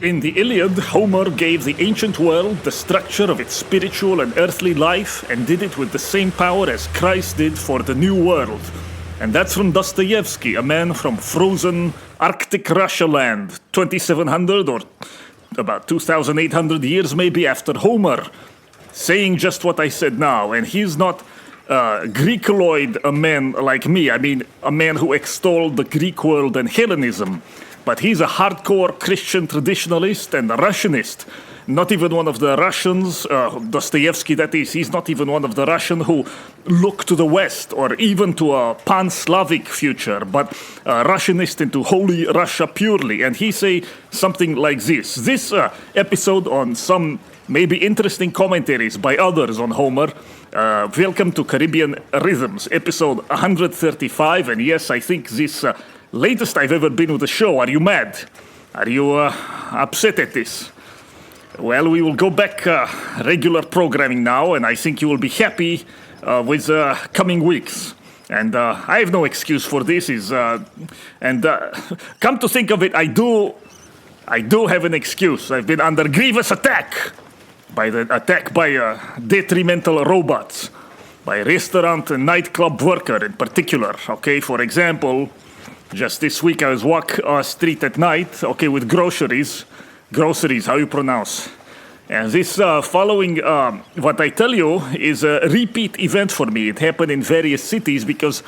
In the Iliad, Homer gave the ancient world the structure of its spiritual and earthly life and did it with the same power as Christ did for the new world. And that's from Dostoevsky, a man from frozen Arctic Russia land, 2700 or about 2800 years maybe after Homer, saying just what I said now. And he's not Greekoloid, a man like me. I mean, a man who extolled the Greek world and Hellenism. But he's a hardcore Christian traditionalist and a Russianist. Not even one of the Russians, Dostoevsky that is, he's not even one of the Russian who look to the West or even to a pan-Slavic future, but a Russianist into Holy Russia purely. And he say something like this. This episode on some maybe interesting commentaries by others on Homer. Welcome to Caribbean Rhythms, episode 135. And yes, I think this latest I've ever been with the show. Are you mad? Are you upset at this? Well, we will go back regular programming now, and I think you will be happy with coming weeks. And I have no excuse for this. Come to think of it, I do have an excuse. I've been under grievous attack by detrimental robots, by restaurant and nightclub worker in particular. Okay, for example, just this week I was walk street at night. Okay, with groceries, how you pronounce? And this following what I tell you is a repeat event for me. It happened in various cities because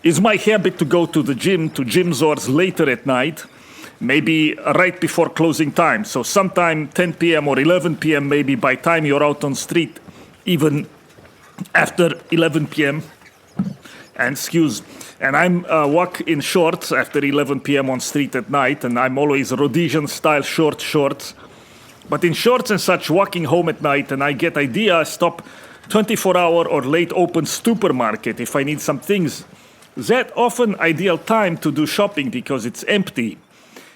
it's my habit to go to the gym, to Gym Zor's later at night, maybe right before closing time. So sometime 10 p.m. or 11 p.m. maybe by time you're out on street, even after 11 p.m. And I'm walk in shorts after 11 p.m. on street at night, and I'm always Rhodesian style shorts. But in shorts and such, walking home at night, and I get idea, stop 24-hour or late open supermarket if I need some things. That often ideal time to do shopping because it's empty.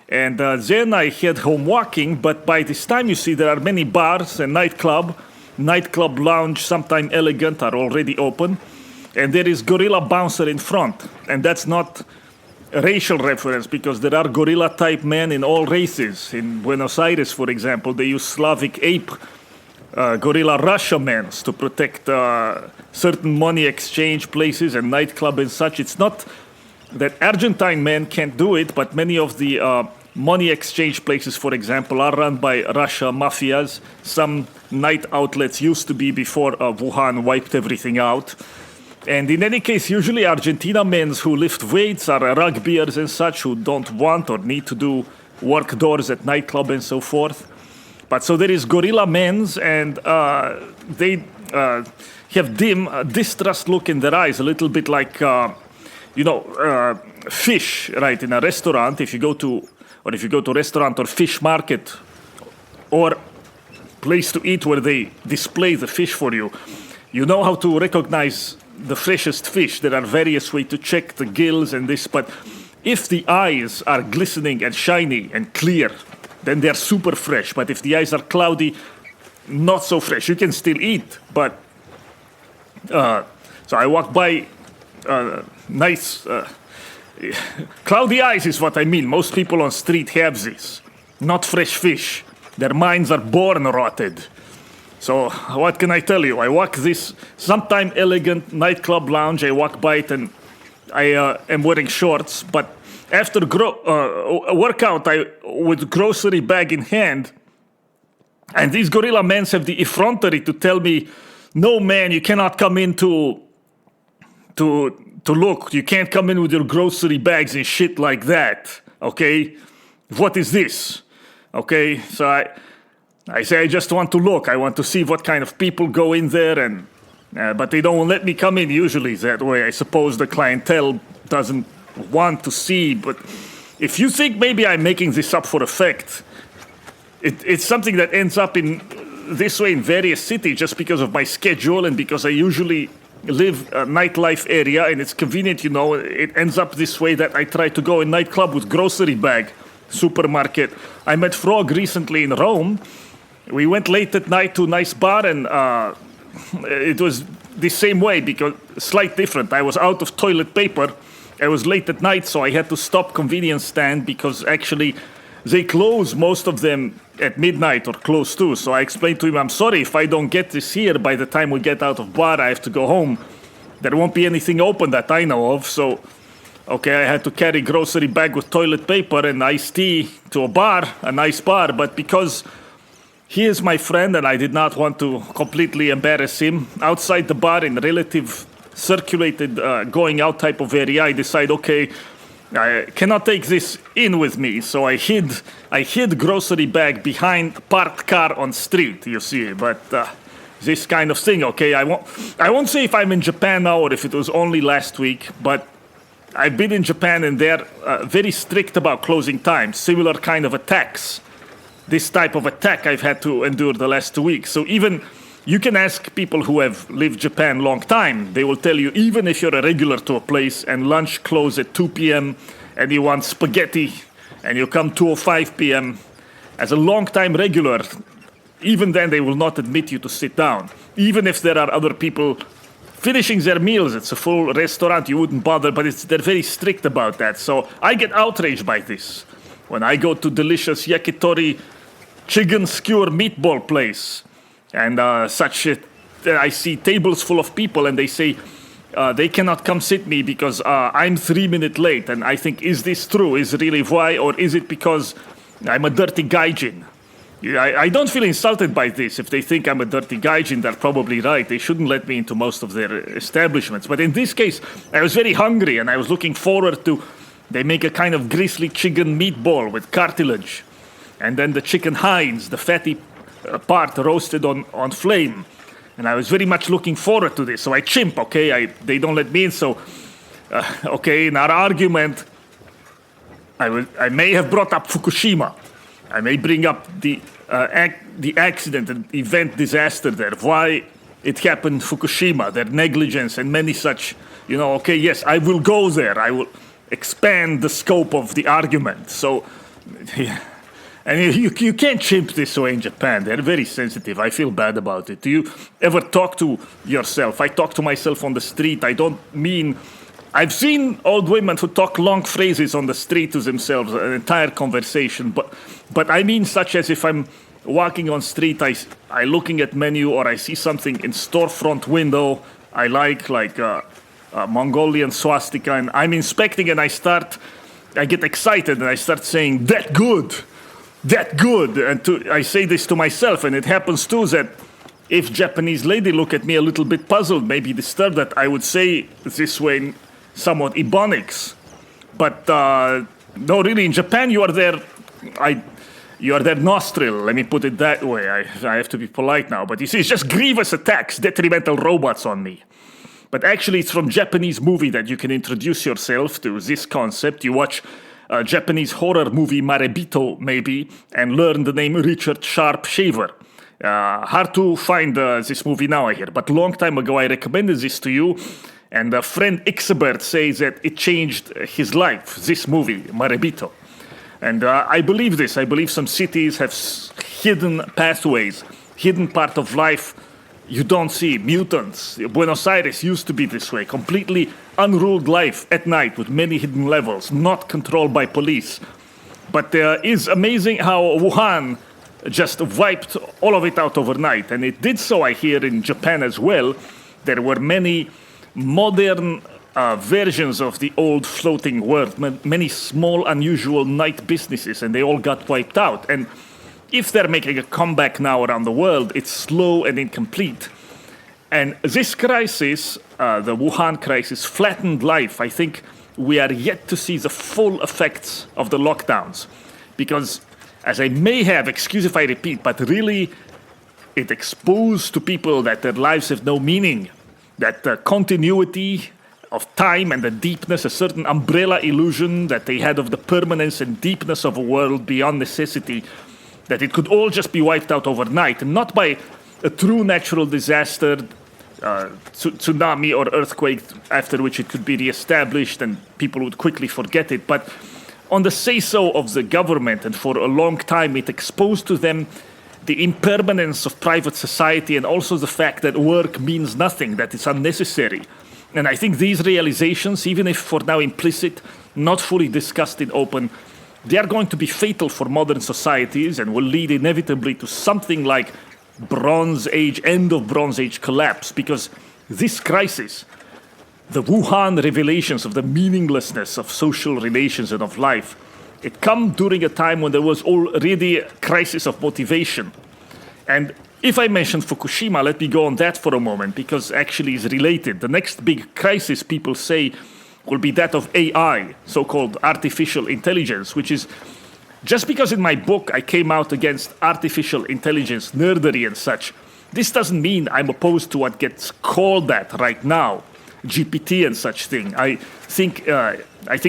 And then I head home walking, but by this time you see there are many bars and nightclub lounge, sometime elegant, are already open. And there is gorilla bouncer in front. And that's not a racial reference because there are gorilla type men in all races. In Buenos Aires, for example, they use Slavic ape gorilla Russia men to protect certain money exchange places and nightclub and such. It's not that Argentine men can't do it, but many of the money exchange places, for example, are run by Russia mafias. Some night outlets used to be before Wuhan wiped everything out. And in any case, usually Argentina men who lift weights are rugbyers and such who don't want or need to do work doors at nightclub and so forth. But so there is gorilla men's, and they have dim, distrust look in their eyes, a little bit like, fish, right, in a restaurant. If you go to restaurant or fish market or place to eat where they display the fish for you, you know how to recognize the freshest fish. There are various ways to check the gills and this, but if the eyes are glistening and shiny and clear, then they're super fresh. But if the eyes are cloudy, not so fresh. You can still eat, but so I walk by nice cloudy eyes is what I mean. Most people on street have this, not fresh fish. Their minds are born rotted. So what can I tell you? I walk this sometime elegant nightclub lounge. I walk by it and I am wearing shorts. But after workout, I with grocery bag in hand, and these gorilla men have the effrontery to tell me, "No, man, you cannot come in to look. You can't come in with your grocery bags and shit like that. Okay, what is this? Okay, so I say I just want to look. I want to see what kind of people go in there, and but they don't let me come in usually that way. I suppose the clientele doesn't want to see. But if you think maybe I'm making this up for effect, it's something that ends up in this way in various cities just because of my schedule and because I usually live a nightlife area and it's convenient, you know. It ends up this way that I try to go in nightclub with grocery bag, supermarket. I met Frog recently in Rome. We went late at night to a nice bar, and it was the same way because slight different. I was out of toilet paper. I was late at night, so I had to stop convenience stand because actually they close, most of them, at midnight or close to. So I explained to him, I'm sorry, if I don't get this here by the time we get out of bar, I have to go home. There won't be anything open that I know of. So, okay, I had to carry grocery bag with toilet paper and iced tea to a bar, a nice bar. But because he is my friend and I did not want to completely embarrass him, outside the bar in relative circulated going out type of area, I decide, okay, I cannot take this in with me, so I hid grocery bag behind parked car on street, you see. But this kind of thing, okay, I won't say if I'm in Japan now or if it was only last week, but I've been in Japan and they're very strict about closing times, similar kind of attacks. This type of attack I've had to endure the last 2 weeks. So even you can ask people who have lived Japan long time. They will tell you, even if you're a regular to a place and lunch close at 2 p.m. and you want spaghetti and you come 2:05 p.m., as a long-time regular, even then they will not admit you to sit down. Even if there are other people finishing their meals, it's a full restaurant, you wouldn't bother, but they're very strict about that. So I get outraged by this. When I go to delicious yakitori chicken skewer meatball place, and I see tables full of people and they say they cannot come sit me because I'm 3 minutes late. And I think, is this true? Is really why? Or is it because I'm a dirty gaijin? I don't feel insulted by this. If they think I'm a dirty gaijin, they're probably right. They shouldn't let me into most of their establishments. But in this case, I was very hungry and I was looking forward to, they make a kind of grisly chicken meatball with cartilage. And then the chicken hinds, the fatty part roasted on flame. And I was very much looking forward to this. So I chimp, okay? They don't let me in. So, okay, in our argument, I may have brought up Fukushima. I may bring up the accident and event disaster there. Why it happened in Fukushima, their negligence and many such, okay, yes, I will go there. I will expand the scope of the argument. So, yeah. And you can't chimp this way in Japan. They're very sensitive. I feel bad about it. Do you ever talk to yourself? I talk to myself on the street. I don't mean... I've seen old women who talk long phrases on the street to themselves, an entire conversation. But I mean such as if I'm walking on street, I looking at menu or I see something in storefront window I like a Mongolian swastika, and I'm inspecting and I get excited and I start saying, that good. And I say this to myself, and it happens too that if Japanese lady look at me a little bit puzzled, maybe disturbed, that I would say this way in somewhat Ebonics. But no, really, in Japan you are their nostril. Let me put it that way. I have to be polite now, but you see, it's just grievous attacks, detrimental robots on me. But actually, it's from Japanese movie that you can introduce yourself to this concept. You watch a Japanese horror movie, Marebito, maybe, and learn the name Richard Sharp Shaver. Hard to find this movie now, I hear. But long time ago, I recommended this to you, and a friend Ixabert says that it changed his life, this movie, Marebito. And I believe this. I believe some cities have hidden pathways, hidden part of life you don't see. Mutants. Buenos Aires used to be this way, completely unruled life at night with many hidden levels, not controlled by police. But it's amazing how Wuhan just wiped all of it out overnight. And it did so, I hear, in Japan as well. There were many modern versions of the old floating world, many small, unusual night businesses, and they all got wiped out. And if they're making a comeback now around the world, it's slow and incomplete. And this crisis, the Wuhan crisis, flattened life. I think we are yet to see the full effects of the lockdowns. Because, as I may have, excuse if I repeat, but really it exposed to people that their lives have no meaning, that the continuity of time and the deepness, a certain umbrella illusion that they had of the permanence and deepness of a world beyond necessity, that it could all just be wiped out overnight, and not by a true natural disaster, tsunami or earthquake, after which it could be reestablished and people would quickly forget it, but on the say-so of the government, and for a long time it exposed to them the impermanence of private society and also the fact that work means nothing, that it's unnecessary. And I think these realizations, even if for now implicit, not fully discussed in open, they are going to be fatal for modern societies and will lead inevitably to something like Bronze Age, end of Bronze Age collapse, because this crisis, the Wuhan revelations of the meaninglessness of social relations and of life, it come during a time when there was already a crisis of motivation. And if I mention Fukushima, let me go on that for a moment, because actually it's related. The next big crisis, people say, will be that of AI, so-called artificial intelligence, which is, just because in my book I came out against artificial intelligence nerdery and such, this doesn't mean I'm opposed to what gets called that right now, GPT and such thing. I think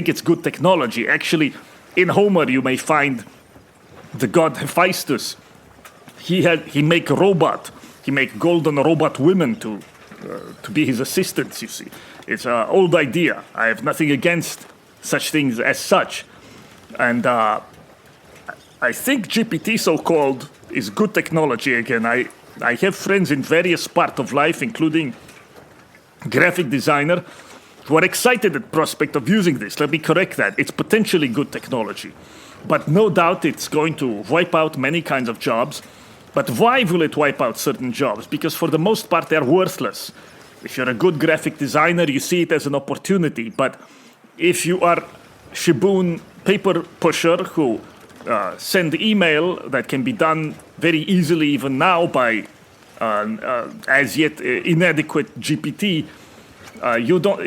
it's good technology. Actually, in Homer you may find the god Hephaestus. He make a robot. He make golden robot women to be his assistants. You see, it's an old idea. I have nothing against such things as such, and I think GPT, so-called, is good technology. Again, I have friends in various parts of life, including graphic designer, who are excited at the prospect of using this. Let me correct that. It's potentially good technology, but no doubt it's going to wipe out many kinds of jobs. But why will it wipe out certain jobs? Because for the most part, they're worthless. If you're a good graphic designer, you see it as an opportunity. But if you are Shibun paper pusher who send email that can be done very easily even now by as yet inadequate GPT, you don't,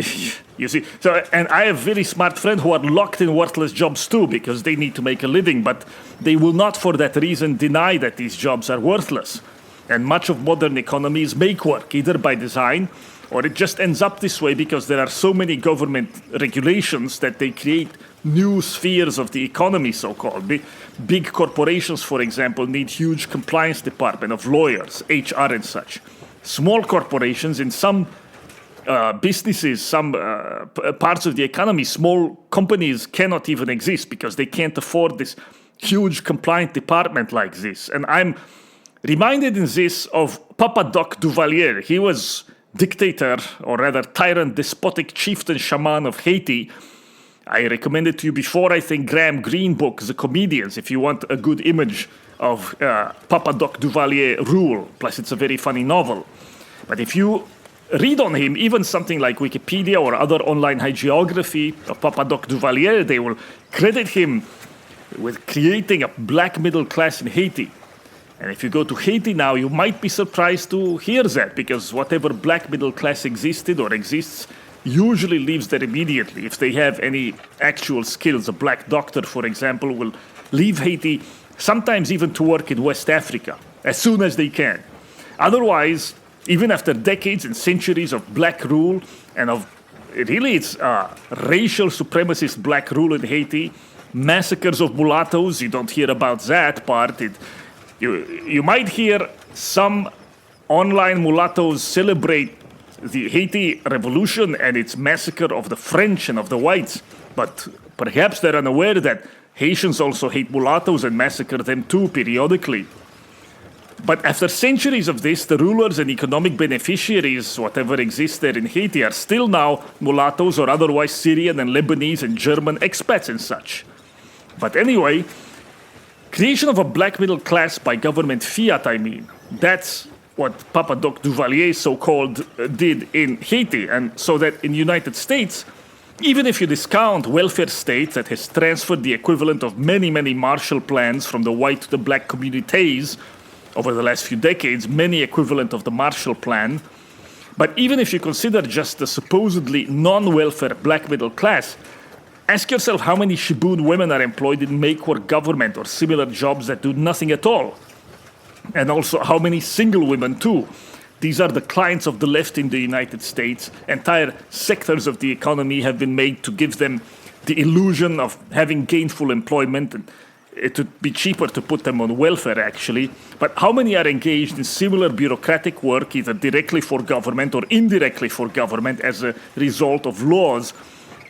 you see. So, and I have very smart friends who are locked in worthless jobs too, because they need to make a living, but they will not for that reason deny that these jobs are worthless. And much of modern economy is make work, either by design, or it just ends up this way because there are so many government regulations that they create new spheres of the economy, so-called. Big corporations, for example, need huge compliance department of lawyers, HR and such. Small corporations in some businesses, some parts of the economy, small companies cannot even exist because they can't afford this huge compliant department like this. And I'm reminded in this of Papa Doc Duvalier. He was dictator, or rather tyrant, despotic chieftain shaman of Haiti. I recommended to you before, I think, Graham Greene book, The Comedians, if you want a good image of Papa Doc Duvalier rule. Plus, it's a very funny novel. But if you read on him, even something like Wikipedia or other online hagiography of Papa Doc Duvalier, they will credit him with creating a black middle class in Haiti. And if you go to Haiti now, you might be surprised to hear that, because whatever black middle class existed or exists usually leaves there immediately. If they have any actual skills, a black doctor, for example, will leave Haiti, sometimes even to work in West Africa, as soon as they can. Otherwise, even after decades and centuries of black rule and of really it's racial supremacist black rule in Haiti, massacres of mulattoes, you don't hear about that part. You might hear some online mulattoes celebrate the Haiti revolution and its massacre of the French and of the whites, but perhaps they're unaware that Haitians also hate mulattoes and massacre them too periodically. But after centuries of this, the rulers and economic beneficiaries, whatever exists there in Haiti, are still now mulattoes or otherwise Syrian and Lebanese and German expats and such. But anyway, creation of a black middle class by government fiat, that's what Papa Doc Duvalier, so-called, did in Haiti. And so that in the United States, even if you discount welfare state that has transferred the equivalent of many, many Marshall Plans from the white to the black communities over the last few decades, many equivalent of the Marshall Plan, but even if you consider just the supposedly non-welfare black middle class, ask yourself how many Shibun women are employed in make-work government or similar jobs that do nothing at all. And also how many single women too. These are the clients of the left in the United States. Entire sectors of the economy have been made to give them the illusion of having gainful employment, and it would be cheaper to put them on welfare, actually. But how many are engaged in similar bureaucratic work, either directly for government or indirectly for government as a result of laws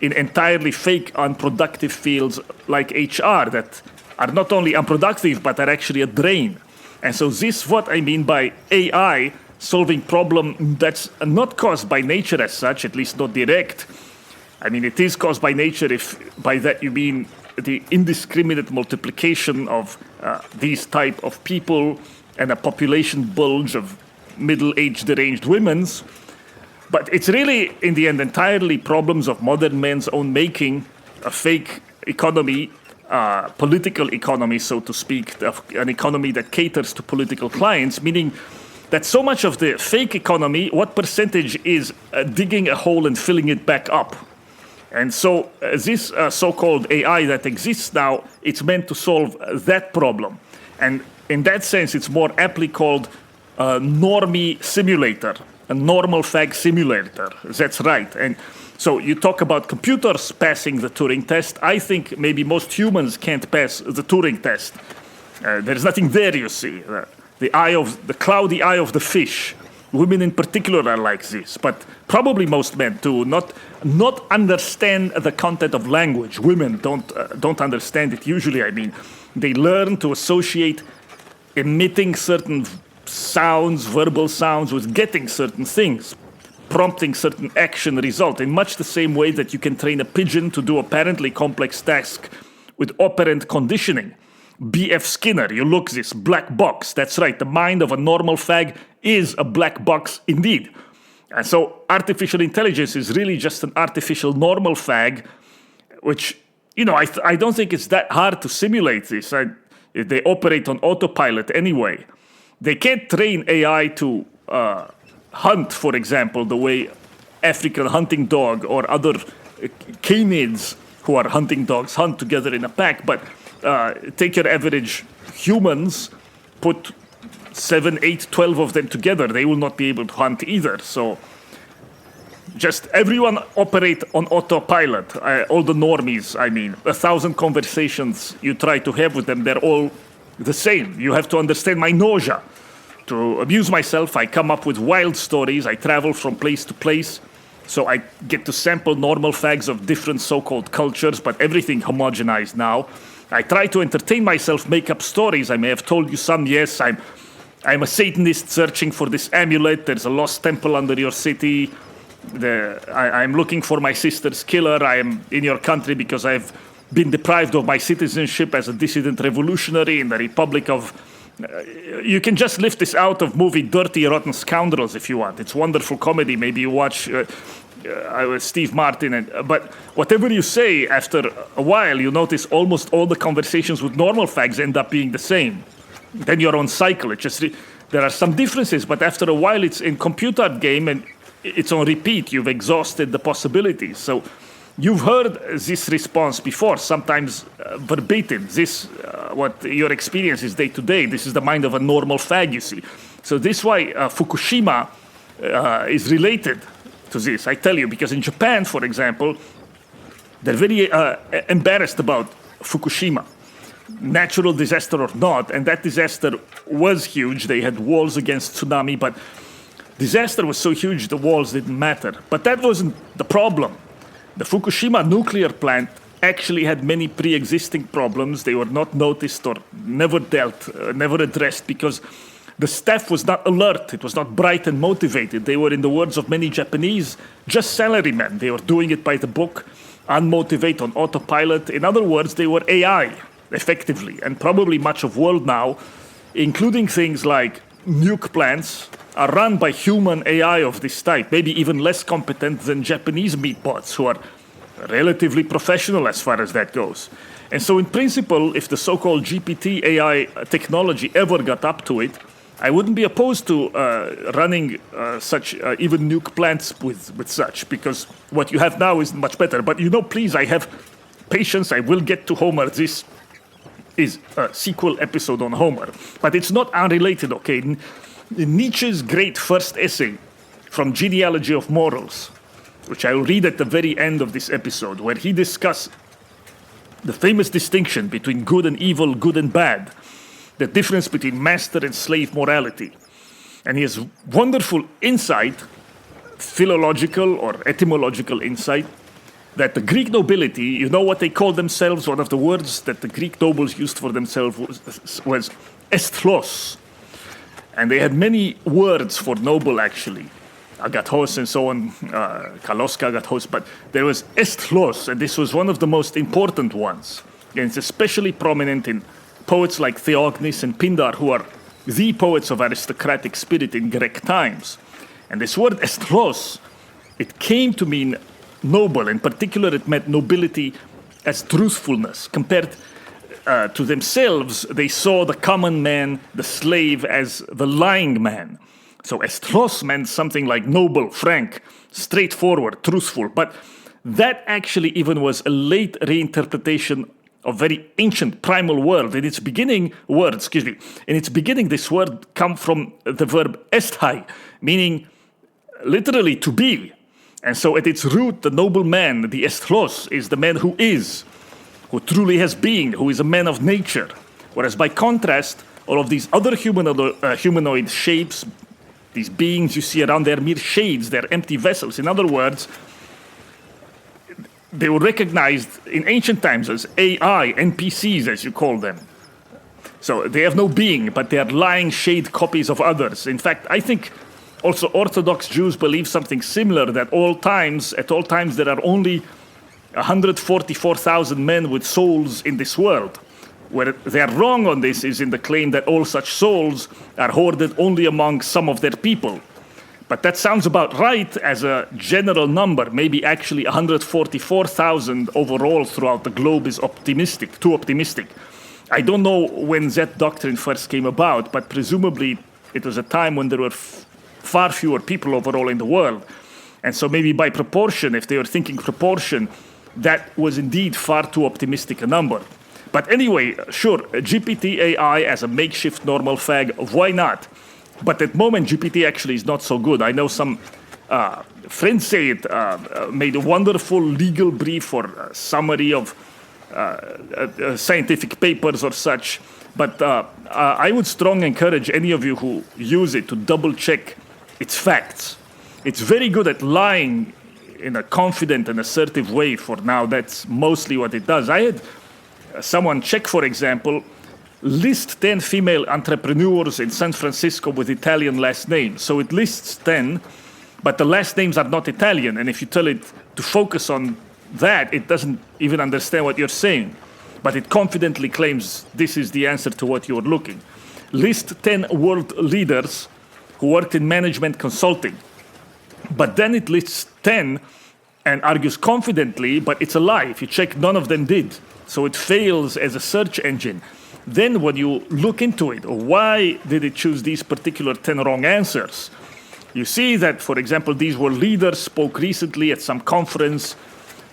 in entirely fake, unproductive fields like HR that are not only unproductive, but are actually a drain? And so this is what I mean by AI solving problem that's not caused by nature as such, at least not direct. I mean, it is caused by nature if by that you mean the indiscriminate multiplication of these type of people and a population bulge of middle-aged deranged women's. But it's really, in the end, entirely problems of modern men's own making, a fake economy, political economy, so to speak, an economy that caters to political clients, meaning that so much of the fake economy, what percentage is digging a hole and filling it back up? And so this so-called AI that exists now, it's meant to solve that problem. And in that sense, it's more aptly called a normie simulator, a normal fag simulator. That's right. And so you talk about computers passing the Turing test. I think maybe most humans can't pass the Turing test. There's nothing there, you see. The cloudy eye of the fish. Women in particular are like this, but probably most men too. Not understand the content of language. Women don't understand it usually. I mean, they learn to associate emitting certain sounds, verbal sounds, with getting certain things, prompting certain action result, in much the same way that you can train a pigeon to do apparently complex task with operant conditioning. B.F. Skinner, you look this black box. That's right, the mind of a normal fag is a black box indeed. And so artificial intelligence is really just an artificial normal fag, which, I don't think it's that hard to simulate this. They operate on autopilot anyway. They can't train AI to hunt, for example, the way African hunting dog or other canids who are hunting dogs hunt together in a pack. But take your average humans, put 7, 8, 12 of them together, they will not be able to hunt either. So just everyone operate on autopilot. All the normies, 1,000 conversations you try to have with them, they're all the same. You have to understand my nausea. To amuse myself, I come up with wild stories. I travel from place to place. So I get to sample normal fags of different so-called cultures, but everything homogenized now. I try to entertain myself, make up stories. I may have told you some, yes, I'm a Satanist searching for this amulet. There's a lost temple under your city. I'm looking for my sister's killer. I am in your country because I've been deprived of my citizenship as a dissident revolutionary in the Republic of... you can just lift this out of movie Dirty Rotten Scoundrels if you want. It's wonderful comedy. Maybe you watch Steve Martin. But whatever you say, after a while, you notice almost all the conversations with normal fags end up being the same. Then your own cycle. There are some differences, but after a while, it's in computer game and it's on repeat. You've exhausted the possibilities. So you've heard this response before, sometimes verbatim. This, what your experience is day to day. This is the mind of a normal fag, you see. So this is why Fukushima is related to this. I tell you, because in Japan, for example, they're very embarrassed about Fukushima. Natural disaster or not, and that disaster was huge. They had walls against tsunami, but disaster was so huge the walls didn't matter. But that wasn't the problem. The Fukushima nuclear plant actually had many pre-existing problems. They were not noticed or never addressed because the staff was not alert. It was not bright and motivated. They were, in the words of many Japanese, just salarymen. They were doing it by the book, unmotivated, on autopilot. In other words, they were AI, effectively. And probably much of the world now, including things like nuke plants, are run by human AI of this type, maybe even less competent than Japanese meatbots, who are relatively professional as far as that goes. And so in principle, if the so-called GPT AI technology ever got up to it, I wouldn't be opposed to running such even nuke plants with such, because what you have now is much better. But please, I have patience. I will get to Homer. This is a sequel episode on Homer. But it's not unrelated, okay? Nietzsche's great first essay from Genealogy of Morals, which I will read at the very end of this episode, where he discusses the famous distinction between good and evil, good and bad, the difference between master and slave morality. And he has wonderful insight, philological or etymological insight, that the Greek nobility, you know what they called themselves? One of the words that the Greek nobles used for themselves was esthlos. And they had many words for noble, actually. Agathos and so on, Kaloska, Agathos, but there was esthlos, and this was one of the most important ones. And it's especially prominent in poets like Theognis and Pindar, who are the poets of aristocratic spirit in Greek times. And this word estros, it came to mean noble. In particular, it meant nobility as truthfulness. Compared to themselves, they saw the common man, the slave, as the lying man. So estros meant something like noble, frank, straightforward, truthful. But that actually even was a late reinterpretation of very ancient primal word. In its beginning, this word come from the verb esthai, meaning literally to be. And so at its root, the noble man, the estros, is the man who is, who truly has being, who is a man of nature. Whereas by contrast, all of these other humanoid shapes, these beings you see around, they're mere shades, they're empty vessels. In other words, they were recognized in ancient times as AI, NPCs as you call them. So they have no being, but they are lying shade copies of others. In fact, I think also Orthodox Jews believe something similar, that at all times there are only 144,000 men with souls in this world. Where they are wrong on this is in the claim that all such souls are hoarded only among some of their people. But that sounds about right as a general number. Maybe actually 144,000 overall throughout the globe is optimistic, too optimistic. I don't know when that doctrine first came about, but presumably it was a time when there were far fewer people overall in the world. And so maybe by proportion, if they were thinking proportion, that was indeed far too optimistic a number. But anyway, sure, GPT AI as a makeshift normal fag, why not? But at the moment, GPT actually is not so good. I know some friends say it made a wonderful legal brief or summary of scientific papers or such. But I would strongly encourage any of you who use it to double check its facts. It's very good at lying in a confident and assertive way for now. That's mostly what it does. I had someone check, for example, list 10 female entrepreneurs in San Francisco with Italian last names. So it lists 10, but the last names are not Italian. And if you tell it to focus on that, it doesn't even understand what you're saying. But it confidently claims this is the answer to what you're looking. List 10 world leaders who worked in management consulting. But then it lists 10 and argues confidently, but it's a lie. If you check, none of them did. So it fails as a search engine. Then when you look into it, why did it choose these particular 10 wrong answers? You see that, for example, these were leaders spoke recently at some conference,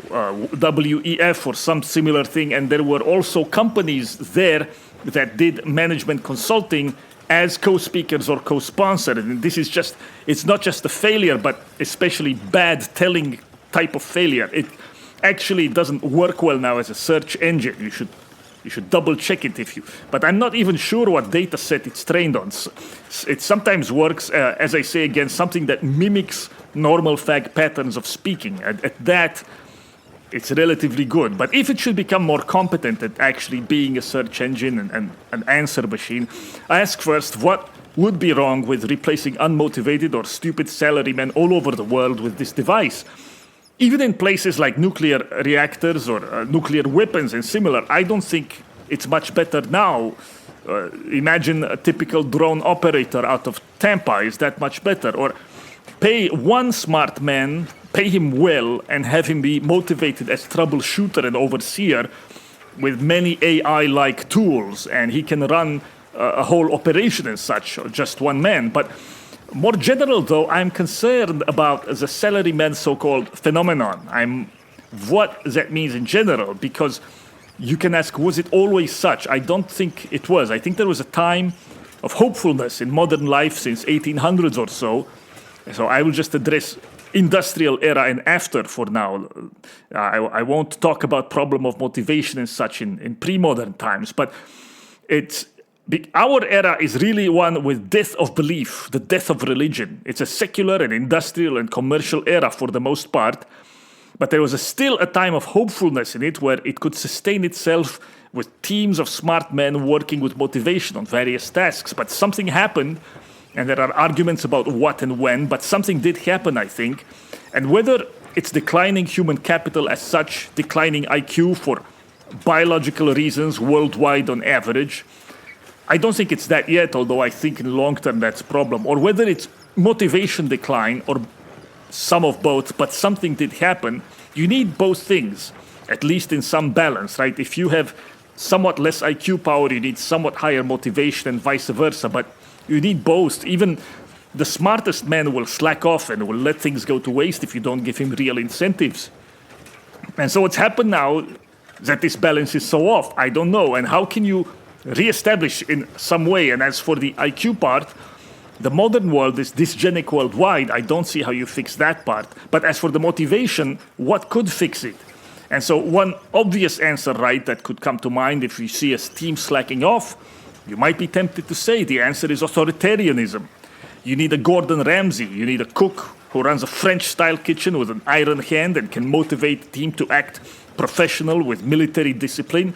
WEF or some similar thing, and there were also companies there that did management consulting as co-speakers or co-sponsors. And this is just, it's not just a failure, but especially bad telling type of failure. It actually doesn't work well now as a search engine. You should double check it if you, but I'm not even sure what data set it's trained on. It sometimes works, as I say again, something that mimics normal fag patterns of speaking. At that, it's relatively good. But if it should become more competent at actually being a search engine and an answer machine, I ask first, what would be wrong with replacing unmotivated or stupid salarymen all over the world with this device? Even in places like nuclear reactors or nuclear weapons and similar, I don't think it's much better now. Imagine a typical drone operator out of Tampa is that much better. Or pay one smart man, pay him well, and have him be motivated as troubleshooter and overseer with many AI-like tools, and he can run a whole operation and such, or just one man. But more general, though, I'm concerned about the salaryman so-called phenomenon. What that means in general, because you can ask, was it always such? I don't think it was. I think there was a time of hopefulness in modern life since 1800s or so. So I will just address industrial era and after for now. I won't talk about problem of motivation and such in pre-modern times, but our era is really one with death of belief, the death of religion. It's a secular and industrial and commercial era for the most part, but there was still a time of hopefulness in it where it could sustain itself with teams of smart men working with motivation on various tasks. But something happened, and there are arguments about what and when, but something did happen, I think. And whether it's declining human capital as such, declining IQ for biological reasons worldwide on average. I don't think it's that yet, although I think in long term that's a problem. Or whether it's motivation decline or some of both, but something did happen. You need both things, at least in some balance, right? If you have somewhat less IQ power, you need somewhat higher motivation and vice versa, but you need both. Even the smartest man will slack off and will let things go to waste if you don't give him real incentives. And so what's happened now that this balance is so off? I don't know. And how can you reestablish in some way? And as for the IQ part, the modern world is dysgenic worldwide. I don't see how you fix that part. But as for the motivation, what could fix it? And so one obvious answer, right, that could come to mind if you see a team slacking off, you might be tempted to say the answer is authoritarianism. You need a Gordon Ramsay. You need a cook who runs a French-style kitchen with an iron hand and can motivate the team to act professional with military discipline.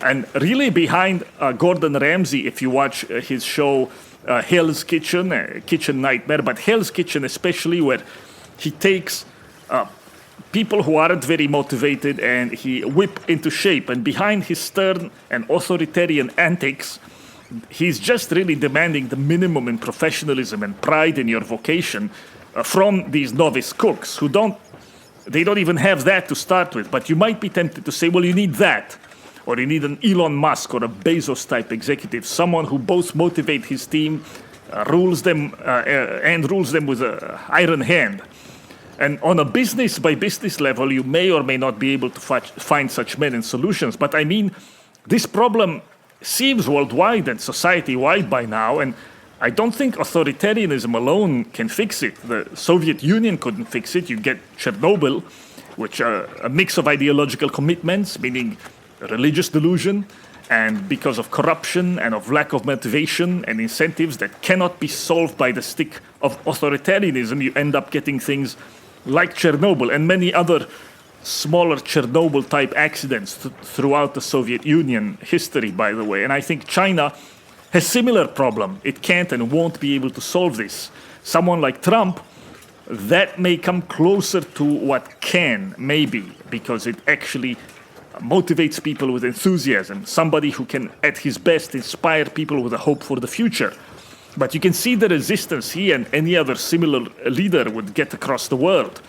And really behind Gordon Ramsay, if you watch his show Hell's Kitchen, Kitchen Nightmare, but Hell's Kitchen especially, where he takes people who aren't very motivated and he whip into shape. And behind his stern and authoritarian antics, he's just really demanding the minimum in professionalism and pride in your vocation from these novice cooks who don't even have that to start with. But you might be tempted to say, well, you need that. Or you need an Elon Musk or a Bezos type executive, someone who both motivates his team, rules them with an iron hand. And on a business by business level, you may or may not be able to find such men and solutions. But I mean, this problem seems worldwide and society-wide by now, and I don't think authoritarianism alone can fix it. The Soviet Union couldn't fix it. You get Chernobyl, which are a mix of ideological commitments, meaning religious delusion, and because of corruption and of lack of motivation and incentives that cannot be solved by the stick of authoritarianism, you end up getting things like Chernobyl and many other smaller Chernobyl-type accidents throughout the Soviet Union history, by the way. And I think China has similar problem. It can't and won't be able to solve this. Someone like Trump, that may come closer to what can, maybe, because it actually motivates people with enthusiasm, somebody who can, at his best, inspire people with a hope for the future. But you can see the resistance he and any other similar leader would get across the world.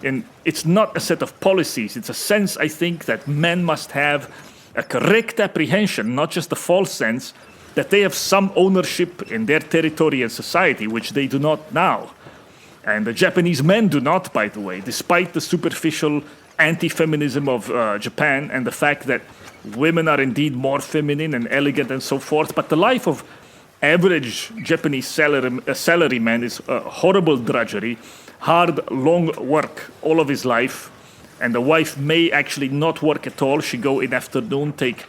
And it's not a set of policies. It's a sense, I think, that men must have a correct apprehension, not just a false sense, that they have some ownership in their territory and society, which they do not now. And the Japanese men do not, by the way, despite the superficial anti-feminism of Japan and the fact that women are indeed more feminine and elegant and so forth. But the life of average Japanese salaryman is a horrible drudgery, hard, long work all of his life. And the wife may actually not work at all. She go in afternoon, take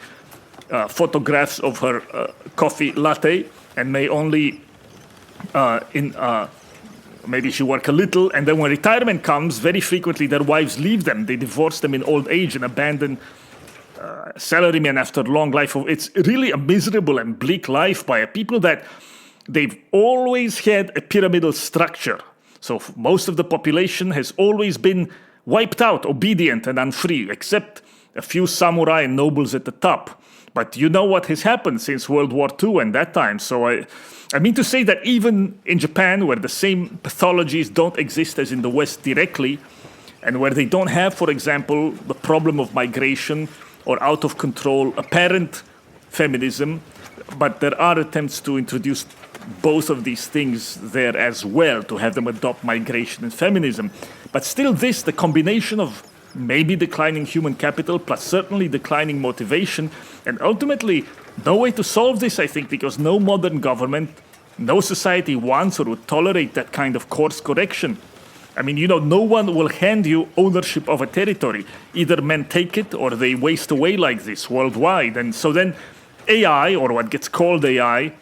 photographs of her coffee latte, and may only maybe she work a little, and then when retirement comes, very frequently their wives leave them. They divorce them in old age and abandon salarymen after a long life. It's really a miserable and bleak life by a people that they've always had a pyramidal structure. So most of the population has always been wiped out, obedient and unfree, except a few samurai and nobles at the top. But you know what has happened since World War II and that time. So I mean to say that even in Japan, where the same pathologies don't exist as in the West directly, and where they don't have, for example, the problem of migration or out of control apparent feminism, but there are attempts to introduce both of these things there as well, to have them adopt migration and feminism. But still the combination of maybe declining human capital, plus certainly declining motivation, and ultimately no way to solve this, I think, because no modern government, no society wants or would tolerate that kind of course correction. I mean, no one will hand you ownership of a territory. Either men take it or they waste away like this worldwide. And so then AI, or what gets called AI,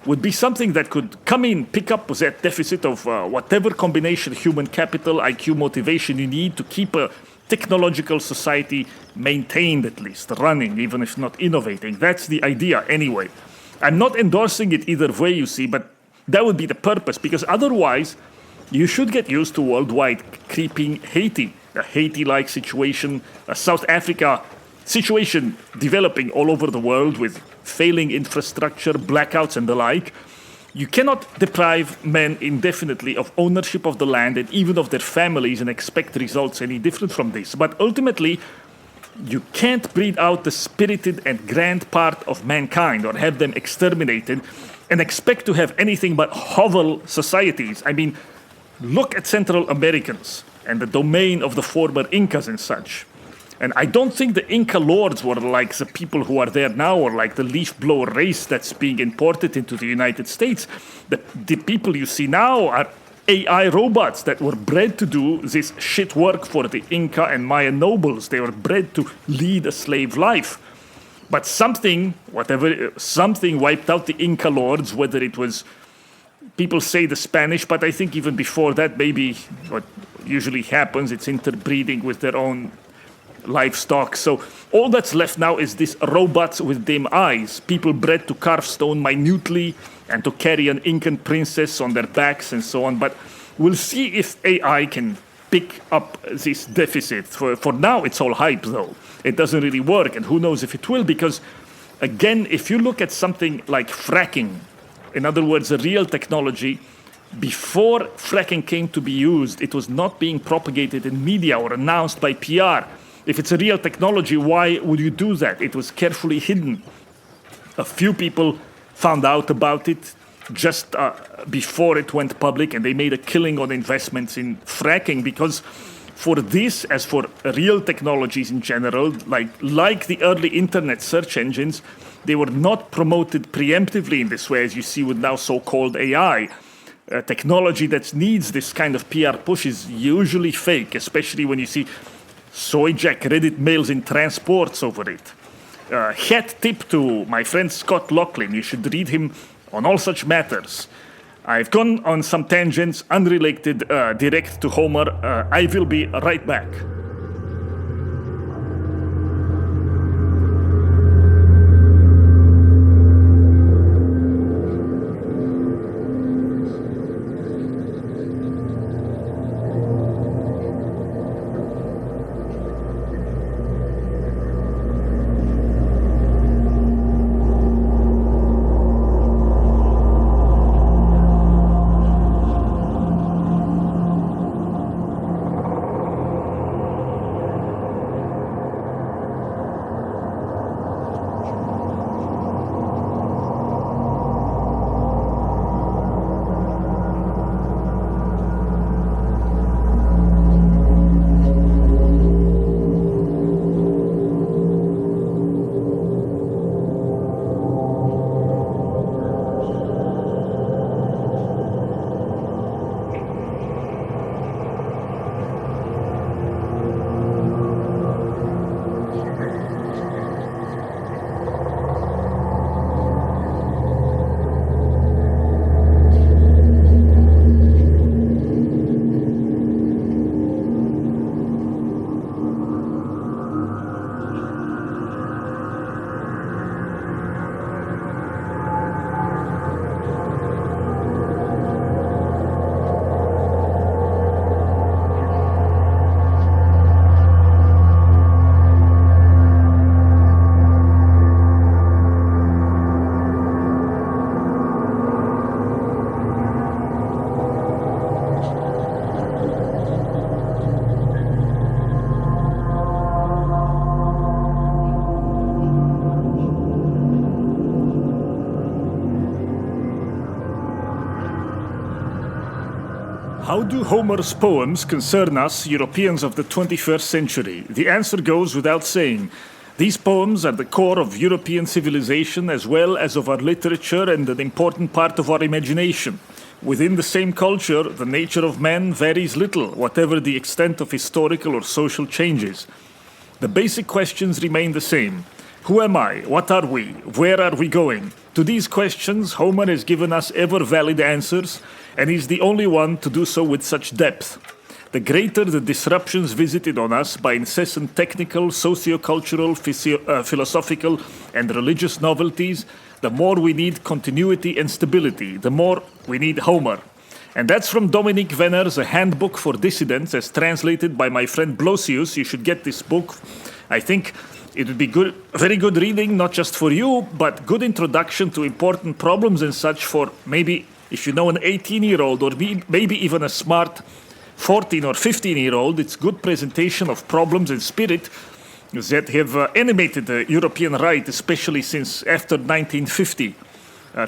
would be something that could come in, pick up that deficit of whatever combination human capital, IQ, motivation you need to keep a technological society maintained, at least running, even if not innovating. That's the idea anyway. I'm not endorsing it either way, you see, but that would be the purpose, because otherwise you should get used to worldwide creeping Haiti, a Haiti-like situation, South Africa situation developing all over the world with failing infrastructure, blackouts, and the like, you cannot deprive men indefinitely of ownership of the land and even of their families and expect results any different from this. But ultimately, you can't breed out the spirited and grand part of mankind or have them exterminated and expect to have anything but hovel societies. I mean, look at Central Americans and the domain of the former Incas and such. And I don't think the Inca lords were like the people who are there now or like the leaf blower race that's being imported into the United States. The people you see now are AI robots that were bred to do this shit work for the Inca and Mayan nobles. They were bred to lead a slave life. But something wiped out the Inca lords, whether it was, people say the Spanish, but I think even before that, maybe what usually happens, it's interbreeding with their own livestock. So all that's left now is these robots with dim eyes, people bred to carve stone minutely and to carry an Incan princess on their backs and so on. But we'll see if AI can pick up this deficit. For now, it's all hype, though. It doesn't really work, and who knows if it will, because, again, if you look at something like fracking, in other words, a real technology, before fracking came to be used, it was not being propagated in media or announced by PR. If it's a real technology, why would you do that? It was carefully hidden. A few people found out about it just before it went public, and they made a killing on investments in fracking, because for this, as for real technologies in general, like the early internet search engines, they were not promoted preemptively in this way, as you see with now so-called AI. Technology that needs this kind of PR push is usually fake, especially when you see soy jack Reddit mails in transports over it. Hat tip to my friend Scott Lachlan. You should read him on all such matters. I've gone on some tangents unrelated direct to Homer. I will be right back. How do Homer's poems concern us, Europeans of the 21st century? The answer goes without saying. These poems are the core of European civilization as well as of our literature and an important part of our imagination. Within the same culture, the nature of man varies little, whatever the extent of historical or social changes. The basic questions remain the same. Who am I? What are we? Where are we going? To these questions, Homer has given us ever valid answers, and he's the only one to do so with such depth. The greater the disruptions visited on us by incessant technical, socio-cultural, philosophical, and religious novelties, the more we need continuity and stability, the more we need Homer. And that's from Dominique Venner's A Handbook for Dissidents, as translated by my friend Blosius. You should get this book. I think It would be good, very good reading, not just for you, but good introduction to important problems and such for maybe if you know an 18-year-old or maybe even a smart 14 or 15-year-old. It's good presentation of problems in spirit that have animated the European right, especially since after 1950.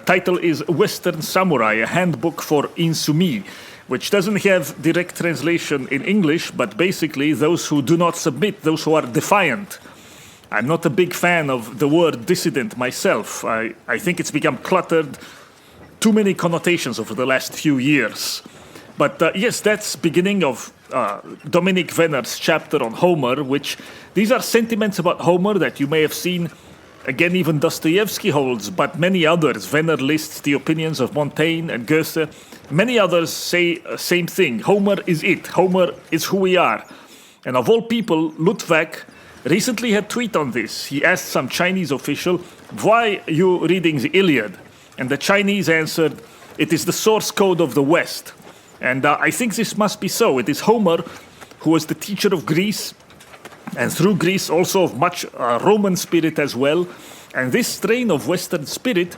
Title is Western Samurai, a handbook for insoumis, which doesn't have direct translation in English, but basically those who do not submit, those who are defiant. I'm not a big fan of the word dissident myself. I think it's become cluttered, too many connotations over the last few years. But yes, that's beginning of Dominic Venner's chapter on Homer, which these are sentiments about Homer that you may have seen. Again, even Dostoevsky holds, but many others. Venner lists the opinions of Montaigne and Goethe. Many others say same thing. Homer is it. Homer is who we are. And of all people, Luttwak recently had a tweet on this. He asked some Chinese official, why are you reading the Iliad? And the Chinese answered, it is the source code of the West. And I think this must be so. It is Homer who was the teacher of Greece, and through Greece also of much Roman spirit as well. And this strain of Western spirit,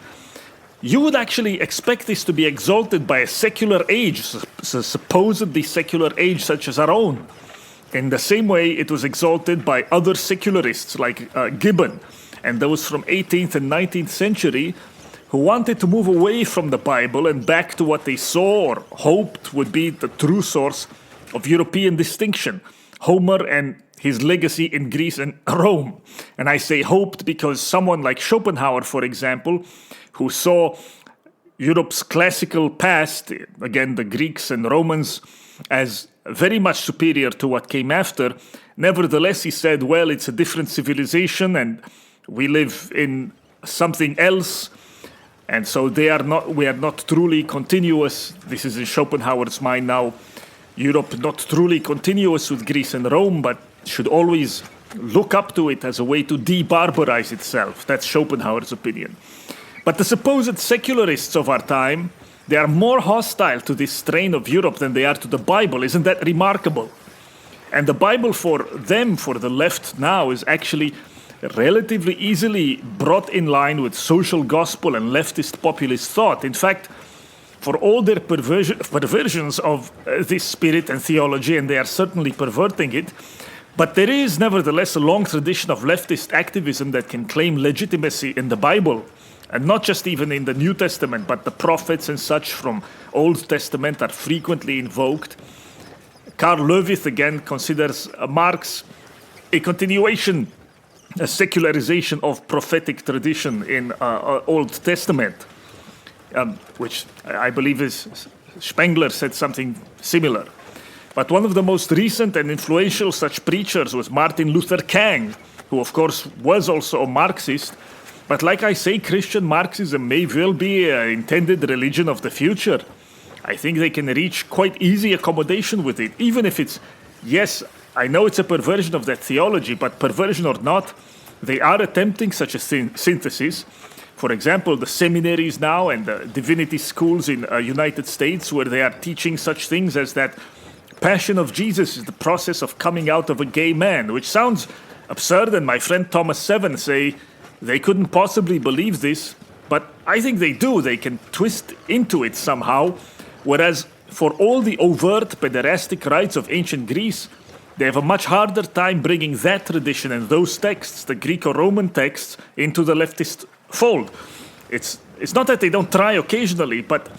you would actually expect this to be exalted by a secular age, supposedly secular age such as our own. In the same way, it was exalted by other secularists like Gibbon and those from 18th and 19th century who wanted to move away from the Bible and back to what they saw or hoped would be the true source of European distinction, Homer and his legacy in Greece and Rome. And I say hoped because someone like Schopenhauer, for example, who saw Europe's classical past, again the Greeks and Romans, as very much superior to what came after. Nevertheless, he said, well, it's a different civilization and we live in something else. And so we are not truly continuous. This is in Schopenhauer's mind now. Europe not truly continuous with Greece and Rome, but should always look up to it as a way to de-barbarize itself. That's Schopenhauer's opinion. But the supposed secularists of our time, they are more hostile to this strain of Europe than they are to the Bible. Isn't that remarkable? And the Bible for them, for the left now, is actually relatively easily brought in line with social gospel and leftist populist thought. In fact, for all their perversions of this spirit and theology, and they are certainly perverting it, but there is nevertheless a long tradition of leftist activism that can claim legitimacy in the Bible. And not just even in the New Testament, but the prophets and such from Old Testament are frequently invoked. Karl Löwith again considers Marx a continuation, a secularization of prophetic tradition in Old Testament, which I believe is Spengler said something similar. But one of the most recent and influential such preachers was Martin Luther King, who of course was also a Marxist. But like I say, Christian Marxism may well be an intended religion of the future. I think they can reach quite easy accommodation with it, even if it's, yes, I know it's a perversion of that theology, but perversion or not, they are attempting such a synthesis. For example, the seminaries now and the divinity schools in United States where they are teaching such things as that Passion of Jesus is the process of coming out of a gay man, which sounds absurd, and my friend Thomas Seven say they couldn't possibly believe this, but I think they do. They can twist into it somehow. Whereas for all the overt pederastic rites of ancient Greece, they have a much harder time bringing that tradition and those texts, the Greco-Roman texts, into the leftist fold. It's not that they don't try occasionally, but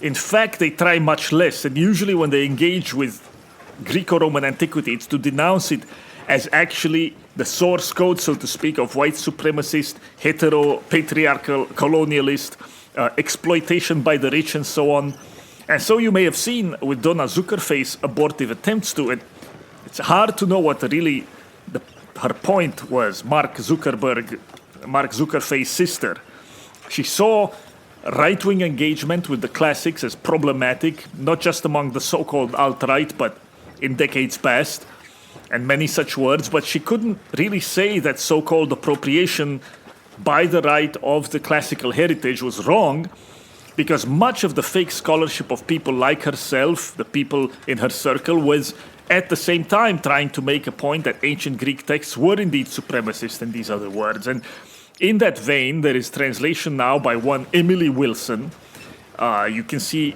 in fact they try much less. And usually when they engage with Greco-Roman antiquity, it's to denounce it as actually the source code, so to speak, of white supremacist, hetero-patriarchal, colonialist, exploitation by the rich and so on. And so you may have seen with Donna Zuckerface's abortive attempts to it, it's hard to know what really her point was. Mark Zuckerface's sister. She saw right-wing engagement with the classics as problematic, not just among the so-called alt-right, but in decades past, and many such words, but she couldn't really say that so-called appropriation by the right of the classical heritage was wrong, because much of the fake scholarship of people like herself, the people in her circle, was at the same time trying to make a point that ancient Greek texts were indeed supremacist in these other words. And in that vein, there is translation now by one Emily Wilson. You can see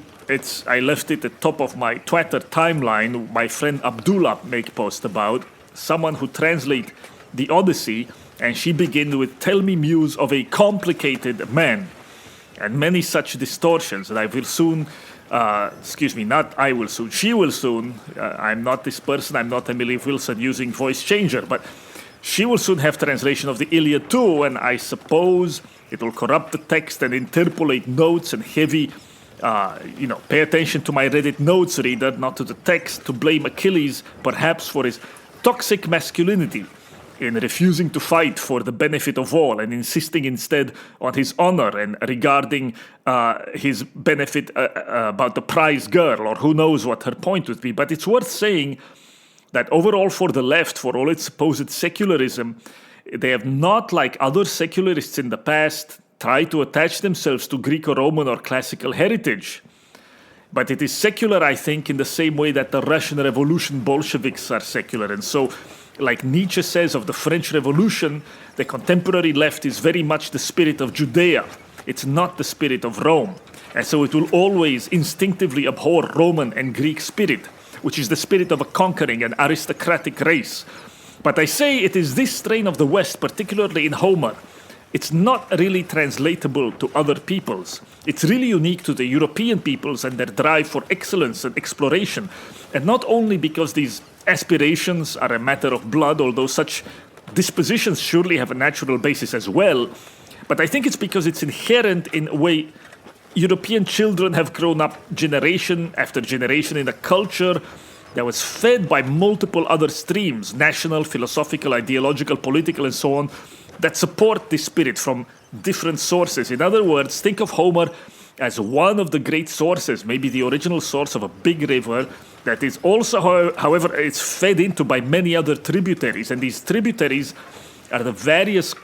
I left it at the top of my Twitter timeline. My friend Abdullah make post about someone who translate the Odyssey, and she begins with, "Tell me, muse, of a complicated man," and many such distortions. And I will soon, not I will soon, she will soon. I'm not this person, I'm not Emily Wilson using voice changer, but she will soon have translation of the Iliad too, and I suppose it will corrupt the text and interpolate notes and heavy, pay attention to my Reddit notes reader, not to the text, to blame Achilles perhaps for his toxic masculinity in refusing to fight for the benefit of all and insisting instead on his honor and regarding his benefit about the prize girl, or who knows what her point would be. But it's worth saying that overall for the left, for all its supposed secularism, they have not, like other secularists in the past, tried to attach themselves to Greco-Roman or classical heritage. But it is secular, I think, in the same way that the Russian Revolution Bolsheviks are secular. And so, like Nietzsche says of the French Revolution, the contemporary left is very much the spirit of Judea. It's not the spirit of Rome. And so it will always instinctively abhor Roman and Greek spirit, which is the spirit of a conquering and aristocratic race. But I say it is this strain of the West, particularly in Homer. It's not really translatable to other peoples. It's really unique to the European peoples and their drive for excellence and exploration. And not only because these aspirations are a matter of blood, although such dispositions surely have a natural basis as well, but I think it's because it's inherent in a way European children have grown up generation after generation in a culture that was fed by multiple other streams, national, philosophical, ideological, political, and so on, that support this spirit from different sources. In other words, think of Homer as one of the great sources, maybe the original source of a big river that is also, however, it's fed into by many other tributaries. And these tributaries are the various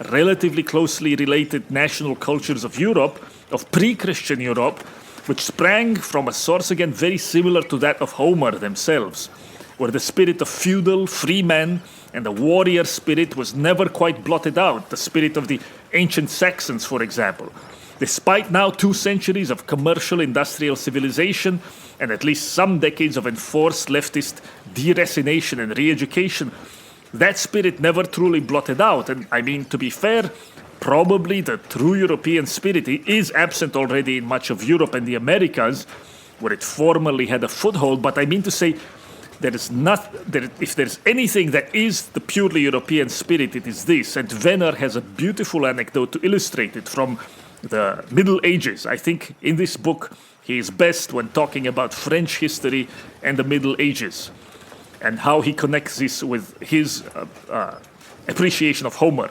relatively closely related national cultures of Europe, of pre-Christian Europe, which sprang from a source, again, very similar to that of Homer themselves, where the spirit of feudal, free men and the warrior spirit was never quite blotted out, the spirit of the ancient Saxons, for example. Despite now 2 centuries of commercial industrial civilization and at least some decades of enforced leftist deracination and re-education, that spirit never truly blotted out. And I mean, to be fair, probably the true European spirit is absent already in much of Europe and the Americas, where it formerly had a foothold. But I mean to say, if there's anything that is the purely European spirit, it is this. And Venner has a beautiful anecdote to illustrate it from the Middle Ages. I think in this book he is best when talking about French history and the Middle Ages, and how he connects this with his appreciation of Homer.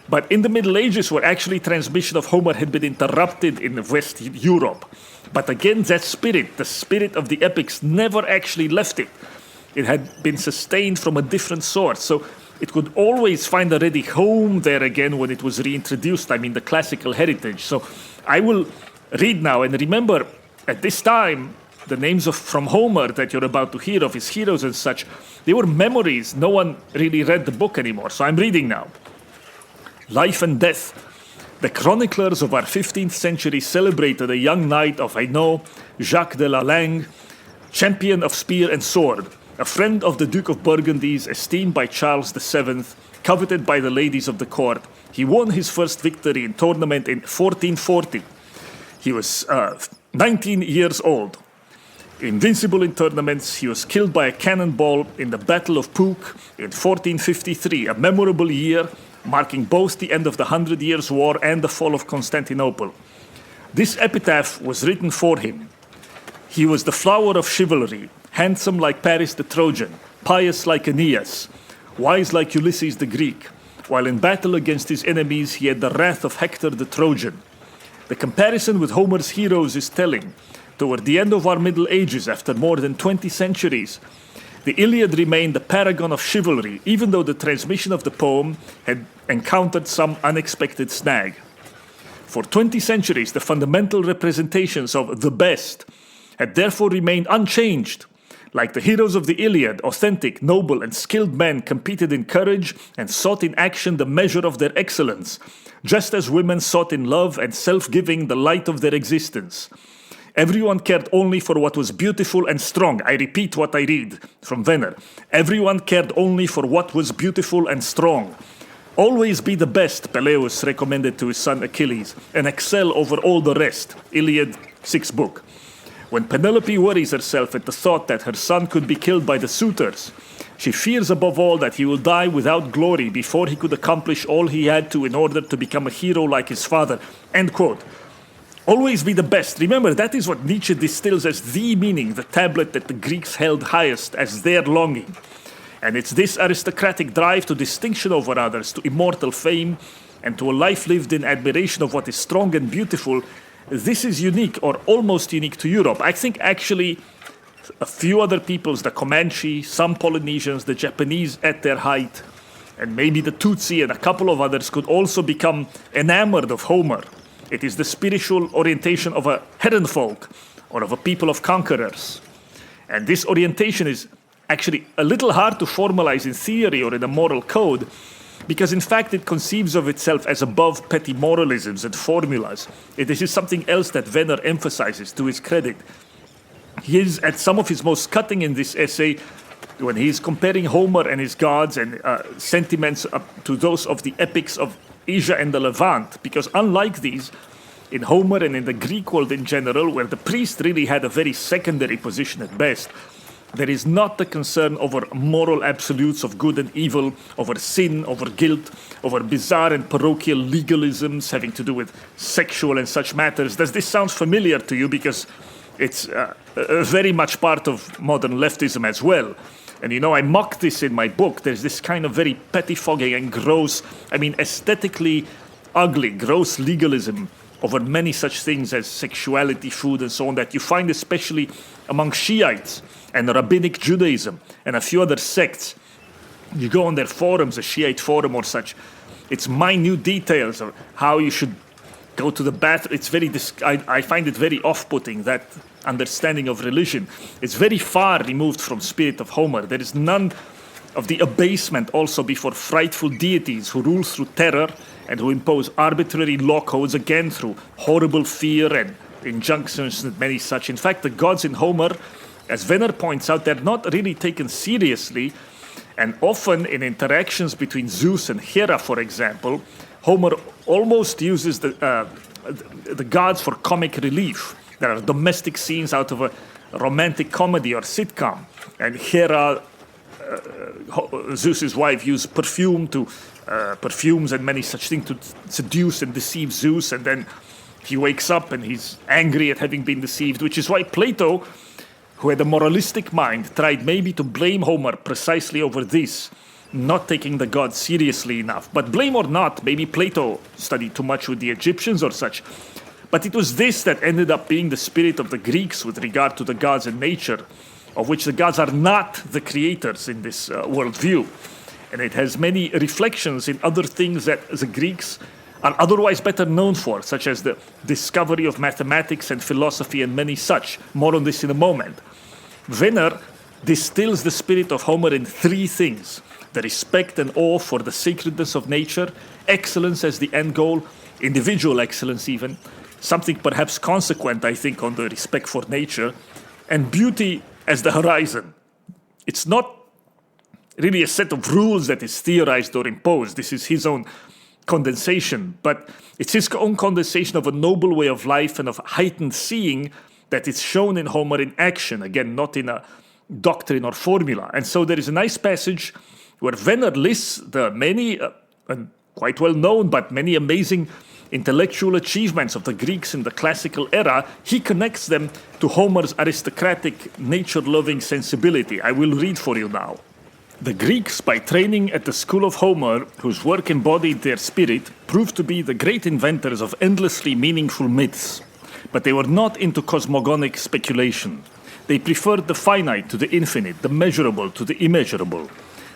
But in the Middle Ages, where actually transmission of Homer had been interrupted in West Europe, but again that spirit, the spirit of the epics, never actually left it. It had been sustained from a different source, so it could always find a ready home there again when it was reintroduced, I mean the classical heritage. So I will read now, and remember, at this time, the names from Homer that you're about to hear of, his heroes and such, they were memories. No one really read the book anymore, so I'm reading now. Life and Death. The chroniclers of our 15th century celebrated a young knight of Hainaut, Jacques de Lalande, champion of spear and sword, a friend of the Duke of Burgundy's, esteemed by Charles VII, coveted by the ladies of the court. He won his first victory in tournament in 1440. He was 19 years old. Invincible in tournaments, he was killed by a cannonball in the Battle of Pouch in 1453, a memorable year marking both the end of the 100 Years' War and the fall of Constantinople. This epitaph was written for him. He was the flower of chivalry, handsome like Paris the Trojan, pious like Aeneas, wise like Ulysses the Greek. While in battle against his enemies, he had the wrath of Hector the Trojan. The comparison with Homer's heroes is telling. Toward the end of our Middle Ages, after more than 20 centuries, the Iliad remained the paragon of chivalry, even though the transmission of the poem had encountered some unexpected snag. For 20 centuries, the fundamental representations of the best had therefore remained unchanged, Like the heroes of the Iliad, authentic, noble, and skilled men competed in courage and sought in action the measure of their excellence, just as women sought in love and self-giving the light of their existence. Everyone cared only for what was beautiful and strong. I repeat what I read from Venner. Everyone cared only for what was beautiful and strong. Always be the best, Peleus recommended to his son Achilles, and excel over all the rest. Iliad, 6th book. When Penelope worries herself at the thought that her son could be killed by the suitors, she fears above all that he will die without glory before he could accomplish all he had to in order to become a hero like his father. End quote. Always be the best. Remember, that is what Nietzsche distills as the meaning, the tablet that the Greeks held highest as their longing. And it's this aristocratic drive to distinction over others, to immortal fame, and to a life lived in admiration of what is strong and beautiful. This is unique, or almost unique, to Europe. I think actually a few other peoples, the Comanche, some Polynesians, the Japanese at their height, and maybe the Tutsi and a couple of others could also become enamored of Homer. It is the spiritual orientation of a heron folk, or of a people of conquerors. And this orientation is actually a little hard to formalize in theory or in a moral code, because in fact it conceives of itself as above petty moralisms and formulas. This is something else that Venner emphasizes to his credit. He is at some of his most cutting in this essay when he is comparing Homer and his gods and sentiments to those of the epics of Asia and the Levant, because unlike these, in Homer and in the Greek world in general, where the priest really had a very secondary position at best, there is not the concern over moral absolutes of good and evil, over sin, over guilt, over bizarre and parochial legalisms having to do with sexual and such matters. Does this sound familiar to you? Because it's very much part of modern leftism as well. And you know, I mock this in my book. There's this kind of very pettifogging and gross, aesthetically ugly, gross legalism over many such things as sexuality, food, and so on that you find especially among Shiites and Rabbinic Judaism and a few other sects. You go on their forums, a Shiite forum or such, it's minute details of how you should go to the bathroom. It's very, I find it very off-putting, that understanding of religion. It's very far removed from spirit of Homer. There is none of the abasement also before frightful deities who rule through terror and who impose arbitrary law codes, again through horrible fear and injunctions and many such. In fact, the gods in Homer, as Venner points out, they're not really taken seriously, and often in interactions between Zeus and Hera, for example, Homer almost uses the gods for comic relief. There are domestic scenes out of a romantic comedy or sitcom, and Hera, Zeus's wife, used perfumes and many such things to seduce and deceive Zeus, and then he wakes up and he's angry at having been deceived, which is why Plato, who had a moralistic mind, tried maybe to blame Homer precisely over this, not taking the gods seriously enough. But blame or not, maybe Plato studied too much with the Egyptians or such, but it was this that ended up being the spirit of the Greeks with regard to the gods and nature, of which the gods are not the creators in this worldview. And it has many reflections in other things that the Greeks are otherwise better known for, such as the discovery of mathematics and philosophy and many such. More on this in a moment. Venner distills the spirit of Homer in three things: the respect and awe for the sacredness of nature, excellence as the end goal, individual excellence even, something perhaps consequent, I think, on the respect for nature, and beauty as the horizon. It's not really a set of rules that is theorized or imposed. This is his own condensation, but it's his own condensation of a noble way of life and of heightened seeing that is shown in Homer in action, again, not in a doctrine or formula. And so there is a nice passage where Venner lists the many, and quite well known, but many amazing intellectual achievements of the Greeks in the classical era. He connects them to Homer's aristocratic, nature-loving sensibility. I will read for you now. The Greeks, by training at the school of Homer, whose work embodied their spirit, proved to be the great inventors of endlessly meaningful myths. But they were not into cosmogonic speculation. They preferred the finite to the infinite, the measurable to the immeasurable.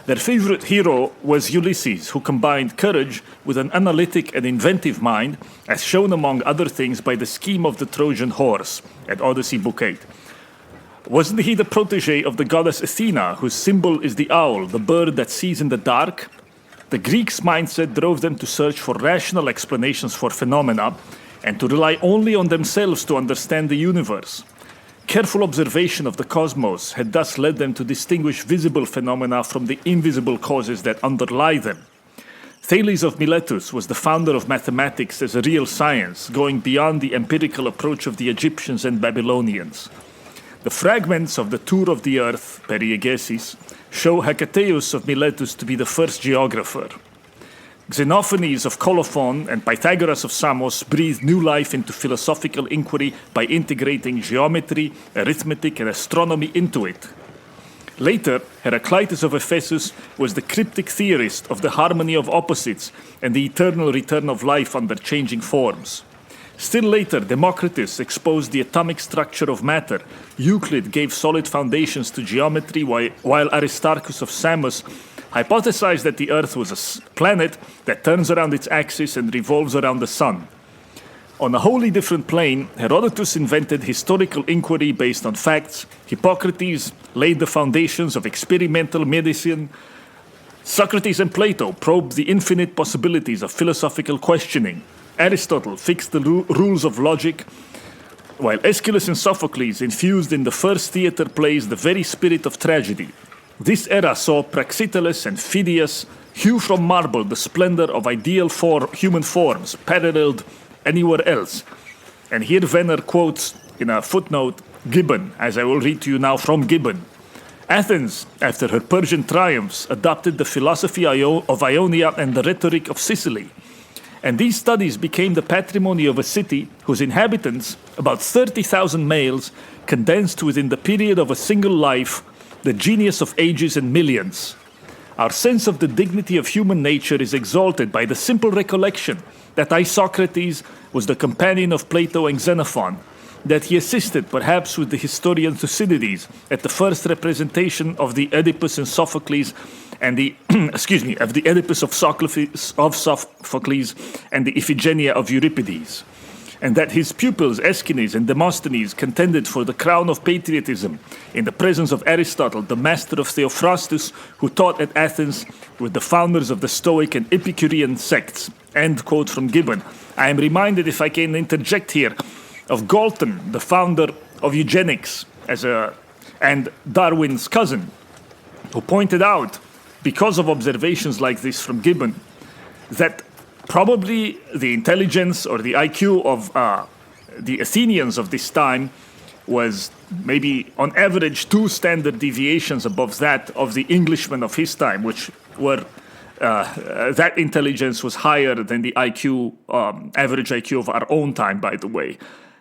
Their favorite hero was Ulysses, who combined courage with an analytic and inventive mind, as shown among other things by the scheme of the Trojan horse at Odyssey Book 8. Wasn't he the protege of the goddess Athena, whose symbol is the owl, the bird that sees in the dark? The Greeks' mindset drove them to search for rational explanations for phenomena and to rely only on themselves to understand the universe. Careful observation of the cosmos had thus led them to distinguish visible phenomena from the invisible causes that underlie them. Thales of Miletus was the founder of mathematics as a real science, going beyond the empirical approach of the Egyptians and Babylonians. The fragments of the Tour of the Earth, Periegesis, show Hecataeus of Miletus to be the first geographer. Xenophanes of Colophon and Pythagoras of Samos breathed new life into philosophical inquiry by integrating geometry, arithmetic, and astronomy into it. Later, Heraclitus of Ephesus was the cryptic theorist of the harmony of opposites and the eternal return of life under changing forms. Still later, Democritus exposed the atomic structure of matter. Euclid gave solid foundations to geometry, while Aristarchus of Samos hypothesized that the Earth was a planet that turns around its axis and revolves around the sun. On a wholly different plane, Herodotus invented historical inquiry based on facts. Hippocrates laid the foundations of experimental medicine. Socrates and Plato probed the infinite possibilities of philosophical questioning. Aristotle fixed the rules of logic, while Aeschylus and Sophocles infused in the first theater plays the very spirit of tragedy. This era saw Praxiteles and Phidias hew from marble the splendor of ideal human forms, paralleled anywhere else. And here Venner quotes in a footnote Gibbon, as I will read to you now from Gibbon. Athens, after her Persian triumphs, adopted the philosophy of Ionia and the rhetoric of Sicily. And these studies became the patrimony of a city whose inhabitants, about 30,000 males, condensed within the period of a single life the genius of ages and millions. Our sense of the dignity of human nature is exalted by the simple recollection that Isocrates was the companion of Plato and Xenophon, that he assisted perhaps with the historian Thucydides at the first representation of the Oedipus and Sophocles and the of the Oedipus of Sophocles and the Iphigenia of Euripides, and that his pupils Aeschines and Demosthenes contended for the crown of patriotism in the presence of Aristotle, the master of Theophrastus, who taught at Athens with the founders of the Stoic and Epicurean sects. End quote from Gibbon. I am reminded, if I can interject here, of Galton, the founder of eugenics, and Darwin's cousin, who pointed out, because of observations like this from Gibbon, that probably the intelligence or the IQ of the Athenians of this time was maybe on average 2 standard deviations above that of the Englishmen of his time, which were that intelligence was higher than the IQ, average IQ of our own time, by the way.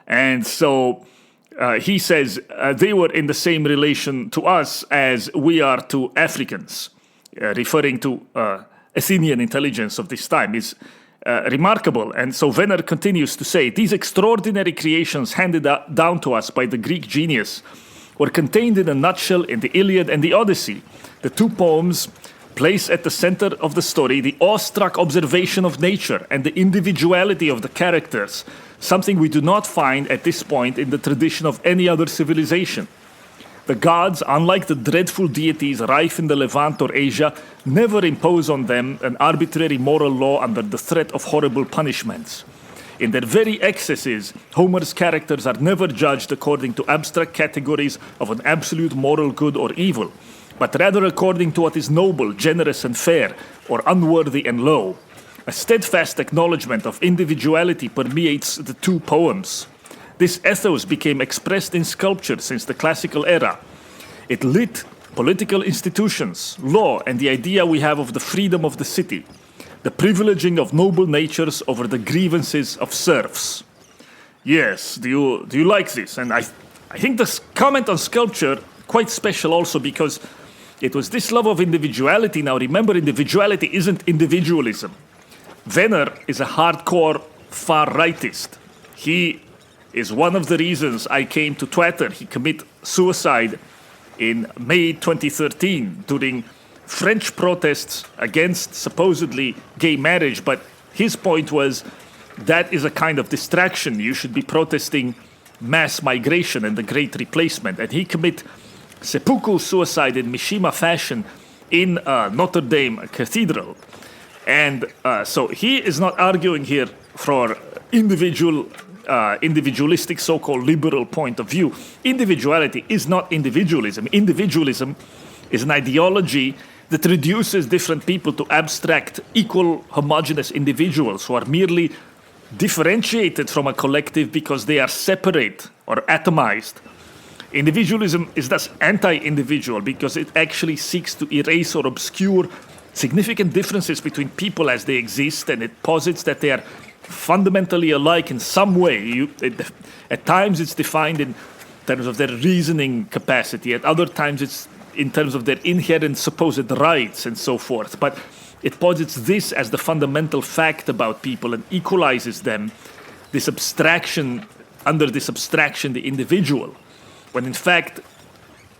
And so he says they were in the same relation to us as we are to Africans, referring to Athenian intelligence of this time is remarkable. And so Venner continues to say, these extraordinary creations handed down to us by the Greek genius were contained in a nutshell in the Iliad and the Odyssey. The 2 poems place at the center of the story the awestruck observation of nature and the individuality of the characters, something we do not find at this point in the tradition of any other civilization. The gods, unlike the dreadful deities rife in the Levant or Asia, never impose on them an arbitrary moral law under the threat of horrible punishments. In their very excesses, Homer's characters are never judged according to abstract categories of an absolute moral good or evil, but rather according to what is noble, generous, and fair, or unworthy and low. A steadfast acknowledgement of individuality permeates the 2 poems. This ethos became expressed in sculpture since the classical era. It lit political institutions, law, and the idea we have of the freedom of the city, the privileging of noble natures over the grievances of serfs. Yes, do you like this? And I think this comment on sculpture quite special also because it was this love of individuality. Now remember, individuality isn't individualism. Venner is a hardcore far-rightist. He is one of the reasons I came to Twitter. He committed suicide in May 2013 during French protests against supposedly gay marriage. But his point was that is a kind of distraction. You should be protesting mass migration and the Great Replacement, and he commit seppuku suicide in Mishima fashion in Notre Dame Cathedral. And so he is not arguing here for individualistic so-called liberal point of view. Individuality is not individualism. Individualism is an ideology that reduces different people to abstract, equal, homogeneous individuals who are merely differentiated from a collective because they are separate or atomized. Individualism is thus anti-individual because it actually seeks to erase or obscure significant differences between people as they exist, and it posits that they are fundamentally alike in some way. At times it's defined in terms of their reasoning capacity, at other times it's in terms of their inherent supposed rights and so forth. But it posits this as the fundamental fact about people and equalizes them, under this abstraction, the individual, when in fact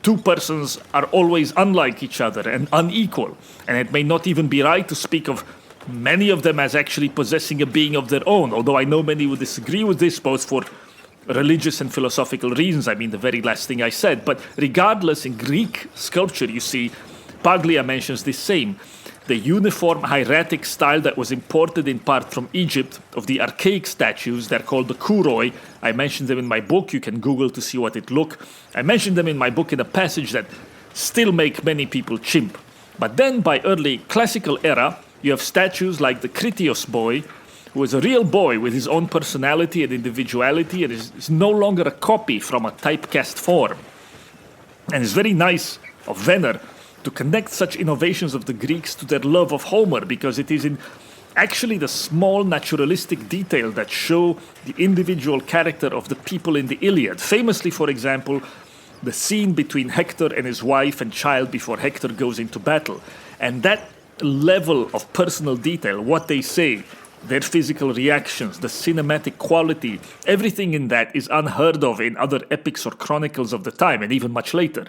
two persons are always unlike each other and unequal, and it may not even be right to speak of many of them as actually possessing a being of their own, although I know many would disagree with this, both for religious and philosophical reasons. I mean, the very last thing I said. But regardless, in Greek sculpture, you see, Paglia mentions the same. The uniform hieratic style that was imported in part from Egypt of the archaic statues, they're called the kouroi. I mentioned them in my book. You can Google to see what it look. I mentioned them in my book in a passage that still make many people chimp. But then by early classical era, you have statues like the Critios boy, who is a real boy with his own personality and individuality, and is no longer a copy from a typecast form. And it's very nice of Venner to connect such innovations of the Greeks to their love of Homer, because it is in actually the small naturalistic detail that show the individual character of the people in the Iliad. Famously, for example, the scene between Hector and his wife and child before Hector goes into battle. And that level of personal detail, what they say, their physical reactions, the cinematic quality, everything in that is unheard of in other epics or chronicles of the time, and even much later.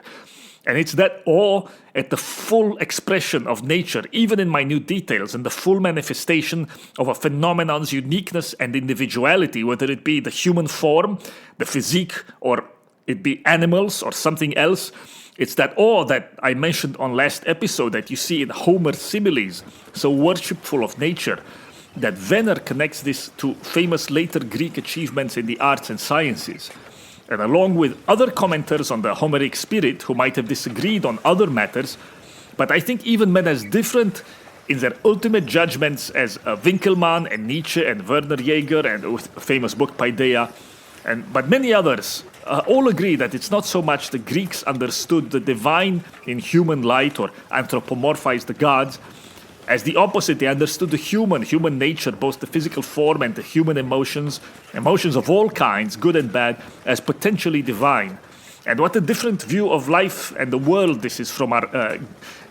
And it's that awe at the full expression of nature, even in minute details, and the full manifestation of a phenomenon's uniqueness and individuality, whether it be the human form, the physique, or it be animals or something else. It's that awe that I mentioned on last episode that you see in Homer's similes, so worshipful of nature, that Venner connects this to famous later Greek achievements in the arts and sciences. And along with other commenters on the Homeric spirit who might have disagreed on other matters, but I think even men as different in their ultimate judgments as Winckelmann and Nietzsche and Werner Jaeger and with a famous book Paideia, but many others, all agree that it's not so much the Greeks understood the divine in human light or anthropomorphized the gods, as the opposite. They understood the human nature, both the physical form and the human emotions of all kinds, good and bad, as potentially divine. And what a different view of life and the world this is from our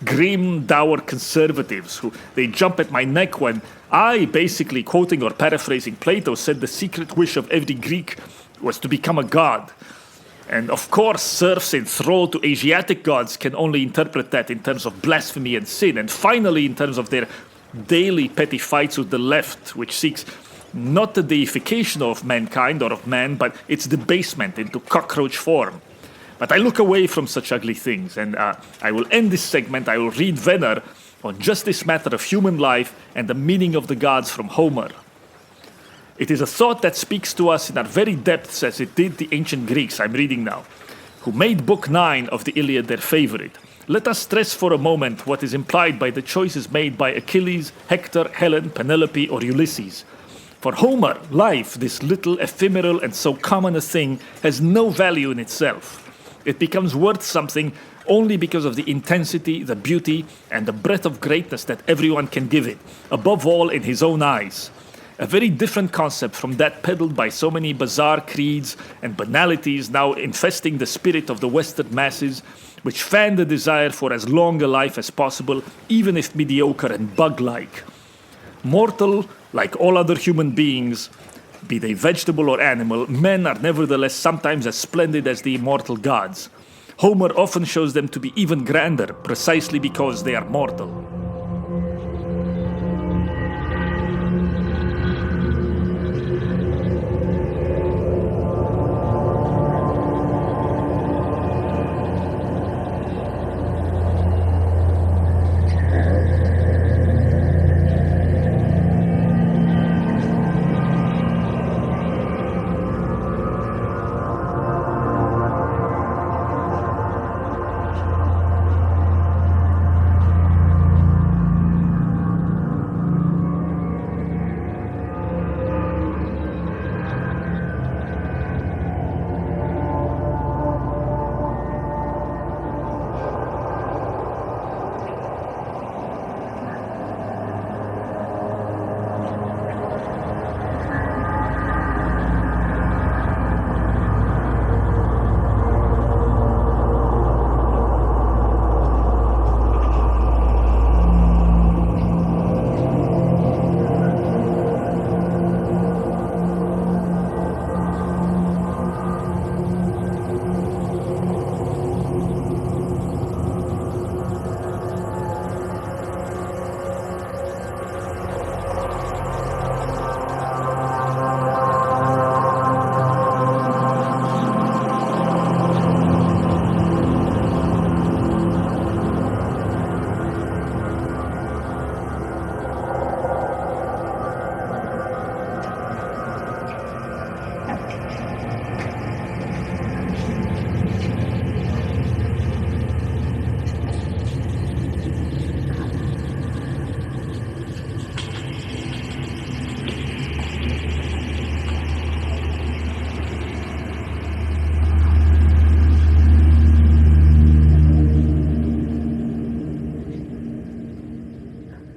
grim, dour conservatives, who they jump at my neck when I, basically quoting or paraphrasing Plato, said the secret wish of every Greek was to become a god. And of course, serfs enthralled to Asiatic gods can only interpret that in terms of blasphemy and sin. And finally, in terms of their daily petty fights with the left, which seeks not the deification of mankind or of man, but its debasement into cockroach form. But I look away from such ugly things, and I will end this segment. I will read Venner on just this matter of human life and the meaning of the gods from Homer. It is a thought that speaks to us in our very depths as it did the ancient Greeks, I'm reading now, who made Book 9 of the Iliad their favorite. Let us stress for a moment what is implied by the choices made by Achilles, Hector, Helen, Penelope, or Ulysses. For Homer, life, this little, ephemeral, and so common a thing, has no value in itself. It becomes worth something only because of the intensity, the beauty, and the breadth of greatness that everyone can give it, above all in his own eyes. A very different concept from that peddled by so many bizarre creeds and banalities now infesting the spirit of the Western masses, which fan the desire for as long a life as possible, even if mediocre and bug-like. Mortal, like all other human beings, be they vegetable or animal, men are nevertheless sometimes as splendid as the immortal gods. Homer often shows them to be even grander, precisely because they are mortal.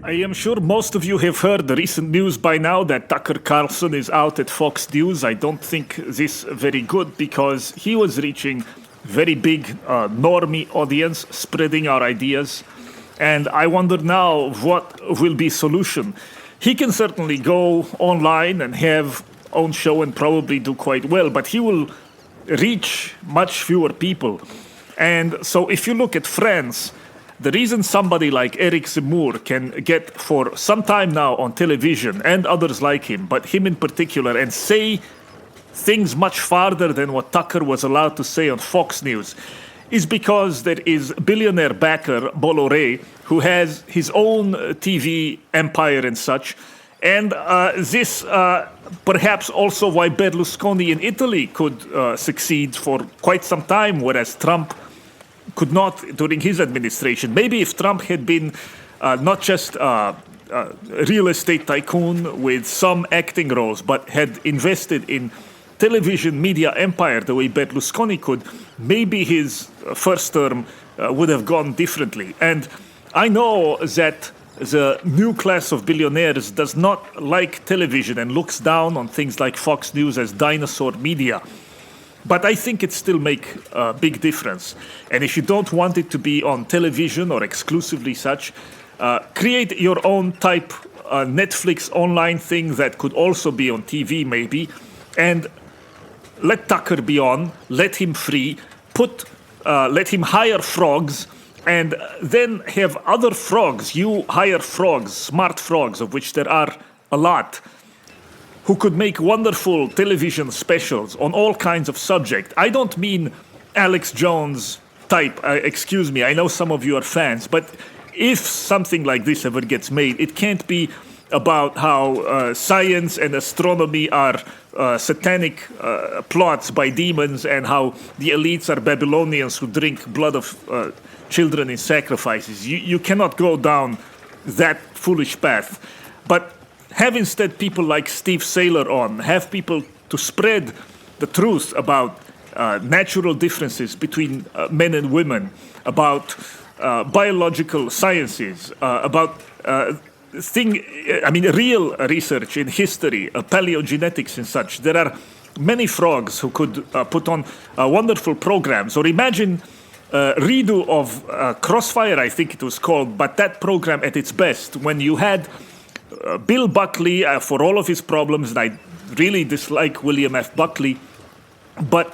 I am sure most of you have heard the recent news by now that Tucker Carlson is out at Fox News. I don't think this very good because he was reaching very big normie audience, spreading our ideas. And I wonder now what will be solution. He can certainly go online and have own show and probably do quite well, but he will reach much fewer people. And so if you look at France, the reason somebody like Eric Zemmour can get for some time now on television and others like him, but him in particular, and say things much farther than what Tucker was allowed to say on Fox News, is because there is billionaire backer Bolloré, who has his own TV empire and such. And this perhaps also why Berlusconi in Italy could succeed for quite some time, whereas Trump could not during his administration. Maybe if Trump had been not just a real estate tycoon with some acting roles, but had invested in television media empire the way Berlusconi could, maybe his first term would have gone differently. And I know that the new class of billionaires does not like television and looks down on things like Fox News as dinosaur media. But I think it still make a big difference. And if you don't want it to be on television or exclusively such, create your own type Netflix online thing that could also be on TV maybe, and let Tucker be on, let him free, let him hire frogs, and then have other frogs. You hire frogs, smart frogs, of which there are a lot, who could make wonderful television specials on all kinds of subjects. I don't mean Alex Jones type, excuse me, I know some of you are fans, but if something like this ever gets made, it can't be about how science and astronomy are satanic plots by demons and how the elites are Babylonians who drink blood of children in sacrifices. You cannot go down that foolish path. But have instead people like Steve Saylor on, have people to spread the truth about natural differences between men and women, about biological sciences, about real research in history, paleogenetics and such. There are many frogs who could put on wonderful programs. Or imagine redo of Crossfire, I think it was called, but that program at its best, when you had Bill Buckley, for all of his problems, and I really dislike William F. Buckley, but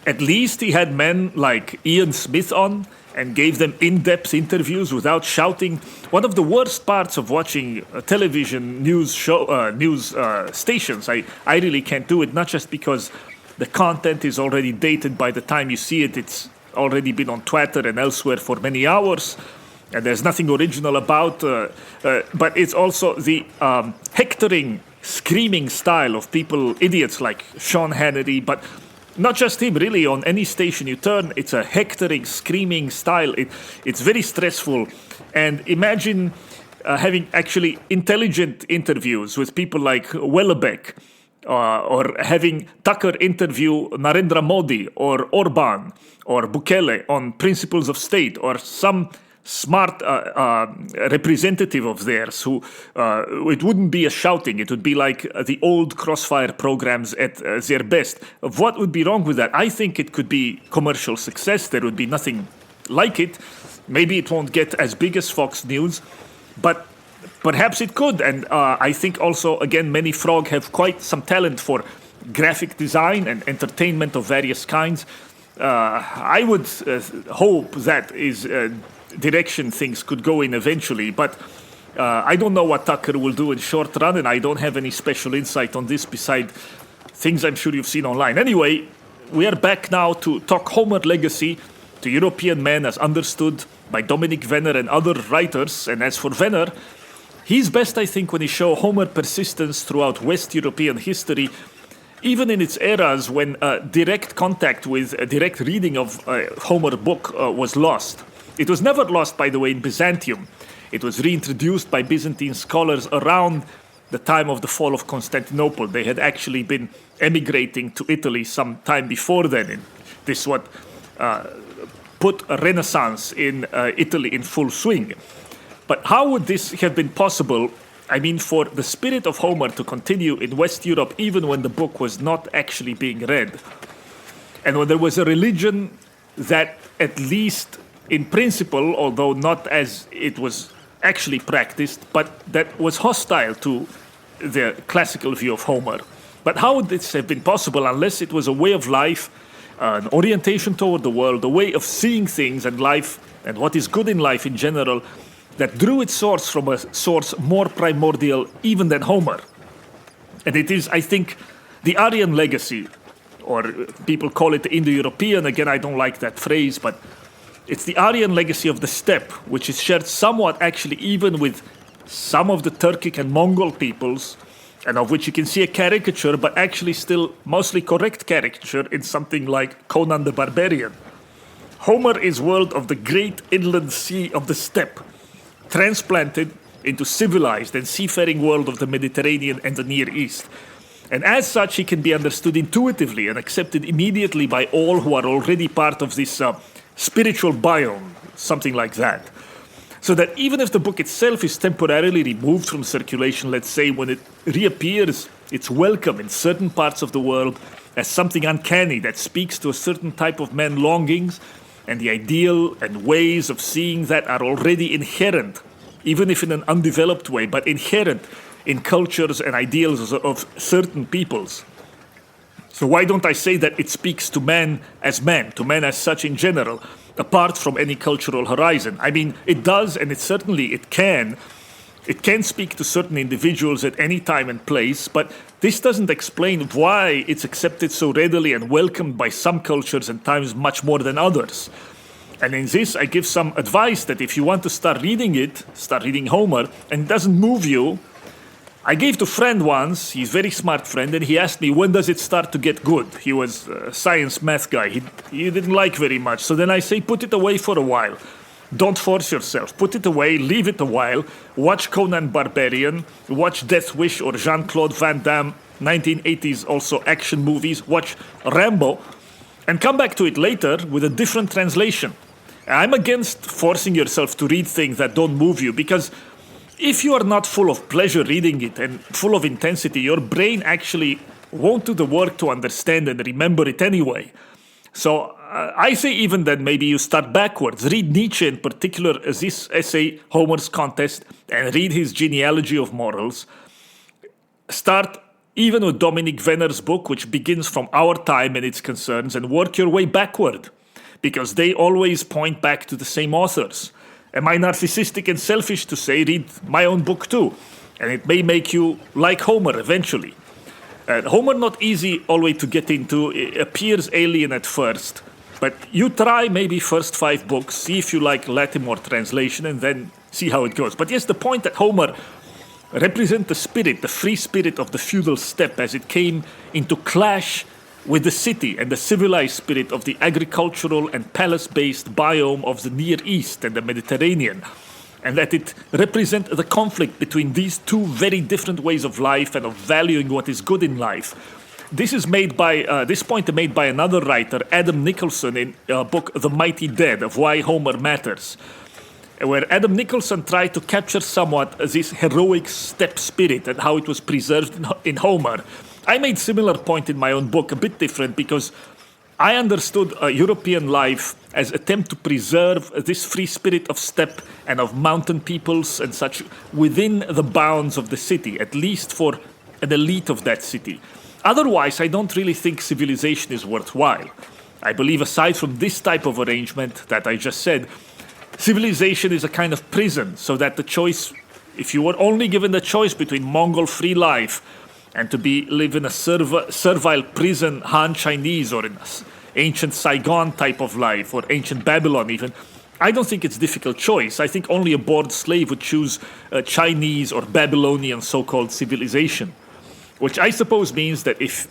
at least he had men like Ian Smith on and gave them in-depth interviews without shouting. One of the worst parts of watching television news stations, I really can't do it, not just because the content is already dated by the time you see it. It's already been on Twitter and elsewhere for many hours, and there's nothing original about, but it's also the hectoring, screaming style of people, idiots like Sean Hannity, but not just him, really, on any station you turn, it's a hectoring, screaming style. It's very stressful. And imagine having actually intelligent interviews with people like Wellebeck, or having Tucker interview Narendra Modi or Orban or Bukele on principles of state, or some smart representative of theirs who it wouldn't be a shouting, it would be like the old Crossfire programs at their best. What would be wrong with that? I think it could be commercial success. There would be nothing like it. Maybe it won't get as big as Fox News, but perhaps it could. And I think also, again, many frog have quite some talent for graphic design and entertainment of various kinds. I would hope that is direction things could go in eventually, but I don't know what Tucker will do in short run, and I don't have any special insight on this beside things I'm sure you've seen online. Anyway, we are back now to talk Homer legacy to European men as understood by Dominic Venner and other writers. And as for Venner, he's best, I think, when he show Homer persistence throughout West European history, even in its eras when direct contact with a direct reading of Homer book was lost. It was never lost, by the way, in Byzantium. It was reintroduced by Byzantine scholars around the time of the fall of Constantinople. They had actually been emigrating to Italy some time before then. And this is what put a renaissance in Italy in full swing. But how would this have been possible? I mean, for the spirit of Homer to continue in West Europe, even when the book was not actually being read, and when there was a religion that, at least in principle, although not as it was actually practiced, but that was hostile to the classical view of Homer. But how would this have been possible unless it was a way of life, an orientation toward the world, a way of seeing things and life and what is good in life in general, that drew its source from a source more primordial even than Homer? And it is, I think, the Aryan legacy, or people call it the Indo-European. Again, I don't like that phrase, but it's the Aryan legacy of the steppe, which is shared somewhat actually even with some of the Turkic and Mongol peoples, and of which you can see a caricature, but actually still mostly correct caricature in something like Conan the Barbarian. Homer is world of the great inland sea of the steppe, transplanted into civilized and seafaring world of the Mediterranean and the Near East. And as such, he can be understood intuitively and accepted immediately by all who are already part of this spiritual biome, something like that. So that even if the book itself is temporarily removed from circulation, let's say, when it reappears, it's welcome in certain parts of the world as something uncanny that speaks to a certain type of man longings, and the ideal and ways of seeing that are already inherent, even if in an undeveloped way, but inherent in cultures and ideals of certain peoples. So why don't I say that it speaks to man, to man as such in general, apart from any cultural horizon? I mean, it does, and it can. It can speak to certain individuals at any time and place, but this doesn't explain why it's accepted so readily and welcomed by some cultures and times much more than others. And in this, I give some advice that if you want to start reading Homer, and it doesn't move you. I gave to a friend once, he's a very smart friend, and he asked me, when does it start to get good? He was a science math guy, he didn't like very much. So then I say, put it away for a while. Don't force yourself. Put it away, leave it a while. Watch Conan Barbarian, watch Death Wish or Jean-Claude Van Damme, 1980s also action movies, watch Rambo, and come back to it later with a different translation. I'm against forcing yourself to read things that don't move you, because if you are not full of pleasure reading it and full of intensity, your brain actually won't do the work to understand and remember it anyway. So I say even that maybe you start backwards. Read Nietzsche in particular, this essay, Homer's Contest, and read his Genealogy of Morals. Start even with Dominic Venner's book, which begins from our time and its concerns, and work your way backward, because they always point back to the same authors. Am I narcissistic and selfish to say read my own book too? And it may make you like Homer eventually. Homer not easy always to get into, it appears alien at first. But you try maybe first 5 books, see if you like Lattimore translation, and then see how it goes. But yes, the point that Homer represents the spirit, the free spirit of the feudal steppe as it came into clash with the city and the civilized spirit of the agricultural and palace-based biome of the Near East and the Mediterranean, and that it represents the conflict between these two very different ways of life and of valuing what is good in life. This is made by this point made by another writer, Adam Nicholson, in a book The Mighty Dead, of Why Homer Matters, where Adam Nicholson tried to capture somewhat this heroic steppe spirit and how it was preserved in Homer. I made similar point in my own book, a bit different, because I understood European life as attempt to preserve this free spirit of steppe and of mountain peoples and such within the bounds of the city, at least for an elite of that city. Otherwise, I don't really think civilization is worthwhile. I believe aside from this type of arrangement that I just said, civilization is a kind of prison, so that the choice, if you were only given the choice between Mongol free life and to live in a servile prison Han Chinese or in ancient Saigon type of life or ancient Babylon even, I don't think it's a difficult choice. I think only a bored slave would choose Chinese or Babylonian so-called civilization, which I suppose means that if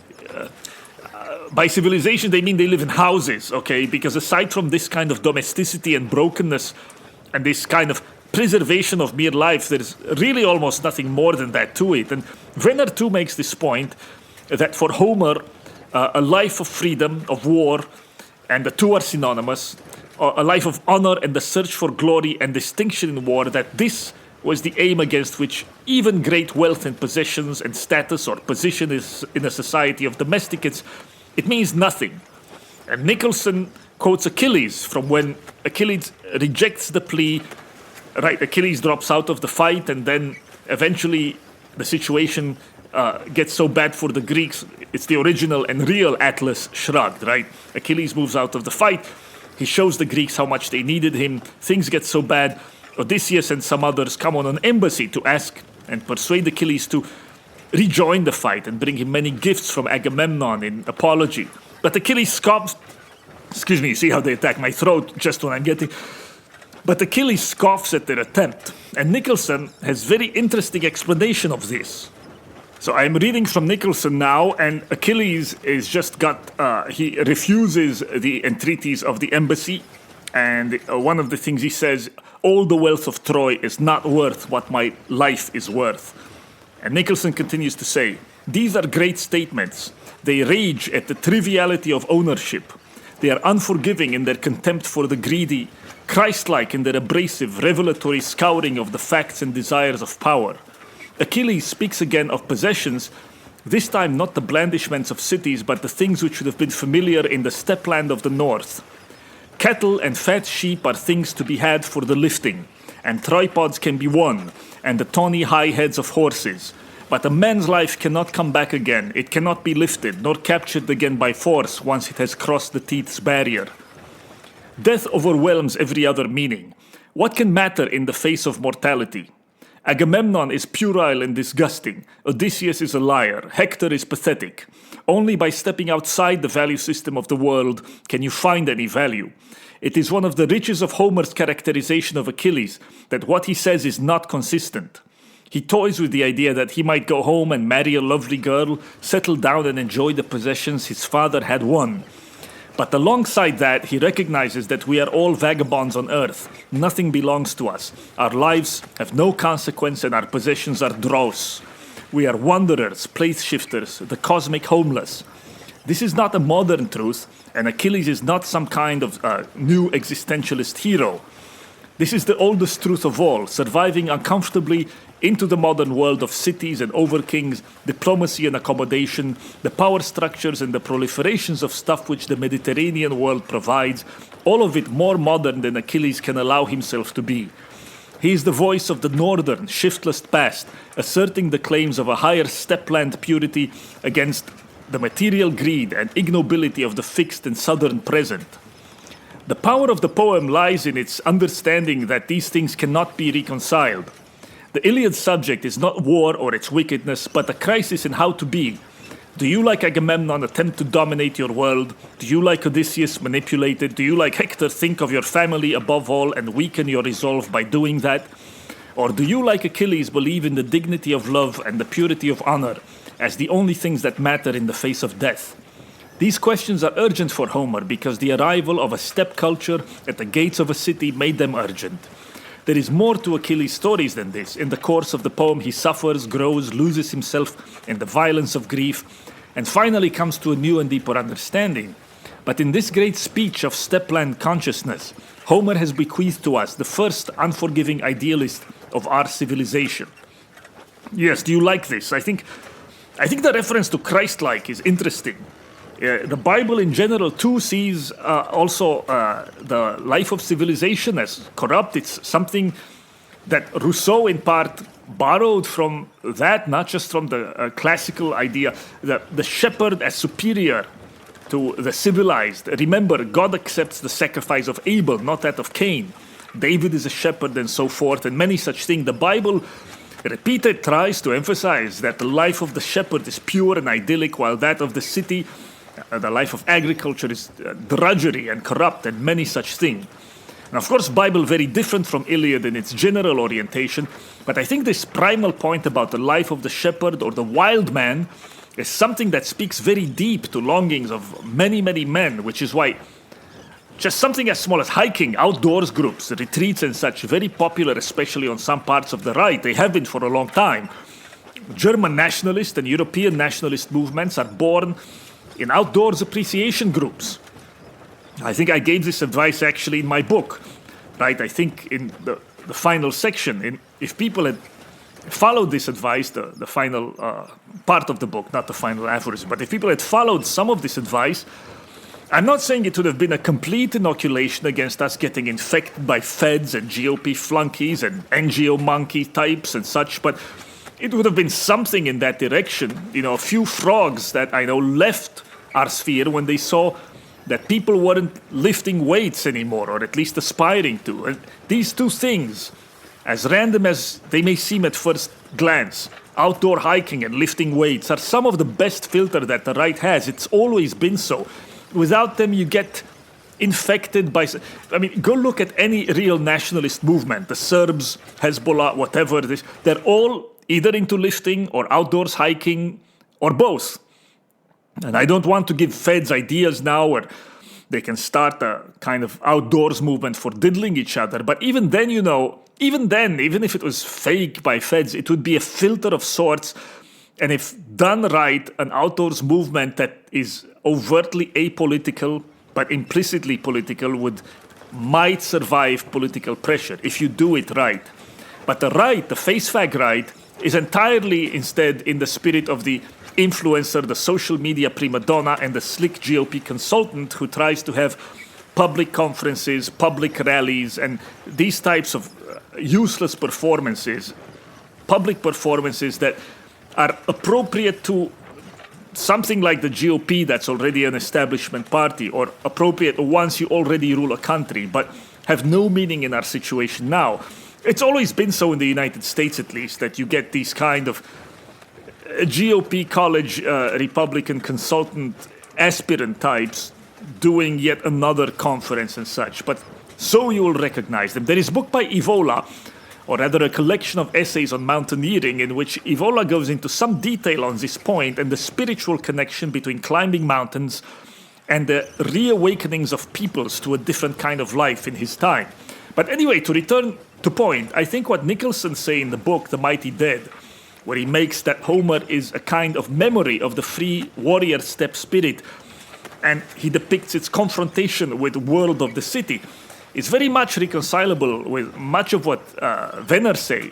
by civilization they mean they live in houses, okay? Because aside from this kind of domesticity and brokenness and this kind of preservation of mere life, there's really almost nothing more than that to it. And Venner too makes this point that for Homer, a life of freedom, of war, and the two are synonymous, a life of honor and the search for glory and distinction in war, that this was the aim against which even great wealth and possessions and status or position is in a society of domesticates, it means nothing. And Nicholson quotes Achilles from when Achilles rejects the plea, right? Achilles drops out of the fight, and then eventually the situation gets so bad for the Greeks, it's the original and real Atlas shrugged, right? Achilles moves out of the fight. He shows the Greeks how much they needed him. Things get so bad. Odysseus and some others come on an embassy to ask and persuade Achilles to rejoin the fight and bring him many gifts from Agamemnon in apology. But Achilles scoffs. Excuse me, see how they attack my throat just when I'm getting. But Achilles scoffs at their attempt. And Nicholson has very interesting explanation of this. So I'm reading from Nicholson now, and Achilles is just he refuses the entreaties of the embassy. And one of the things he says, all the wealth of Troy is not worth what my life is worth. And Nicholson continues to say, these are great statements. They rage at the triviality of ownership. They are unforgiving in their contempt for the greedy, Christ-like in their abrasive, revelatory scouring of the facts and desires of power. Achilles speaks again of possessions, this time not the blandishments of cities, but the things which should have been familiar in the steppe land of the north. Cattle and fat sheep are things to be had for the lifting, and tripods can be won, and the tawny high heads of horses. But a man's life cannot come back again. It cannot be lifted, nor captured again by force once it has crossed the teeth's barrier. Death overwhelms every other meaning. What can matter in the face of mortality? Agamemnon is puerile and disgusting. Odysseus is a liar. Hector is pathetic. Only by stepping outside the value system of the world can you find any value. It is one of the riches of Homer's characterization of Achilles that what he says is not consistent. He toys with the idea that he might go home and marry a lovely girl, settle down and enjoy the possessions his father had won. But alongside that, he recognizes that we are all vagabonds on earth. Nothing belongs to us. Our lives have no consequence and our possessions are dross. We are wanderers, place shifters, the cosmic homeless. This is not a modern truth, and Achilles is not some kind of new existentialist hero. This is the oldest truth of all, surviving uncomfortably into the modern world of cities and overkings, diplomacy and accommodation, the power structures and the proliferations of stuff which the Mediterranean world provides, all of it more modern than Achilles can allow himself to be. He is the voice of the northern, shiftless past, asserting the claims of a higher steppeland purity against the material greed and ignobility of the fixed and southern present. The power of the poem lies in its understanding that these things cannot be reconciled. The Iliad subject is not war or its wickedness, but a crisis in how to be. Do you, like Agamemnon, attempt to dominate your world? Do you, like Odysseus, manipulate it? Do you, like Hector, think of your family above all and weaken your resolve by doing that? Or do you, like Achilles, believe in the dignity of love and the purity of honor as the only things that matter in the face of death? These questions are urgent for Homer because the arrival of a steppe culture at the gates of a city made them urgent. There is more to Achilles' stories than this. In the course of the poem, he suffers, grows, loses himself in the violence of grief, and finally comes to a new and deeper understanding. But in this great speech of steppeland consciousness, Homer has bequeathed to us the first unforgiving idealist of our civilization. Yes, do you like this? I think the reference to Christ-like is interesting. The Bible in general too sees also the life of civilization as corrupt. It's something that Rousseau in part borrowed from that, not just from the classical idea, the shepherd as superior to the civilized. Remember, God accepts the sacrifice of Abel, not that of Cain. David is a shepherd and so forth, and many such things. The Bible repeated tries to emphasize that the life of the shepherd is pure and idyllic, while that of the city, the life of agriculture, is drudgery and corrupt and many such things. And of course, Bible very different from Iliad in its general orientation, but I think this primal point about the life of the shepherd or the wild man is something that speaks very deep to longings of many, many men, which is why just something as small as hiking, outdoors groups, retreats and such, very popular, especially on some parts of the right. They have been for a long time. German nationalist and European nationalist movements are born in outdoors appreciation groups. I think I gave this advice actually in my book, right? I think in the final section, if people had followed this advice, the final part of the book, not the final aphorism, but if people had followed some of this advice, I'm not saying it would have been a complete inoculation against us getting infected by feds and GOP flunkies and NGO monkey types and such, but it would have been something in that direction. You know, a few frogs that I know left our sphere when they saw that people weren't lifting weights anymore, or at least aspiring to. And these two things, as random as they may seem at first glance, outdoor hiking and lifting weights, are some of the best filter that the right has. It's always been so. Without them, you get infected by... I mean, go look at any real nationalist movement. The Serbs, Hezbollah, whatever it is. They're all either into lifting or outdoors hiking or both. And I don't want to give feds ideas now where they can start a kind of outdoors movement for diddling each other. But even then, you know, even if it was fake by feds, it would be a filter of sorts. And if done right, an outdoors movement that is overtly apolitical but implicitly political might survive political pressure if you do it right. But the right, the face fag right, is entirely instead in the spirit of the influencer, the social media prima donna, and the slick GOP consultant who tries to have public conferences, public rallies, and these types of useless performances, public performances that are appropriate to something like the GOP that's already an establishment party, or appropriate once you already rule a country, but have no meaning in our situation now. It's always been so in the United States, at least, that you get these kind of GOP college Republican consultant aspirant types doing yet another conference and such. But so you will recognize them. There is a book by Evola, or rather a collection of essays on mountaineering, in which Evola goes into some detail on this point and the spiritual connection between climbing mountains and the reawakenings of peoples to a different kind of life in his time. But anyway, to return to point, I think what Nicholson say in the book, The Mighty Dead, where he makes that Homer is a kind of memory of the free warrior steppe spirit, and he depicts its confrontation with the world of the city, is very much reconcilable with much of what Venner say.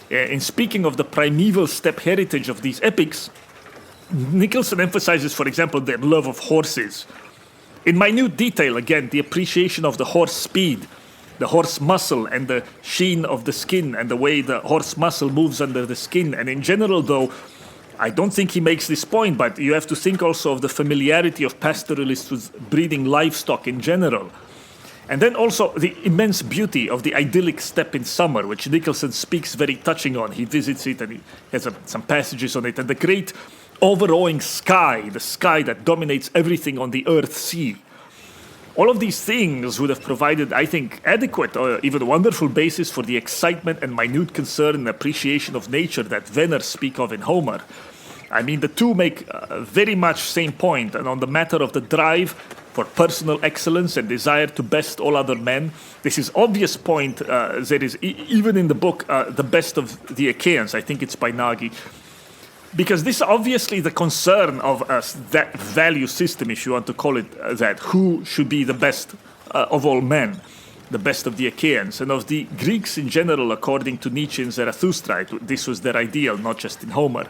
In speaking of the primeval steppe heritage of these epics, Nicholson emphasizes, for example, their love of horses. In minute detail, again, the appreciation of the horse speed, the horse muscle, and the sheen of the skin, and the way the horse muscle moves under the skin. And in general, though, I don't think he makes this point, but you have to think also of the familiarity of pastoralists with breeding livestock in general. And then also the immense beauty of the idyllic steppe in summer, which Nicholson speaks very touching on. He visits it and he has some passages on it. And the great overawing sky, the sky that dominates everything on the Earth sea. All of these things would have provided, I think, adequate or even wonderful basis for the excitement and minute concern and appreciation of nature that Venner speak of in Homer. I mean, the two make very much same point, and on the matter of the drive for personal excellence and desire to best all other men, this is obvious point. There is even in the book, The Best of the Achaeans, I think it's by Nagy, because this is obviously the concern of that value system, if you want to call it that, who should be the best of all men, the best of the Achaeans, and of the Greeks in general, according to Nietzsche and Zarathustra. This was their ideal, not just in Homer.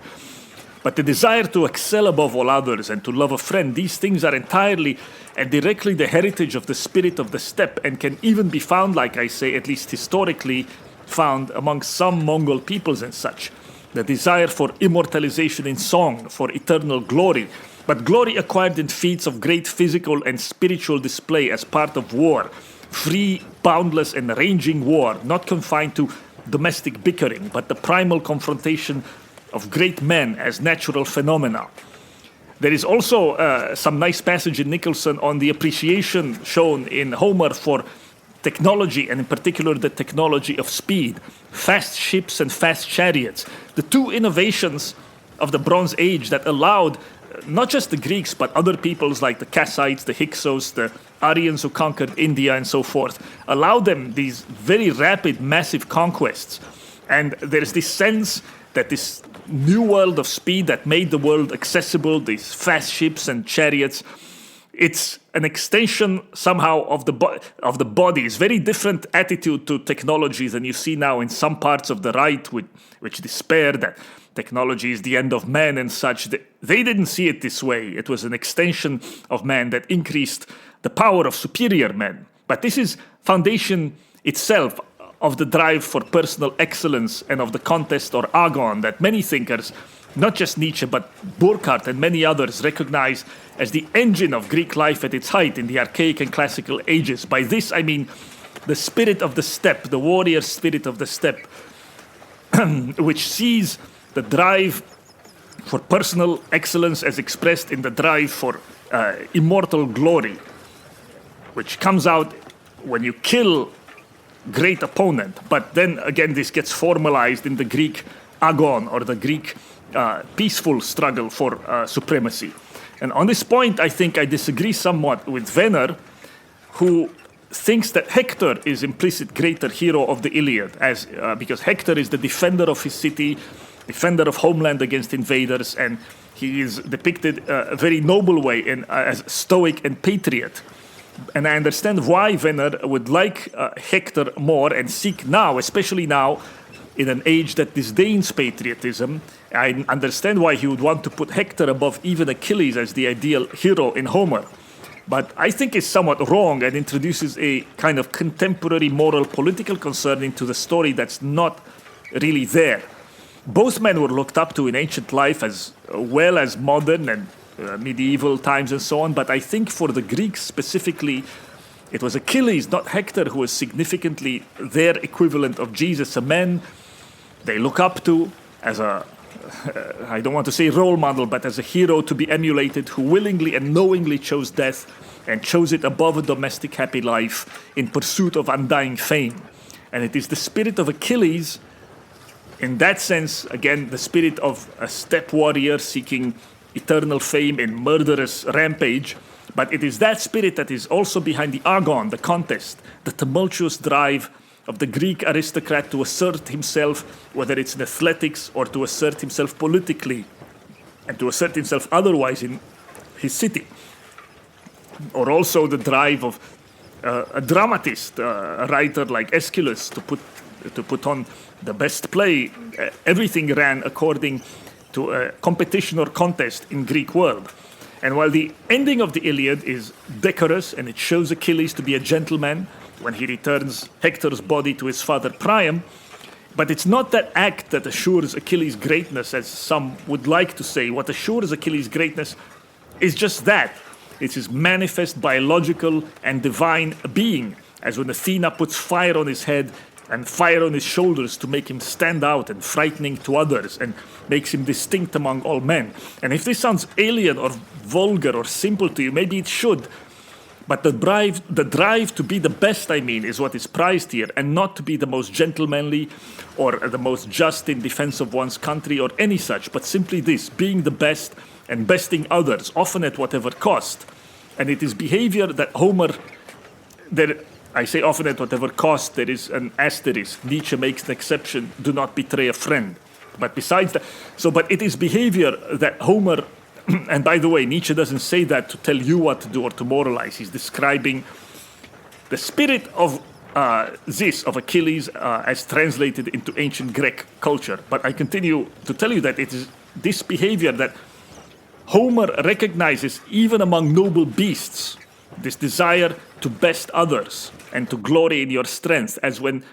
But the desire to excel above all others and to love a friend, these things are entirely and directly the heritage of the spirit of the steppe, and can even be found, like I say, at least historically found among some Mongol peoples and such. The desire for immortalization in song, for eternal glory, but glory acquired in feats of great physical and spiritual display as part of war, free, boundless, and ranging war, not confined to domestic bickering, but the primal confrontation of great men as natural phenomena. There is also some nice passage in Nicholson on the appreciation shown in Homer for technology, and in particular the technology of speed, fast ships and fast chariots, the two innovations of the Bronze Age that allowed not just the Greeks, but other peoples like the Kassites, the Hyksos, the Aryans who conquered India and so forth, allowed them these very rapid, massive conquests. And there's this sense that this new world of speed that made the world accessible, these fast ships and chariots, it's an extension somehow of the body. It's very different attitude to technology than you see now in some parts of the right, which despair that technology is the end of man and such. They didn't see it this way. It was an extension of man that increased the power of superior men. But this is foundation itself of the drive for personal excellence and of the contest or agon that many thinkers, not just Nietzsche, but Burckhardt and many others, recognize as the engine of Greek life at its height in the archaic and classical ages. By this, I mean the spirit of the steppe, the warrior spirit of the steppe, which sees the drive for personal excellence as expressed in the drive for immortal glory, which comes out when you kill great opponent. But then again, this gets formalized in the Greek agon, or the Greek peaceful struggle for supremacy. And on this point, I think I disagree somewhat with Venner, who thinks that Hector is implicit greater hero of the Iliad, because Hector is the defender of his city, defender of homeland against invaders, and he is depicted a very noble way as stoic and patriot. And I understand why Venner would like Hector more and seek now, especially now, in an age that disdains patriotism. I understand why he would want to put Hector above even Achilles as the ideal hero in Homer. But I think it's somewhat wrong and introduces a kind of contemporary moral political concern into the story that's not really there. Both men were looked up to in ancient life as well as modern and medieval times and so on, but I think for the Greeks specifically, it was Achilles, not Hector, who was significantly their equivalent of Jesus, a man they look up to as I don't want to say role model, but as a hero to be emulated, who willingly and knowingly chose death and chose it above a domestic happy life in pursuit of undying fame. And it is the spirit of Achilles, in that sense, again, the spirit of a steppe warrior seeking eternal fame in murderous rampage, but it is that spirit that is also behind the agon, the contest, the tumultuous drive of the Greek aristocrat to assert himself, whether it's in athletics or to assert himself politically, and to assert himself otherwise in his city. Or also the drive of a dramatist, a writer like Aeschylus, to put on the best play. Everything ran according to a competition or contest in Greek world. And while the ending of the Iliad is decorous and it shows Achilles to be a gentleman when he returns Hector's body to his father Priam, but it's not that act that assures Achilles' greatness, as some would like to say. What assures Achilles' greatness is just that. It's his manifest biological and divine being, as when Athena puts fire on his head and fire on his shoulders to make him stand out and frightening to others and makes him distinct among all men. And if this sounds alien or vulgar or simple to you, maybe it should. But the drive to be the best, I mean, is what is prized here, and not to be the most gentlemanly or the most just in defense of one's country or any such, but simply this, being the best and besting others, often at whatever cost. And it is behavior that Homer, I say often at whatever cost, there is an asterisk. Nietzsche makes an exception, do not betray a friend. But besides that, but it is behavior that Homer, and by the way, Nietzsche doesn't say that to tell you what to do or to moralize. He's describing the spirit of of Achilles as translated into ancient Greek culture. But I continue to tell you that it is this behavior that Homer recognizes even among noble beasts, this desire to best others and to glory in your strength, as when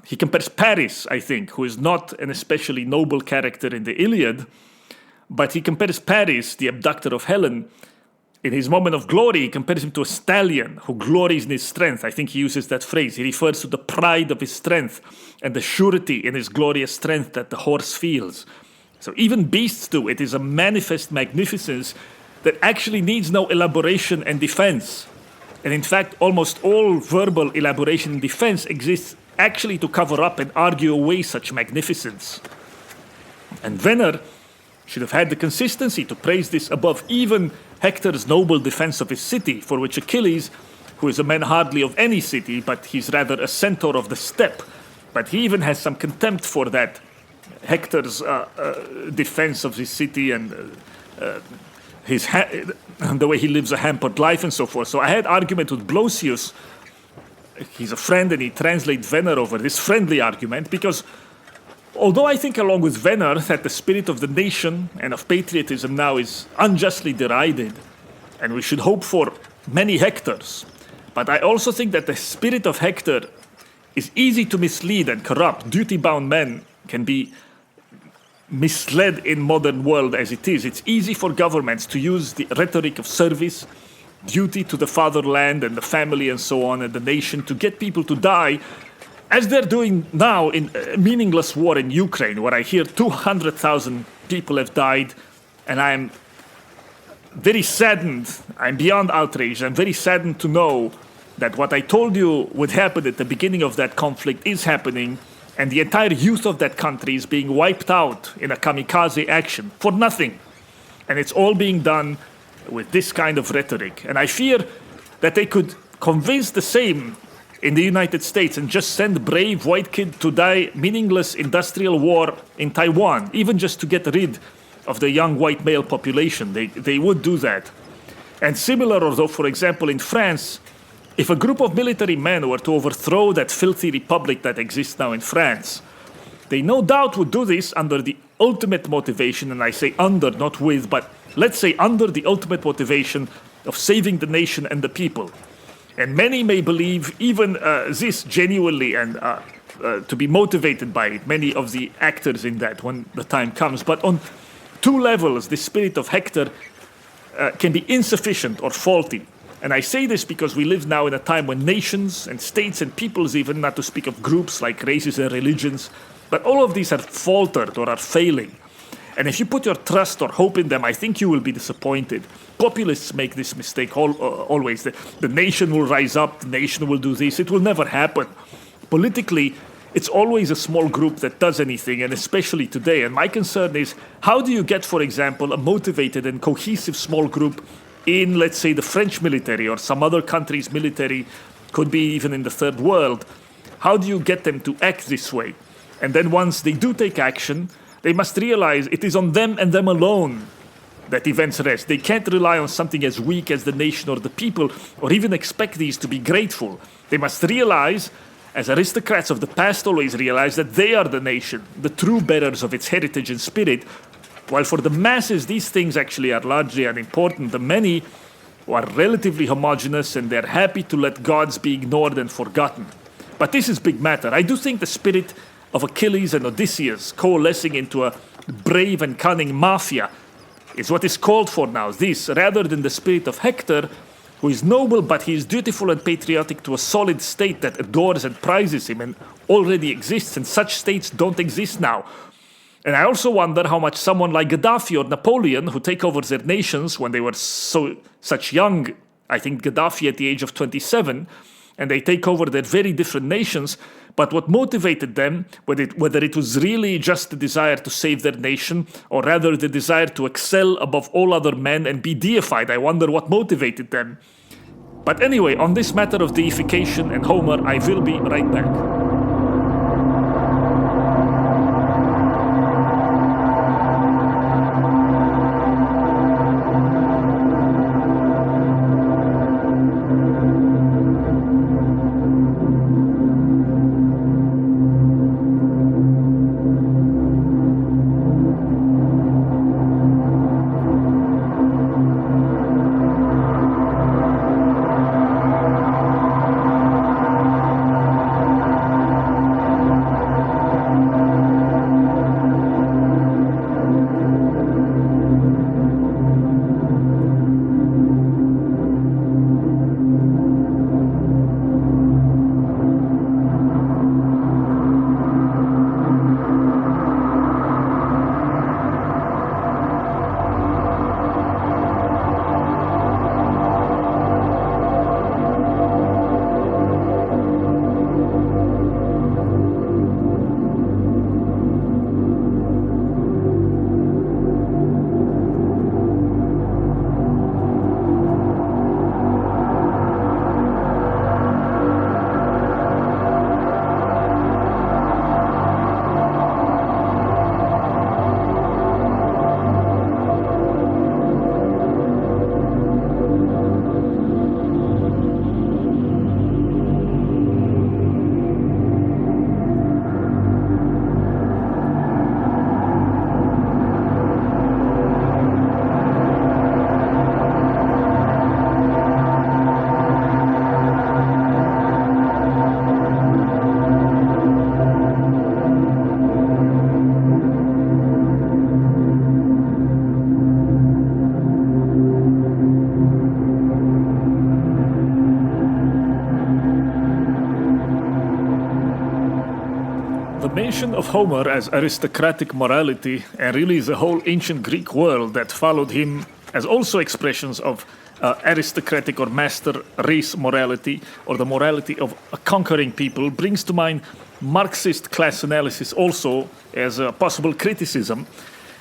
he compares Paris, I think, who is not an especially noble character in the Iliad, but he compares Paris, the abductor of Helen, in his moment of glory, he compares him to a stallion who glories in his strength. I think he uses that phrase. He refers to the pride of his strength and the surety in his glorious strength that the horse feels. So even beasts do. It is a manifest magnificence that actually needs no elaboration and defense. And in fact, almost all verbal elaboration and defense exists actually to cover up and argue away such magnificence. And Venner should have had the consistency to praise this above even Hector's noble defense of his city, for which Achilles, who is a man hardly of any city, but he's rather a centaur of the steppe, but he even has some contempt for that Hector's defense of his city and and the way he lives a hampered life and so forth. So I had argument with Blosius. He's a friend and he translates Venner over this friendly argument because although I think along with Venner that the spirit of the nation and of patriotism now is unjustly derided and we should hope for many Hectors, but I also think that the spirit of Hector is easy to mislead and corrupt. Duty-bound men can be misled in modern world as it is. It's easy for governments to use the rhetoric of service, duty to the fatherland and the family and so on and the nation to get people to die, as they're doing now in a meaningless war in Ukraine, where I hear 200,000 people have died, and I'm very saddened, I'm beyond outraged, I'm very saddened to know that what I told you would happen at the beginning of that conflict is happening, and the entire youth of that country is being wiped out in a kamikaze action for nothing. And it's all being done with this kind of rhetoric. And I fear that they could convince the same in the United States and just send brave white kids to die meaningless industrial war in Taiwan, even just to get rid of the young white male population. They would do that. And similar, although, for example, in France, if a group of military men were to overthrow that filthy republic that exists now in France, they no doubt would do this under the ultimate motivation, and I say under, not with, but let's say under the ultimate motivation of saving the nation and the people. And many may believe even this genuinely and to be motivated by it, many of the actors in that when the time comes. But on two levels, the spirit of Hector can be insufficient or faulty. And I say this because we live now in a time when nations and states and peoples, even not to speak of groups like races and religions, but all of these are faltered or are failing. And if you put your trust or hope in them, I think you will be disappointed. Populists make this mistake always. The nation will rise up, the nation will do this. It will never happen. Politically, it's always a small group that does anything, and especially today. And my concern is, how do you get, for example, a motivated and cohesive small group in, let's say, the French military or some other country's military, could be even in the third world? How do you get them to act this way? And then once they do take action, they must realize it is on them and them alone that events rest. They can't rely on something as weak as the nation or the people, or even expect these to be grateful. They must realize, as aristocrats of the past always realized, that they are the nation, the true bearers of its heritage and spirit, while for the masses these things actually are largely unimportant. The many are relatively homogeneous and they're happy to let gods be ignored and forgotten. But this is big matter. I do think the spirit of Achilles and Odysseus coalescing into a brave and cunning mafia is what is called for now, this, rather than the spirit of Hector, who is noble, but he is dutiful and patriotic to a solid state that adores and prizes him and already exists, and such states don't exist now. And I also wonder how much someone like Gaddafi or Napoleon, who take over their nations when they were such young, I think Gaddafi at the age of 27, and they take over their very different nations, but what motivated them, whether it was really just the desire to save their nation, or rather the desire to excel above all other men and be deified, I wonder what motivated them. But anyway, on this matter of deification and Homer, I will be right back. mention of Homer as aristocratic morality, and really the whole ancient Greek world that followed him as also expressions of aristocratic or master race morality, or the morality of a conquering people, brings to mind Marxist class analysis also as a possible criticism.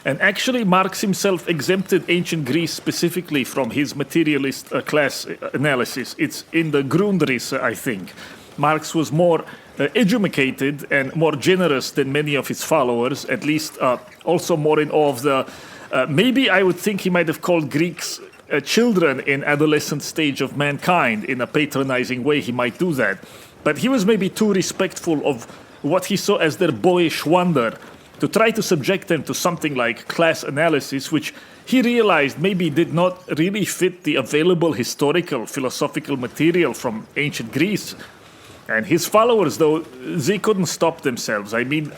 And actually, Marx himself exempted ancient Greece specifically from his materialist class analysis. It's in the Grundrisse, I think. Marx was more educated and more generous than many of his followers, at least also more in awe of the... maybe I would think he might have called Greeks children in adolescent stage of mankind. In a patronizing way, he might do that. But he was maybe too respectful of what he saw as their boyish wonder to try to subject them to something like class analysis, which he realized maybe did not really fit the available historical, philosophical material from ancient Greece. And his followers, though, they couldn't stop themselves. I mean,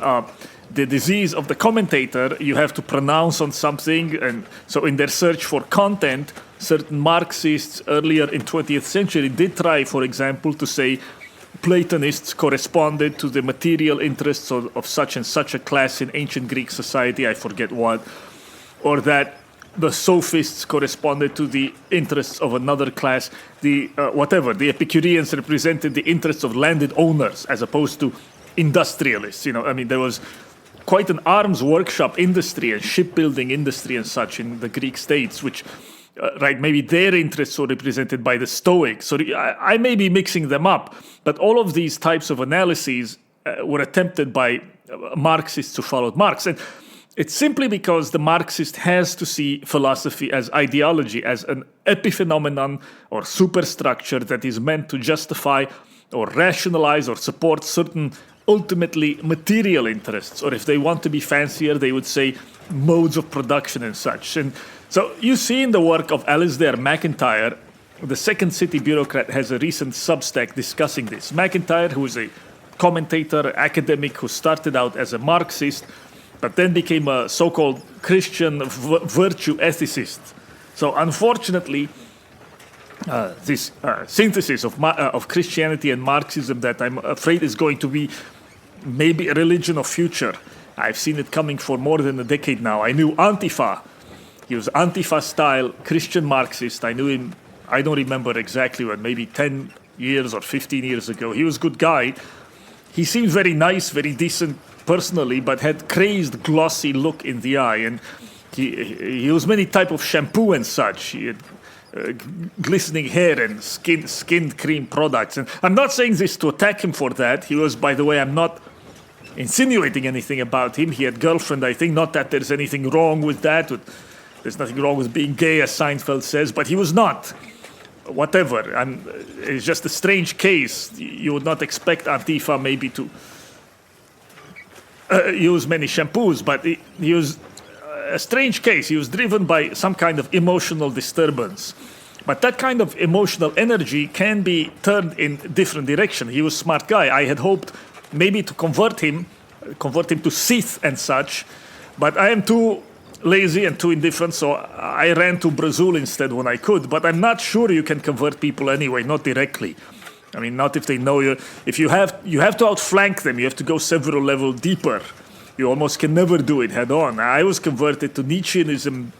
the disease of the commentator, you have to pronounce on something. And so in their search for content, certain Marxists earlier in 20th century did try, for example, to say Platonists corresponded to the material interests of such and such a class in ancient Greek society, I forget what, or that the sophists corresponded to the interests of another class. The Epicureans represented the interests of landed owners as opposed to industrialists. I mean, there was quite an arms workshop industry and shipbuilding industry and such in the Greek states, which maybe their interests were represented by the Stoics. So I may be mixing them up, but all of these types of analyses were attempted by Marxists who followed Marx. And it's simply because the Marxist has to see philosophy as ideology, as an epiphenomenon or superstructure that is meant to justify or rationalize or support certain ultimately material interests. Or if they want to be fancier, they would say modes of production and such. And so you see in the work of Alasdair MacIntyre, the Second City bureaucrat has a recent Substack discussing this. MacIntyre, who is a commentator, academic, who started out as a Marxist, but then became a so-called Christian virtue ethicist. So unfortunately, this synthesis of Christianity and Marxism that I'm afraid is going to be maybe a religion of future. I've seen it coming for more than a decade now. I knew Antifa. He was Antifa-style Christian Marxist. I knew him, I don't remember exactly when, maybe 10 years or 15 years ago. He was a good guy. He seemed very nice, very decent personally, but had crazed, glossy look in the eye. And he used many type of shampoo and such. He had glistening hair and skin cream products. And I'm not saying this to attack him for that. He was, by the way, I'm not insinuating anything about him. He had girlfriend, I think. Not that there's anything wrong with that. There's nothing wrong with being gay, as Seinfeld says, but he was not. Whatever. It's just a strange case. You would not expect Antifa maybe to use many shampoos, but he was a strange case. He was driven by some kind of emotional disturbance. But that kind of emotional energy can be turned in different direction. He was a smart guy. I had hoped maybe to convert him to Sith and such, but I am too lazy and too indifferent, so I ran to Brazil instead when I could. But I'm not sure you can convert people anyway, not directly. I mean, not if they know you. If you have to outflank them. You have to go several levels deeper. You almost can never do it head on. I was converted to Nietzscheanism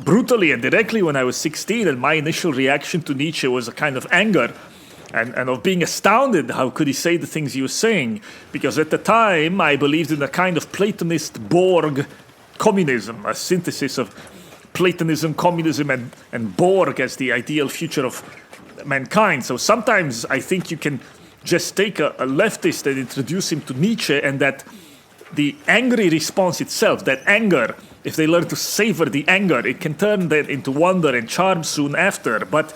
brutally and directly when I was 16, and my initial reaction to Nietzsche was a kind of anger and of being astounded. How could he say the things he was saying? Because at the time, I believed in a kind of Platonist Borg communism, a synthesis of Platonism, communism, and Borg as the ideal future of mankind. So sometimes I think you can just take a leftist and introduce him to Nietzsche, and that the angry response itself, that anger, if they learn to savor the anger, it can turn that into wonder and charm soon after. But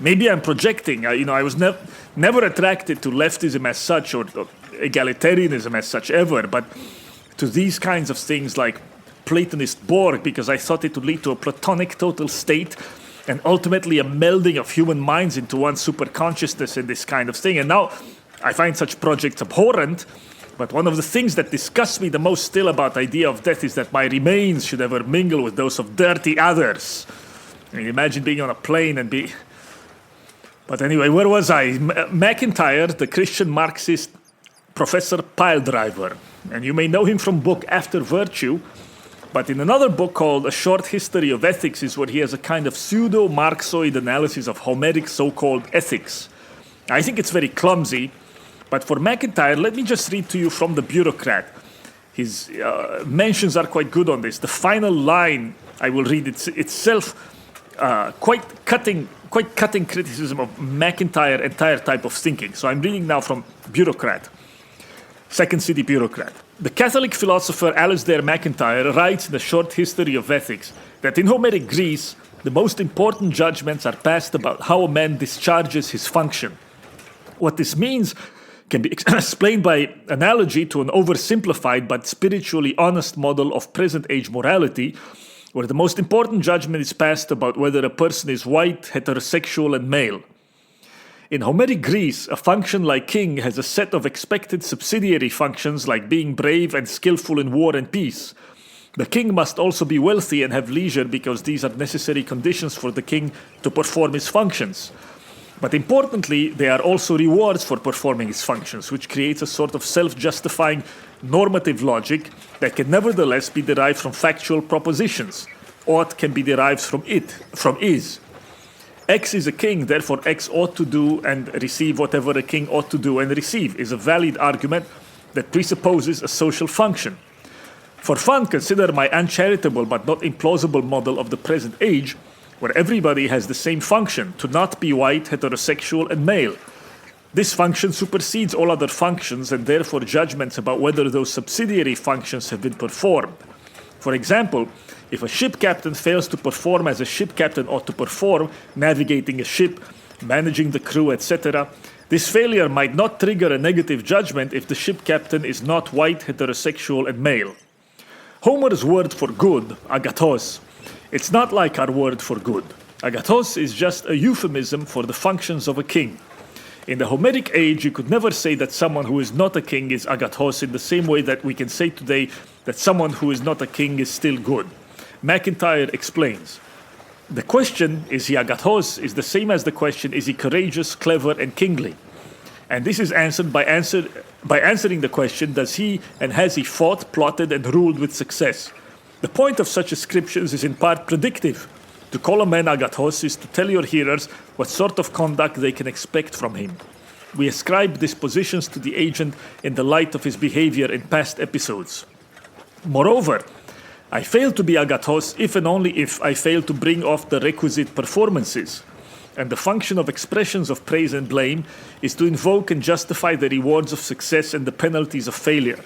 maybe I'm projecting. I was never attracted to leftism as such, or egalitarianism as such ever, but to these kinds of things like Platonist Borg, because I thought it would lead to a Platonic total state and ultimately a melding of human minds into one super consciousness and this kind of thing. And now I find such projects abhorrent, but one of the things that disgusts me the most still about the idea of death is that my remains should ever mingle with those of dirty others. I mean, imagine being on a plane and be... But anyway, where was I? MacIntyre, the Christian Marxist, Professor Piledriver, and you may know him from book After Virtue, but in another book called A Short History of Ethics is where he has a kind of pseudo-Marxoid analysis of Homeric so-called ethics. I think it's very clumsy, but for MacIntyre, let me just read to you from The Bureaucrat. His mentions are quite good on this. The final line, I will read itself, quite cutting criticism of MacIntyre's entire type of thinking. So I'm reading now from Bureaucrat, Second City Bureaucrat. The Catholic philosopher Alasdair MacIntyre writes in A Short History of Ethics that in Homeric Greece, the most important judgments are passed about how a man discharges his function. What this means can be explained by analogy to an oversimplified but spiritually honest model of present-age morality, where the most important judgment is passed about whether a person is white, heterosexual, and male. In Homeric Greece, a function like king has a set of expected subsidiary functions like being brave and skillful in war and peace. The king must also be wealthy and have leisure because these are necessary conditions for the king to perform his functions. But importantly, they are also rewards for performing his functions, which creates a sort of self-justifying normative logic that can nevertheless be derived from factual propositions. Ought can be derived from is. X is a king, therefore X ought to do and receive whatever a king ought to do and receive, is a valid argument that presupposes a social function. For fun, consider my uncharitable but not implausible model of the present age, where everybody has the same function, to not be white, heterosexual, and male. This function supersedes all other functions and therefore judgments about whether those subsidiary functions have been performed. For example, if a ship captain fails to perform as a ship captain ought to perform, navigating a ship, managing the crew, etc., this failure might not trigger a negative judgment if the ship captain is not white, heterosexual, and male. Homer's word for good, agathos, it's not like our word for good. Agathos is just a euphemism for the functions of a king. In the Homeric age, you could never say that someone who is not a king is agathos in the same way that we can say today that someone who is not a king is still good. MacIntyre explains. The question, is he agathos, is the same as the question, is he courageous, clever, and kingly? And this is answered by answering the question, does he and has he fought, plotted, and ruled with success? The point of such ascriptions is in part predictive. To call a man agathos is to tell your hearers what sort of conduct they can expect from him. We ascribe dispositions to the agent in the light of his behavior in past episodes. Moreover, I fail to be agathos if and only if I fail to bring off the requisite performances. And the function of expressions of praise and blame is to invoke and justify the rewards of success and the penalties of failure.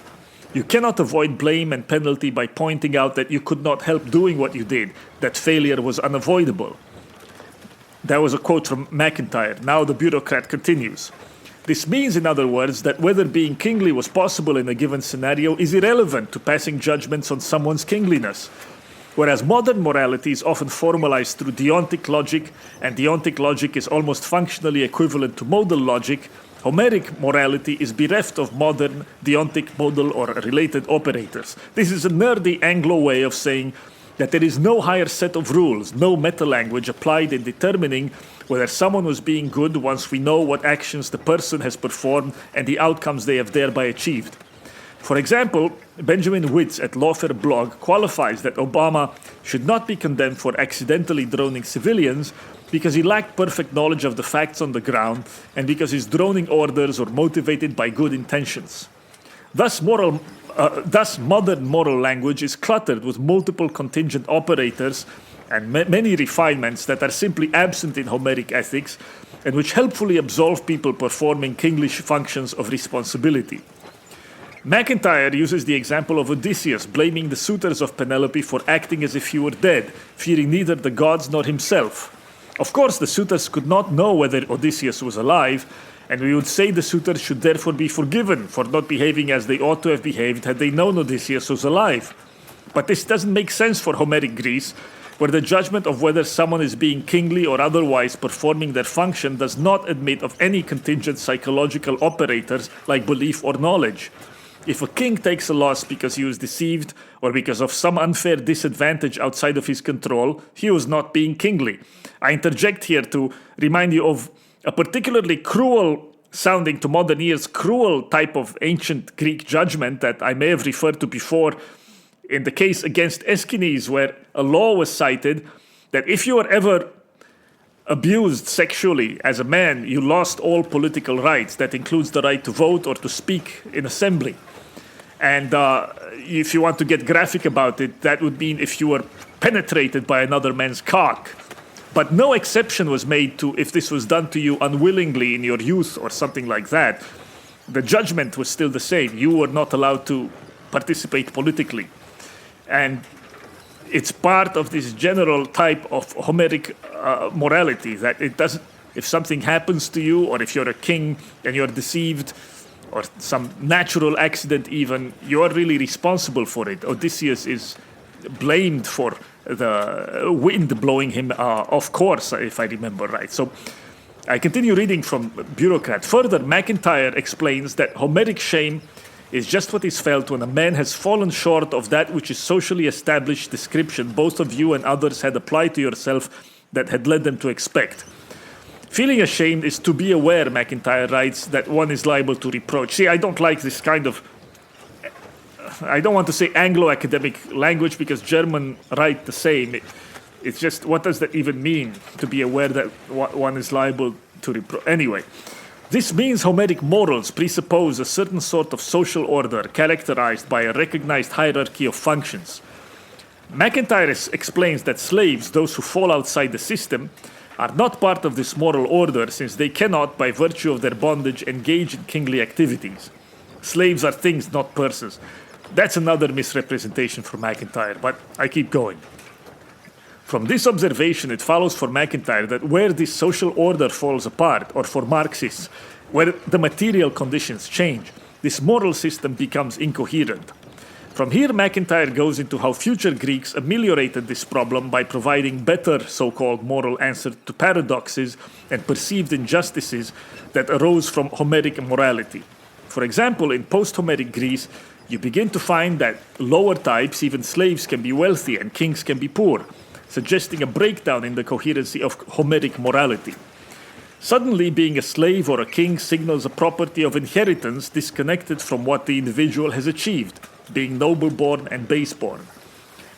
You cannot avoid blame and penalty by pointing out that you could not help doing what you did, that failure was unavoidable. That was a quote from MacIntyre. Now the bureaucrat continues. This means, in other words, that whether being kingly was possible in a given scenario is irrelevant to passing judgments on someone's kingliness. Whereas modern morality is often formalized through deontic logic, and deontic logic is almost functionally equivalent to modal logic, Homeric morality is bereft of modern deontic, modal, or related operators. This is a nerdy Anglo way of saying that there is no higher set of rules, no meta-language applied in determining whether someone was being good once we know what actions the person has performed and the outcomes they have thereby achieved. For example, Benjamin Witz at Lawfare Blog qualifies that Obama should not be condemned for accidentally droning civilians because he lacked perfect knowledge of the facts on the ground and because his droning orders were motivated by good intentions. Thus, modern moral language is cluttered with multiple contingent operators and many refinements that are simply absent in Homeric ethics and which helpfully absolve people performing kinglish functions of responsibility. MacIntyre uses the example of Odysseus blaming the suitors of Penelope for acting as if he were dead, fearing neither the gods nor himself. Of course, the suitors could not know whether Odysseus was alive, and we would say the suitors should therefore be forgiven for not behaving as they ought to have behaved had they known Odysseus was alive. But this doesn't make sense for Homeric Greece, where the judgment of whether someone is being kingly or otherwise performing their function does not admit of any contingent psychological operators like belief or knowledge. If a king takes a loss because he was deceived or because of some unfair disadvantage outside of his control, he was not being kingly. I interject here to remind you of a particularly cruel sounding to modern ears cruel type of ancient Greek judgment that I may have referred to before in the case against Aeschines, where a law was cited that if you were ever abused sexually as a man, you lost all political rights. That includes the right to vote or to speak in assembly. And if you want to get graphic about it, that would mean if you were penetrated by another man's cock. But no exception was made to if this was done to you unwillingly in your youth or something like that. The judgment was still the same. You were not allowed to participate politically. And it's part of this general type of Homeric morality that it doesn't, if something happens to you, or if you're a king and you're deceived, or some natural accident even, you're really responsible for it. Odysseus is blamed for the wind blowing him off course, if I remember right. So I continue reading from Bureaucrat. Further, MacIntyre explains that Homeric shame is just what is felt when a man has fallen short of that which is socially established description both of you and others had applied to yourself that had led them to expect. Feeling ashamed is to be aware, MacIntyre writes, that one is liable to reproach. See, I don't like this kind of, I don't want to say Anglo-academic language because German write the same. It's just, what does that even mean, to be aware that one is liable to reproach? Anyway, this means Homeric morals presuppose a certain sort of social order characterized by a recognized hierarchy of functions. MacIntyre explains that slaves, those who fall outside the system, are not part of this moral order since they cannot, by virtue of their bondage, engage in kingly activities. Slaves are things, not persons. That's another misrepresentation for MacIntyre, but I keep going. From this observation, it follows for MacIntyre that where this social order falls apart, or for Marxists, where the material conditions change, this moral system becomes incoherent. From here, MacIntyre goes into how future Greeks ameliorated this problem by providing better so-called moral answers to paradoxes and perceived injustices that arose from Homeric morality. For example, in post-Homeric Greece, you begin to find that lower types, even slaves, can be wealthy and kings can be poor, suggesting a breakdown in the coherency of Homeric morality. Suddenly, being a slave or a king signals a property of inheritance disconnected from what the individual has achieved, being noble-born and base-born.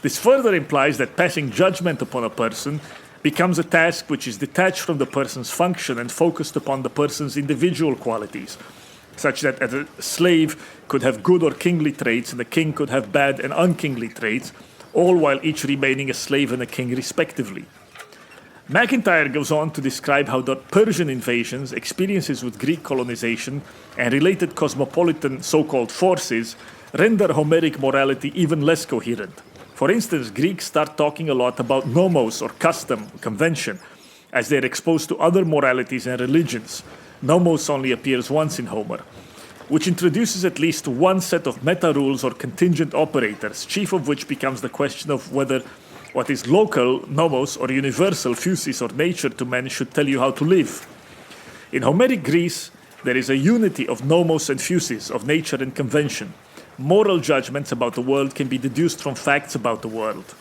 This further implies that passing judgment upon a person becomes a task which is detached from the person's function and focused upon the person's individual qualities, such that a slave could have good or kingly traits and a king could have bad and unkingly traits, all while each remaining a slave and a king respectively. MacIntyre goes on to describe how the Persian invasions, experiences with Greek colonization, and related cosmopolitan so-called forces render Homeric morality even less coherent. For instance, Greeks start talking a lot about nomos or custom, convention, as they're exposed to other moralities and religions. Nomos only appears once in Homer, which introduces at least one set of meta-rules or contingent operators, chief of which becomes the question of whether what is local, nomos, or universal, physis, or nature to men should tell you how to live. In Homeric Greece, there is a unity of nomos and physis, of nature and convention. Moral judgments about the world can be deduced from facts about the world.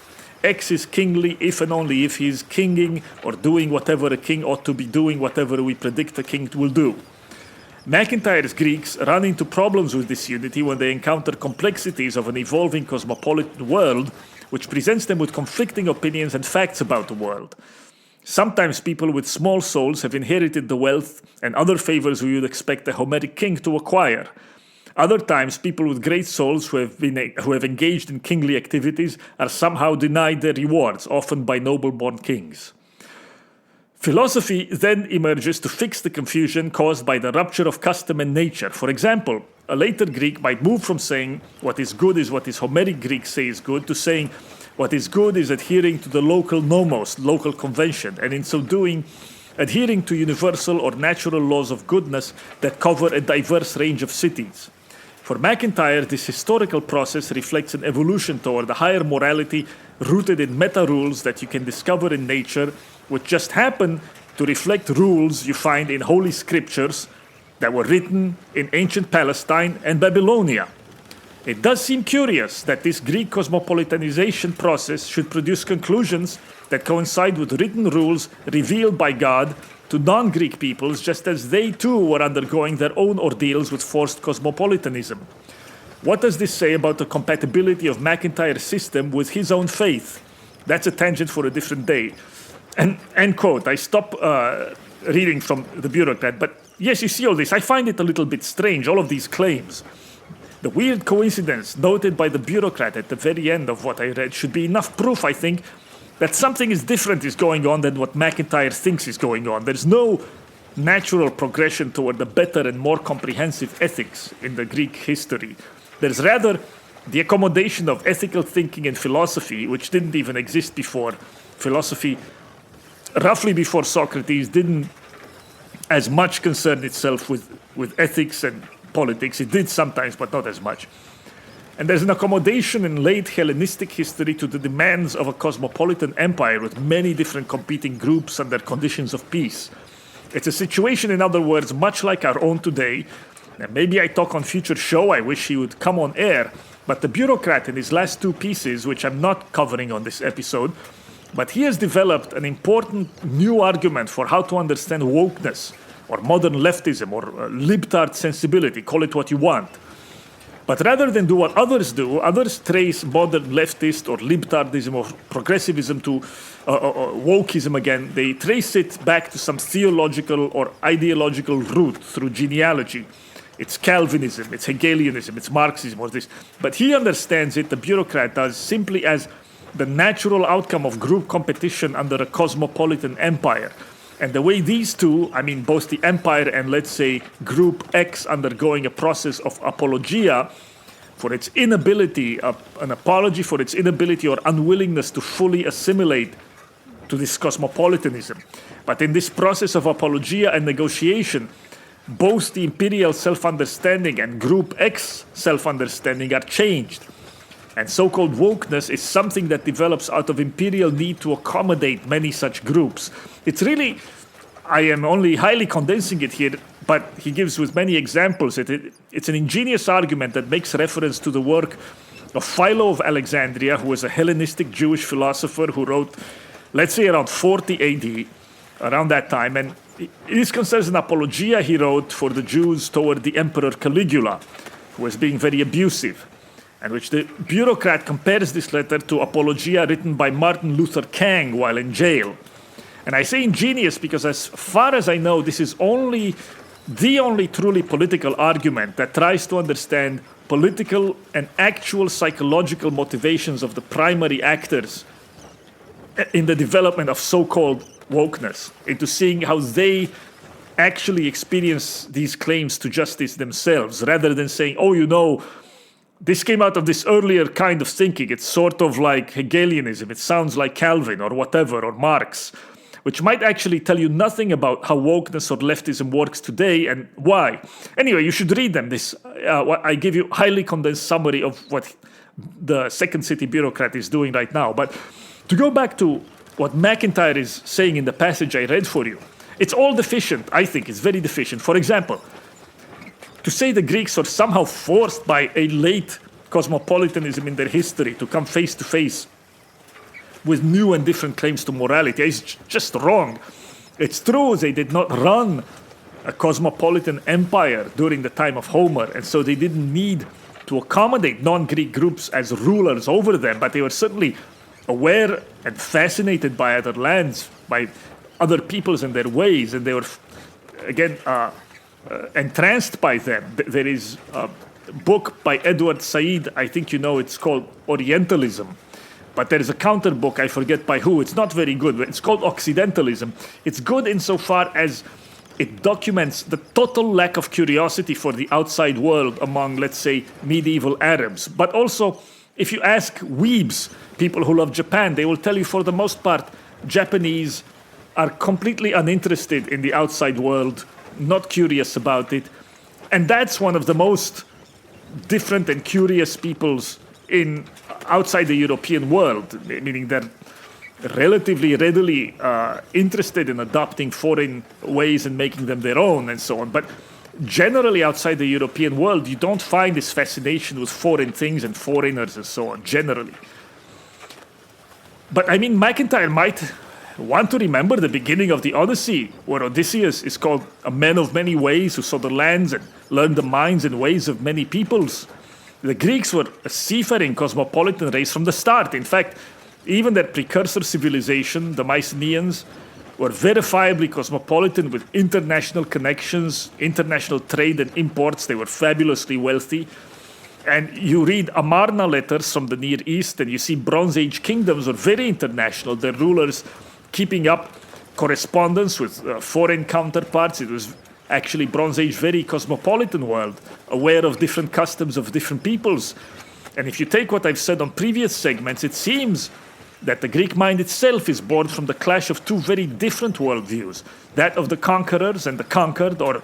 X is kingly if and only if he is kinging or doing whatever a king ought to be doing, whatever we predict a king will do. MacIntyre's Greeks run into problems with this unity when they encounter complexities of an evolving cosmopolitan world, which presents them with conflicting opinions and facts about the world. Sometimes people with small souls have inherited the wealth and other favors we would expect a Homeric king to acquire. Other times, people with great souls who have engaged in kingly activities are somehow denied their rewards, often by noble-born kings. Philosophy then emerges to fix the confusion caused by the rupture of custom and nature. For example, a later Greek might move from saying what is good is what is Homeric Greeks say is good to saying what is good is adhering to the local nomos, local convention, and in so doing, adhering to universal or natural laws of goodness that cover a diverse range of cities. For MacIntyre, this historical process reflects an evolution toward a higher morality rooted in meta-rules that you can discover in nature, which just happen to reflect rules you find in holy scriptures that were written in ancient Palestine and Babylonia. It does seem curious that this Greek cosmopolitanization process should produce conclusions that coincide with written rules revealed by God to non-Greek peoples, just as they too were undergoing their own ordeals with forced cosmopolitanism. What does this say about the compatibility of MacIntyre's system with his own faith? That's a tangent for a different day. And end quote. I stop reading from the bureaucrat, but yes, you see all this. I find it a little bit strange, all of these claims. The weird coincidence noted by the bureaucrat at the very end of what I read should be enough proof, I think, that something is different is going on than what MacIntyre thinks is going on. There's no natural progression toward a better and more comprehensive ethics in the Greek history. There's rather the accommodation of ethical thinking and philosophy, which didn't even exist before. Philosophy, roughly before Socrates, didn't as much concern itself with ethics and politics. It did sometimes, but not as much. And there's an accommodation in late Hellenistic history to the demands of a cosmopolitan empire with many different competing groups under conditions of peace. It's a situation, in other words, much like our own today. And maybe I talk on future show, I wish he would come on air, but the bureaucrat in his last two pieces, which I'm not covering on this episode, but he has developed an important new argument for how to understand wokeness, or modern leftism, or libtard sensibility, call it what you want. But rather than do what others do, others trace modern leftist or libtardism or progressivism to wokeism again. They trace it back to some theological or ideological root through genealogy. It's Calvinism, it's Hegelianism, it's Marxism, or this. But he understands it, the bureaucrat does, simply as the natural outcome of group competition under a cosmopolitan empire. And the way these two, I mean both the empire and let's say Group X undergoing a process of apologia for its inability, an apology for its inability or unwillingness to fully assimilate to this cosmopolitanism. But in this process of apologia and negotiation, both the imperial self-understanding and Group X self-understanding are changed. And so-called wokeness is something that develops out of imperial need to accommodate many such groups. It's really, I am only highly condensing it here, but he gives with many examples. It's an ingenious argument that makes reference to the work of Philo of Alexandria, who was a Hellenistic Jewish philosopher who wrote, let's say around 40 AD, around that time. And this concerns an apologia he wrote for the Jews toward the Emperor Caligula, who was being very abusive, and which the bureaucrat compares this letter to apologia written by Martin Luther King while in jail. And I say ingenious because as far as I know, this is the only truly political argument that tries to understand political and actual psychological motivations of the primary actors in the development of so-called wokeness, into seeing how they actually experience these claims to justice themselves, rather than saying, oh, you know, this came out of this earlier kind of thinking. It's sort of like Hegelianism. It sounds like Calvin or whatever, or Marx, which might actually tell you nothing about how wokeness or leftism works today and why. Anyway, you should read them. I give you a highly condensed summary of what the Second City bureaucrat is doing right now. But to go back to what MacIntyre is saying in the passage I read for you, it's all deficient, I think. It's very deficient. For example, to say the Greeks are somehow forced by a late cosmopolitanism in their history to come face to face with new and different claims to morality is just wrong. It's true they did not run a cosmopolitan empire during the time of Homer, and so they didn't need to accommodate non-Greek groups as rulers over them, but they were certainly aware and fascinated by other lands, by other peoples and their ways, and they were, again, entranced by them. There is a book by Edward Said, I think you know, it's called Orientalism, but there is a counter book, I forget by who, it's not very good, but it's called Occidentalism. It's good insofar as it documents the total lack of curiosity for the outside world among, let's say, medieval Arabs. But also, if you ask weebs, people who love Japan, they will tell you for the most part, Japanese are completely uninterested in the outside world, not curious about it. And that's one of the most different and curious peoples outside the European world, meaning they're relatively readily interested in adopting foreign ways and making them their own and so on. But generally outside the European world, you don't find this fascination with foreign things and foreigners and so on, generally. But I mean, MacIntyre might want to remember the beginning of the Odyssey, where Odysseus is called a man of many ways who saw the lands and learned the minds and ways of many peoples. The Greeks were a seafaring cosmopolitan race from the start. In fact, even their precursor civilization, the Mycenaeans, were verifiably cosmopolitan with international connections, international trade and imports. They were fabulously wealthy. And you read Amarna letters from the Near East, and you see Bronze Age kingdoms were very international. Their rulers keeping up correspondence with foreign counterparts. It was actually Bronze Age very cosmopolitan world, aware of different customs of different peoples. And if you take what I've said on previous segments, it seems that the Greek mind itself is born from the clash of two very different worldviews, that of the conquerors and the conquered, or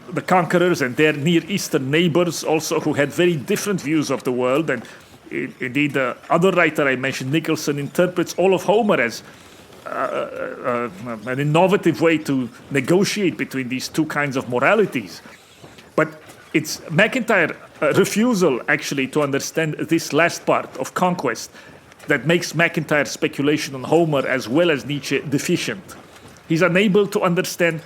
the conquerors and their Near Eastern neighbors also, who had very different views of the world. And indeed, the other writer I mentioned, Nicholson, interprets all of Homer as an innovative way to negotiate between these two kinds of moralities. But it's MacIntyre's refusal, actually, to understand this last part of conquest that makes MacIntyre's speculation on Homer as well as Nietzsche deficient. He's unable to understand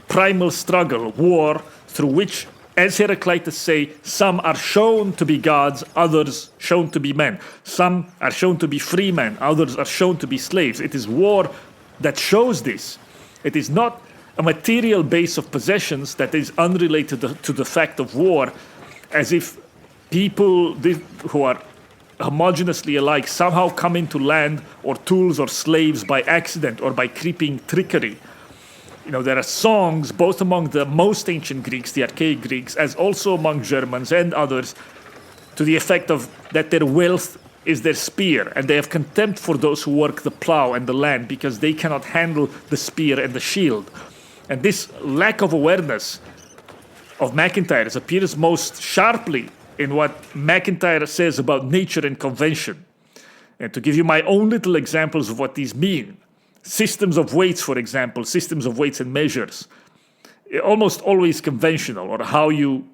primal struggle, war, through which, as Heraclitus say, some are shown to be gods, others shown to be men. Some are shown to be free men, others are shown to be slaves. It is war that shows this. It is not a material base of possessions that is unrelated to the fact of war, as if people who are homogeneously alike somehow come into land or tools or slaves by accident or by creeping trickery. You know, there are songs both among the most ancient Greeks, the archaic Greeks, as also among Germans and others, to the effect of that their wealth is their spear, and they have contempt for those who work the plow and the land because they cannot handle the spear and the shield. And this lack of awareness of MacIntyre's appears most sharply in what MacIntyre says about nature and convention. And to give you my own little examples of what these mean, systems of weights, for example, systems of weights and measures, almost always conventional, or how you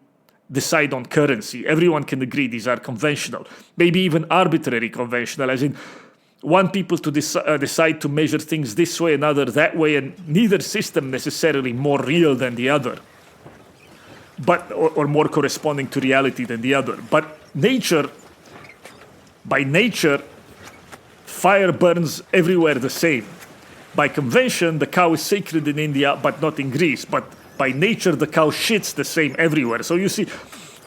decide on currency. Everyone can agree these are conventional, maybe even arbitrary conventional, as in one people to decide to measure things this way, another that way, and neither system necessarily more real than the other, but or more corresponding to reality than the other. But nature, by nature, fire burns everywhere the same. By convention, the cow is sacred in India, but not in Greece. But by nature, the cow shits the same everywhere. So you see,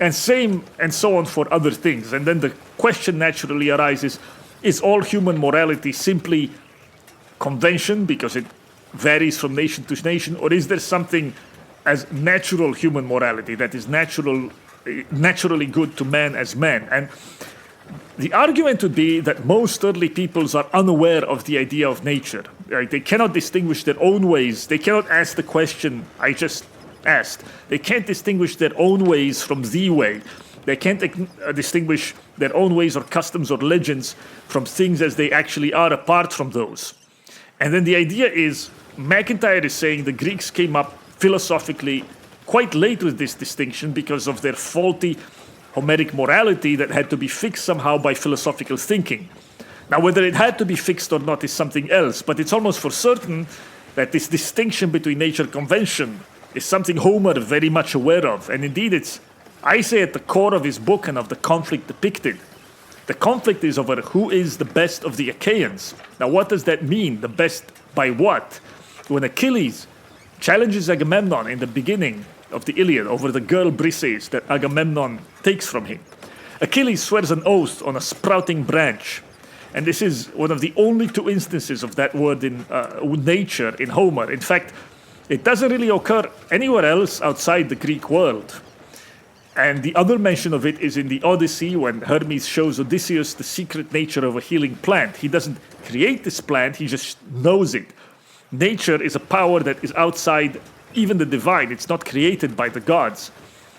and same and so on for other things. And then the question naturally arises, is all human morality simply convention because it varies from nation to nation? Or is there something as natural human morality that is naturally good to man as man? And the argument would be that most early peoples are unaware of the idea of nature. Right? They cannot distinguish their own ways. They cannot ask the question I just asked. They can't distinguish their own ways from the way. They can't distinguish their own ways or customs or legends from things as they actually are apart from those. And then the idea is, MacIntyre is saying the Greeks came up philosophically quite late with this distinction because of their faulty Homeric morality that had to be fixed somehow by philosophical thinking. Now, whether it had to be fixed or not is something else, but it's almost for certain that this distinction between nature and convention is something Homer very much aware of. And indeed, it's, I say, at the core of his book and of the conflict depicted. The conflict is over who is the best of the Achaeans. Now, what does that mean? The best by what? When Achilles challenges Agamemnon in the beginning of the Iliad over the girl Briseis that Agamemnon takes from him, Achilles swears an oath on a sprouting branch. And this is one of the only two instances of that word in nature in Homer. In fact, it doesn't really occur anywhere else outside the Greek world. And the other mention of it is in the Odyssey, when Hermes shows Odysseus the secret nature of a healing plant. He doesn't create this plant, he just knows it. Nature is a power that is outside even the divine. It's not created by the gods.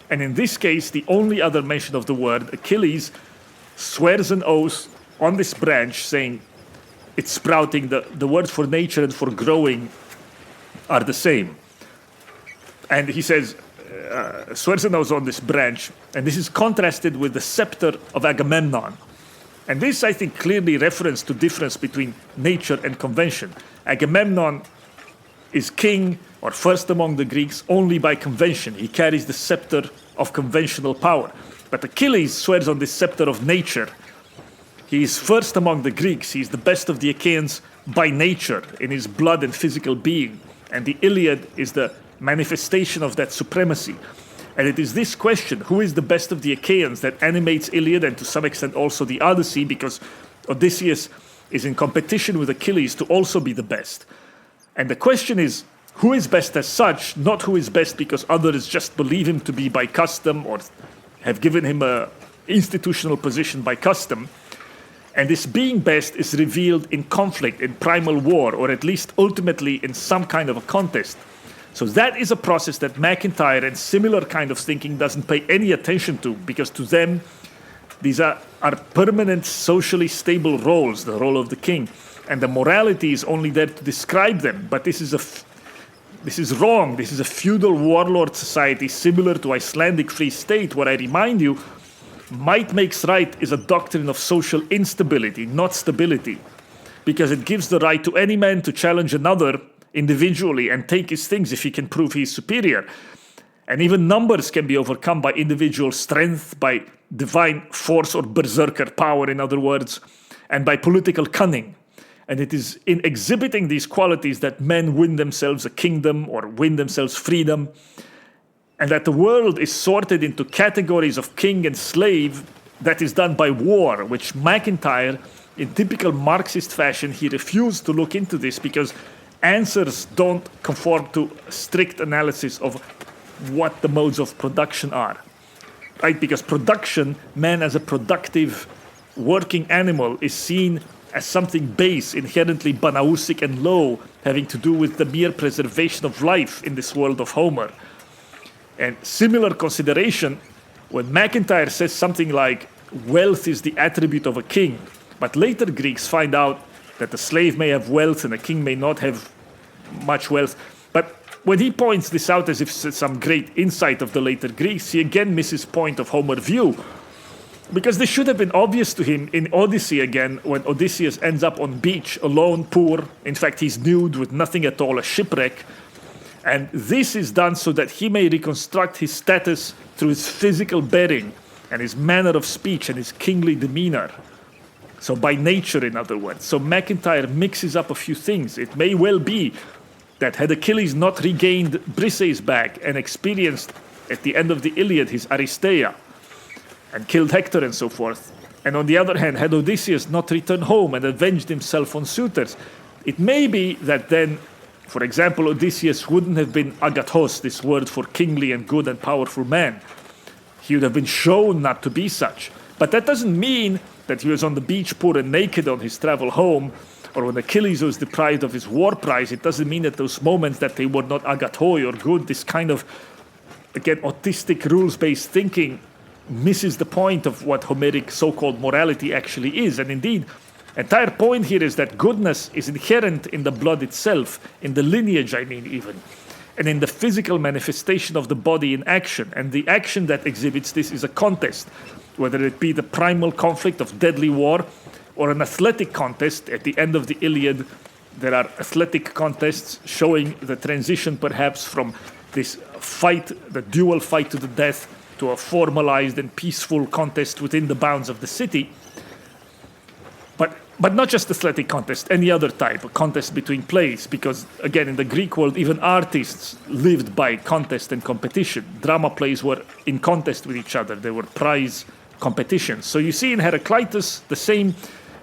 And in this case, the only other mention of the word, Achilles swears an oath on this branch saying it's sprouting. The words for nature and for growing are the same. And he says, swears an oath on this branch, and this is contrasted with the scepter of Agamemnon. And this, I think, clearly refers to difference between nature and convention. Agamemnon is king or first among the Greeks only by convention. He carries the scepter of conventional power. But Achilles swears on the scepter of nature. He is first among the Greeks. He is the best of the Achaeans by nature, in his blood and physical being. And the Iliad is the manifestation of that supremacy. And it is this question, who is the best of the Achaeans, that animates Iliad and to some extent also the Odyssey, because Odysseus is in competition with Achilles to also be the best. And the question is, who is best as such, not who is best because others just believe him to be by custom or have given him an institutional position by custom. And this being best is revealed in conflict, in primal war, or at least ultimately in some kind of a contest. So that is a process that MacIntyre and similar kind of thinking doesn't pay any attention to, because to them, these are permanent, socially stable roles, the role of the king. And the morality is only there to describe them. But this is wrong. This is a feudal warlord society similar to Icelandic Free State, where I remind you, might makes right is a doctrine of social instability, not stability, because it gives the right to any man to challenge another individually and take his things if he can prove he is superior. And even numbers can be overcome by individual strength, by divine force or berserker power, in other words, and by political cunning. And it is in exhibiting these qualities that men win themselves a kingdom or win themselves freedom, and that the world is sorted into categories of king and slave that is done by war, which MacIntyre, in typical Marxist fashion, he refused to look into this because answers don't conform to strict analysis of what the modes of production are. Right? Because production, man as a productive working animal, is seen as something base, inherently banausic and low, having to do with the mere preservation of life in this world of Homer. And similar consideration, when MacIntyre says something like, wealth is the attribute of a king, but later Greeks find out that the slave may have wealth and a king may not have much wealth. But when he points this out as if it's some great insight of the later Greeks, he again misses point of Homer view. Because this should have been obvious to him in Odyssey again, when Odysseus ends up on beach, alone, poor. In fact, he's nude with nothing at all, a shipwreck. And this is done so that he may reconstruct his status through his physical bearing and his manner of speech and his kingly demeanor. So by nature, in other words. So MacIntyre mixes up a few things. It may well be that had Achilles not regained Briseis back and experienced at the end of the Iliad his Aristeia and killed Hector and so forth, and on the other hand, had Odysseus not returned home and avenged himself on suitors, it may be that then, for example, Odysseus wouldn't have been agathos, this word for kingly and good and powerful man. He would have been shown not to be such. But that doesn't mean that he was on the beach poor and naked on his travel home, or when Achilles was deprived of his war prize. It doesn't mean that those moments that they were not agathoi or good, this kind of, again, autistic rules-based thinking misses the point of what Homeric so-called morality actually is. And indeed, entire point here is that goodness is inherent in the blood itself, in the lineage, I mean, even, and in the physical manifestation of the body in action. And the action that exhibits this is a contest, whether it be the primal conflict of deadly war or an athletic contest. At the end of the Iliad, there are athletic contests showing the transition perhaps from this fight, the dual fight to the death, to a formalized and peaceful contest within the bounds of the city. But not just athletic contest, any other type, a contest between plays, because again, in the Greek world, even artists lived by contest and competition. Drama plays were in contest with each other. They were prize competitions. So you see in Heraclitus the same,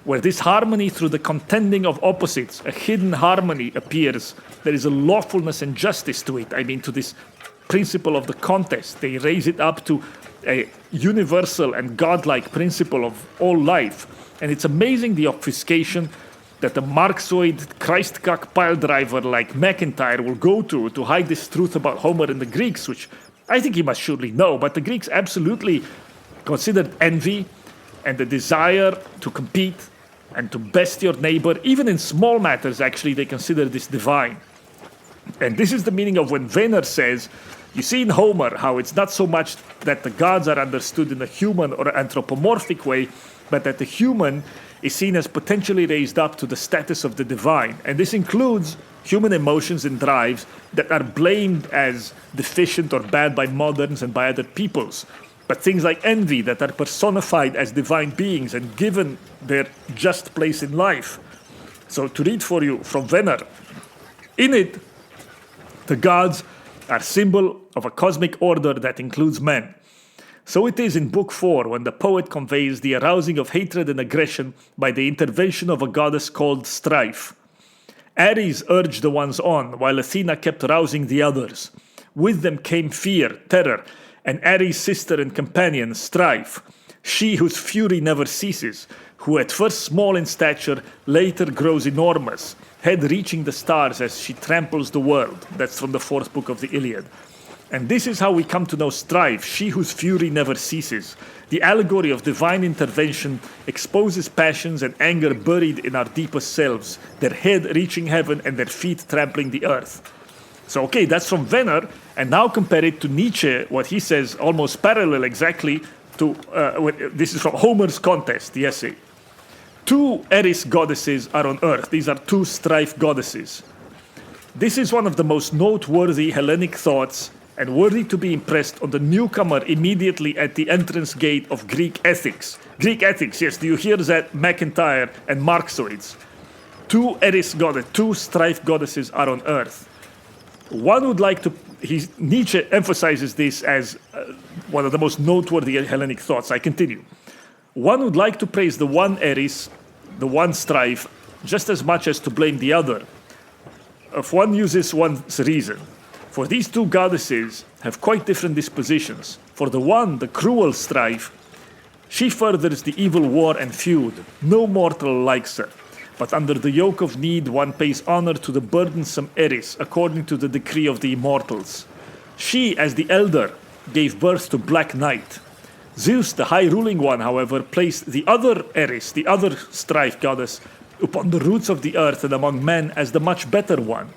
where this harmony through the contending of opposites, a hidden harmony appears. There is a lawfulness and justice to it. I mean, to this principle of the contest. They raise it up to a universal and godlike principle of all life. And it's amazing the obfuscation that the Marxoid Christcock piledriver like MacIntyre will go to hide this truth about Homer and the Greeks, which I think he must surely know. But the Greeks absolutely considered envy and the desire to compete and to best your neighbor. Even in small matters, actually, they consider this divine. And this is the meaning of when Wener says, you see in Homer how it's not so much that the gods are understood in a human or anthropomorphic way, but that the human is seen as potentially raised up to the status of the divine. And this includes human emotions and drives that are blamed as deficient or bad by moderns and by other peoples. But things like envy that are personified as divine beings and given their just place in life. So to read for you from Venner, in it, the gods are symbol of a cosmic order that includes men. So it is in Book 4 when the poet conveys the arousing of hatred and aggression by the intervention of a goddess called Strife. Ares urged the ones on, while Athena kept rousing the others. With them came fear, terror, and Ares' sister and companion, Strife, she whose fury never ceases, who at first small in stature, later grows enormous, head reaching the stars as she tramples the world. That's from the 4th book of the Iliad. And this is how we come to know Strife, she whose fury never ceases. The allegory of divine intervention exposes passions and anger buried in our deepest selves, their head reaching heaven and their feet trampling the earth. So, okay, that's from Venner, and now compare it to Nietzsche, what he says almost parallel exactly to, this is from Homer's Contest, the essay. 2 Eris goddesses are on earth. These are 2 Strife goddesses. This is one of the most noteworthy Hellenic thoughts and worthy to be impressed on the newcomer immediately at the entrance gate of Greek ethics. Greek ethics, yes, do you hear that? MacIntyre and Marxoids. 2 Eris goddesses, 2 Strife goddesses are on earth. One would like to, Nietzsche emphasizes this as one of the most noteworthy Hellenic thoughts. I continue. One would like to praise the one Eris, the one Strife, just as much as to blame the other, if one uses one's reason. For these 2 goddesses have quite different dispositions. For the one, the cruel Strife, she furthers the evil war and feud. No mortal likes her. But under the yoke of need, one pays honor to the burdensome Eris, according to the decree of the immortals. She, as the elder, gave birth to Black Night. Zeus, the high ruling one, however, placed the other Eris, the other Strife goddess, upon the roots of the earth and among men as the much better one.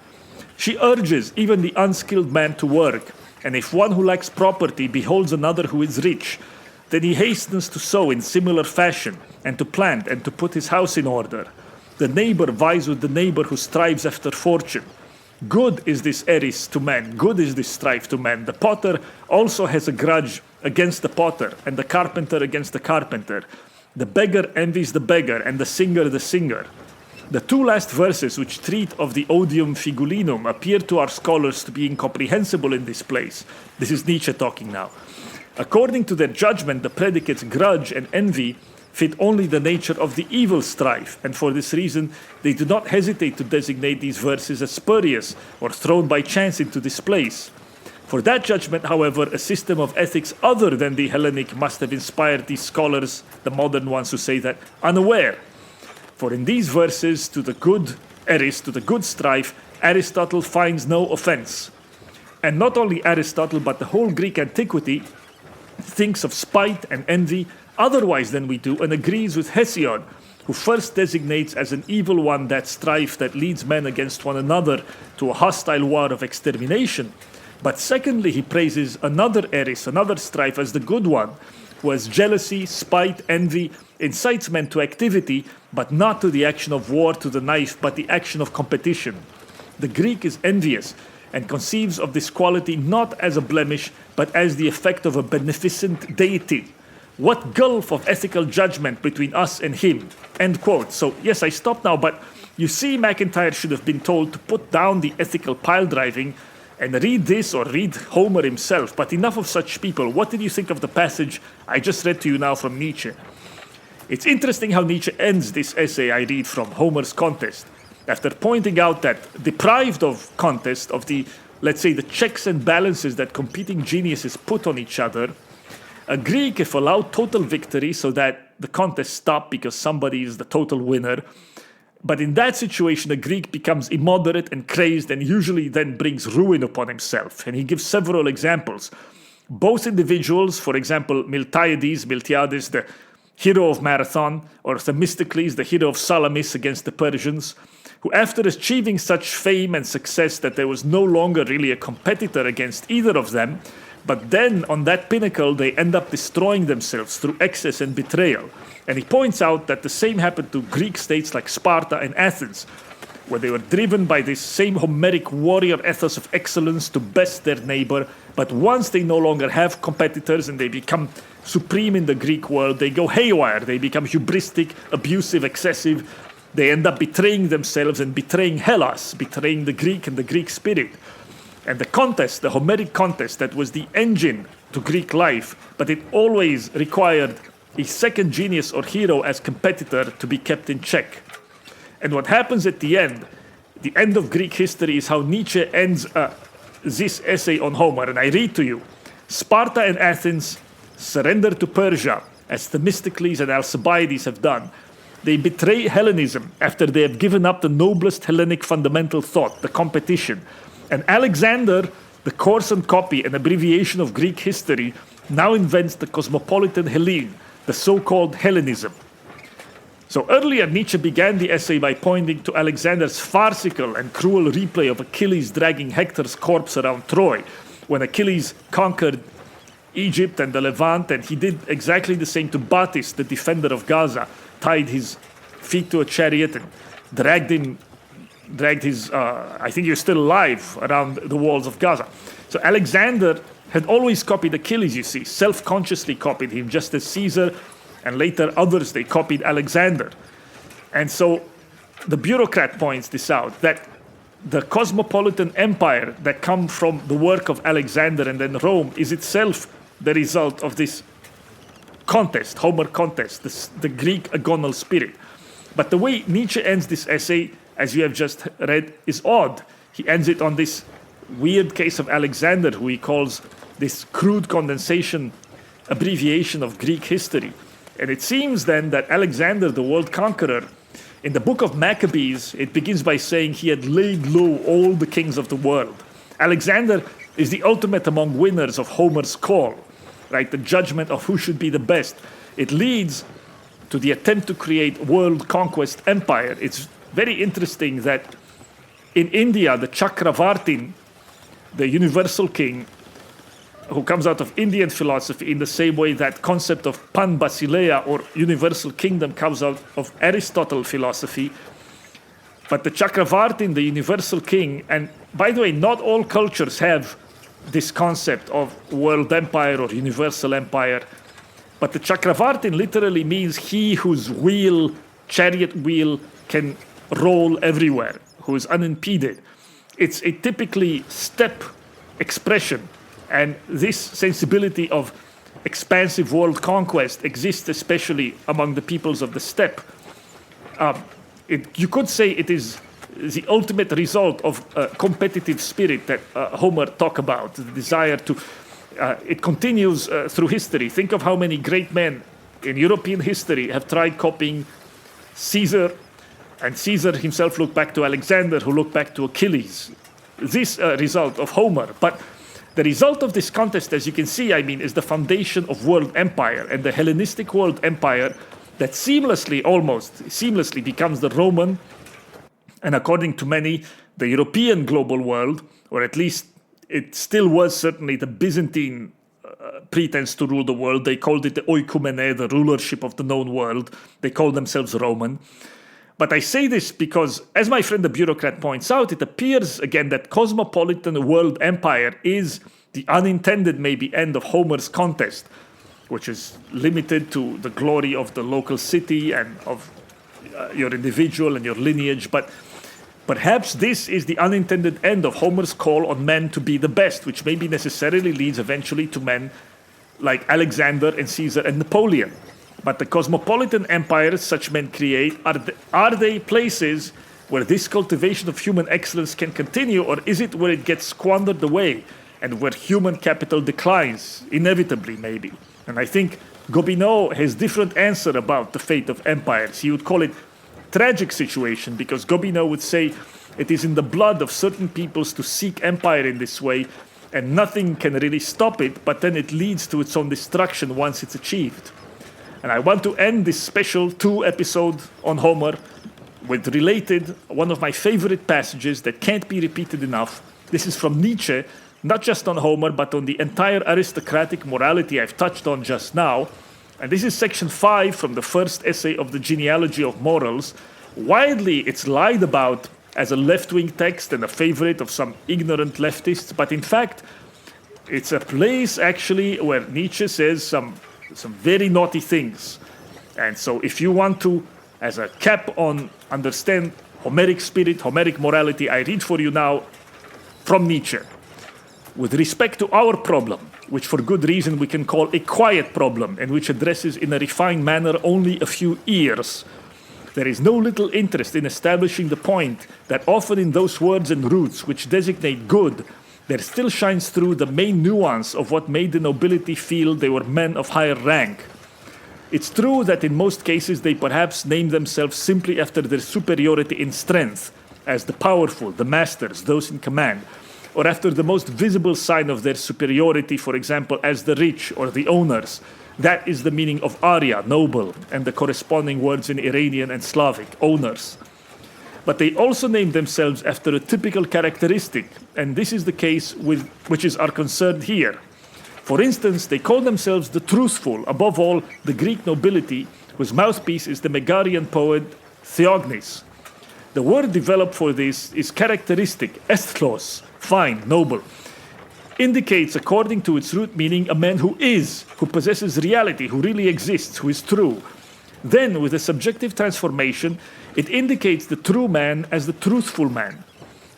She urges even the unskilled man to work, and if one who lacks property beholds another who is rich, then he hastens to sow in similar fashion, and to plant, and to put his house in order. The neighbor vies with the neighbor who strives after fortune. Good is this Eris to men, good is this Strife to men. The potter also has a grudge against the potter, and the carpenter against the carpenter. The beggar envies the beggar, and the singer the singer. The 2 last verses, which treat of the odium figulinum, appear to our scholars to be incomprehensible in this place. This is Nietzsche talking now. According to their judgment, the predicates grudge and envy fit only the nature of the evil Strife, and for this reason they do not hesitate to designate these verses as spurious or thrown by chance into this place. For that judgment, however, a system of ethics other than the Hellenic must have inspired these scholars, the modern ones who say that, unaware. For in these verses, to the good Eris, to the good Strife, Aristotle finds no offense. And not only Aristotle, but the whole Greek antiquity thinks of spite and envy otherwise than we do, and agrees with Hesiod, who first designates as an evil one that strife that leads men against one another to a hostile war of extermination. But secondly, he praises another Eris, another Strife, as the good one, who has jealousy, spite, envy, incites men to activity, but not to the action of war to the knife, but the action of competition. The Greek is envious, and conceives of this quality not as a blemish, but as the effect of a beneficent deity. What gulf of ethical judgment between us and him? End quote. So, yes, I stop now, but you see, MacIntyre should have been told to put down the ethical pile driving and read this or read Homer himself. But enough of such people. What did you think of the passage I just read to you now from Nietzsche? It's interesting how Nietzsche ends this essay I read from Homer's Contest, after pointing out that deprived of contest, of the, let's say, the checks and balances that competing geniuses put on each other, a Greek, if allowed total victory so that the contest stopped because somebody is the total winner, but in that situation, a Greek becomes immoderate and crazed and usually then brings ruin upon himself. And he gives several examples. Both individuals, for example, Miltiades, the hero of Marathon, or Themistocles, the hero of Salamis against the Persians, who after achieving such fame and success that there was no longer really a competitor against either of them, But then on that pinnacle, they end up destroying themselves through excess and betrayal. And he points out that the same happened to Greek states like Sparta and Athens, where they were driven by this same Homeric warrior ethos of excellence to best their neighbor. But once they no longer have competitors and they become supreme in the Greek world, they go haywire. They become hubristic, abusive, excessive. They end up betraying themselves and betraying Hellas, betraying the Greek and the Greek spirit. And the contest, the Homeric contest, that was the engine to Greek life, but it always required a second genius or hero as competitor to be kept in check. And what happens at the end of Greek history, is how Nietzsche ends this essay on Homer. And I read to you: Sparta and Athens surrender to Persia, as Themistocles and Alcibiades have done. They betray Hellenism after they have given up the noblest Hellenic fundamental thought, the competition. And Alexander, the coarsened copy and abbreviation of Greek history, now invents the cosmopolitan Hellene, the so-called Hellenism. So earlier, Nietzsche began the essay by pointing to Alexander's farcical and cruel replay of Achilles dragging Hector's corpse around Troy, when Achilles conquered Egypt and the Levant, and he did exactly the same to Batis, the defender of Gaza, tied his feet to a chariot and dragged his, I think he was still alive, around the walls of Gaza. So Alexander had always copied Achilles, you see, self-consciously copied him, just as Caesar and later others, they copied Alexander. And so the bureaucrat points this out, that the cosmopolitan empire that come from the work of Alexander and then Rome is itself the result of this contest, Homer contest, the Greek agonal spirit. But the way Nietzsche ends this essay, as you have just read, is odd. He ends it on this weird case of Alexander, who he calls this crude condensation abbreviation of Greek history. And it seems then that Alexander, the world conqueror, in the book of Maccabees, it begins by saying he had laid low all the kings of the world. Alexander is the ultimate among winners of Homer's call, right? The judgment of who should be the best. It leads to the attempt to create world conquest empire. It's very interesting that in India, the Chakravartin, the universal king, who comes out of Indian philosophy in the same way that concept of pan basileia or universal kingdom comes out of Aristotle philosophy. But the Chakravartin, the universal king, and by the way, not all cultures have this concept of world empire or universal empire. But the Chakravartin literally means he whose wheel, chariot wheel, can roll everywhere, who is unimpeded. It's a typically steppe expression. And this sensibility of expansive world conquest exists especially among the peoples of the steppe. You could say it is the ultimate result of a competitive spirit that Homer talks about, the desire to... it continues through history. Think of how many great men in European history have tried copying Caesar, and Caesar himself looked back to Alexander, who looked back to Achilles. This result of Homer. But the result of this contest, as you can see, is the foundation of world empire, and the Hellenistic world empire that almost seamlessly becomes the Roman, and according to many, the European global world, or at least it still was certainly the Byzantine pretense to rule the world. They called it the oikumene, the rulership of the known world. They called themselves Roman. But I say this because, as my friend the bureaucrat points out, it appears again that cosmopolitan world empire is the unintended maybe end of Homer's contest, which is limited to the glory of the local city and of your individual and your lineage. But perhaps this is the unintended end of Homer's call on men to be the best, which maybe necessarily leads eventually to men like Alexander and Caesar and Napoleon. But the cosmopolitan empires such men create, are they places where this cultivation of human excellence can continue, or is it where it gets squandered away and where human capital declines, inevitably maybe? And I think Gobineau has different answer about the fate of empires. He would call it tragic situation, because Gobineau would say it is in the blood of certain peoples to seek empire in this way, and nothing can really stop it, but then it leads to its own destruction once it's achieved. And I want to end this special 2 episode on Homer with related, one of my favorite passages that can't be repeated enough. This is from Nietzsche, not just on Homer, but on the entire aristocratic morality I've touched on just now. And this is section 5 from the first essay of the Genealogy of Morals. Widely, it's lied about as a left-wing text and a favorite of some ignorant leftists, but in fact, it's a place actually where Nietzsche says some very naughty things. And so if you want to, as a cap on, understand Homeric spirit, Homeric morality, I read for you now from Nietzsche. With respect to our problem, which for good reason we can call a quiet problem, and which addresses in a refined manner only a few ears, there is no little interest in establishing the point that often in those words and roots which designate good, there still shines through the main nuance of what made the nobility feel they were men of higher rank. It's true that in most cases they perhaps name themselves simply after their superiority in strength, as the powerful, the masters, those in command, or after the most visible sign of their superiority, for example, as the rich or the owners. That is the meaning of Arya, noble, and the corresponding words in Iranian and Slavic, owners. But they also name themselves after a typical characteristic, and this is the case with which is our concern here. For instance, they call themselves the truthful, above all, the Greek nobility, whose mouthpiece is the Megarian poet Theognis. The word developed for this is characteristic, esthlos, fine, noble. Indicates, according to its root meaning, a man who is, who possesses reality, who really exists, who is true. Then, with a subjective transformation, it indicates the true man as the truthful man.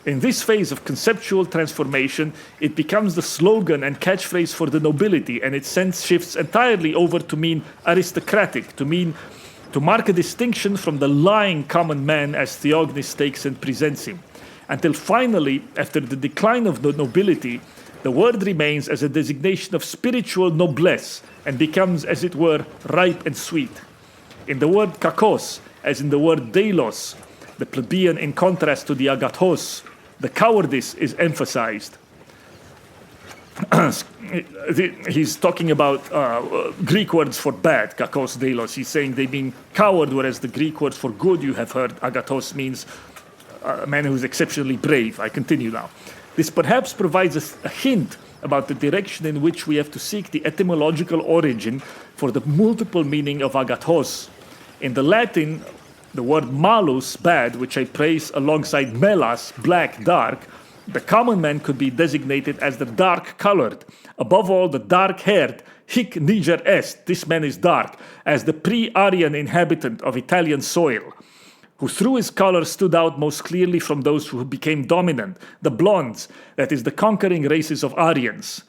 In this phase of conceptual transformation, it becomes the slogan and catchphrase for the nobility, and its sense shifts entirely over to mean aristocratic, to mark a distinction from the lying common man as Theognis takes and presents him. Until finally, after the decline of the nobility, the word remains as a designation of spiritual noblesse and becomes, as it were, ripe and sweet. In the word kakos, as in the word deilos, the plebeian in contrast to the agathos, the cowardice is emphasized. He's talking about Greek words for bad, kakos, deilos. He's saying they mean coward, whereas the Greek words for good, you have heard, agathos, means a man who is exceptionally brave. I continue now. This perhaps provides us a hint about the direction in which we have to seek the etymological origin for the multiple meaning of agathos. In the Latin, the word malus, bad, which I praise alongside melas, black, dark, the common man could be designated as the dark-colored, above all the dark-haired, hic niger est, this man is dark, as the pre-Aryan inhabitant of Italian soil, who through his color stood out most clearly from those who became dominant, the blondes, that is, the conquering races of Aryans.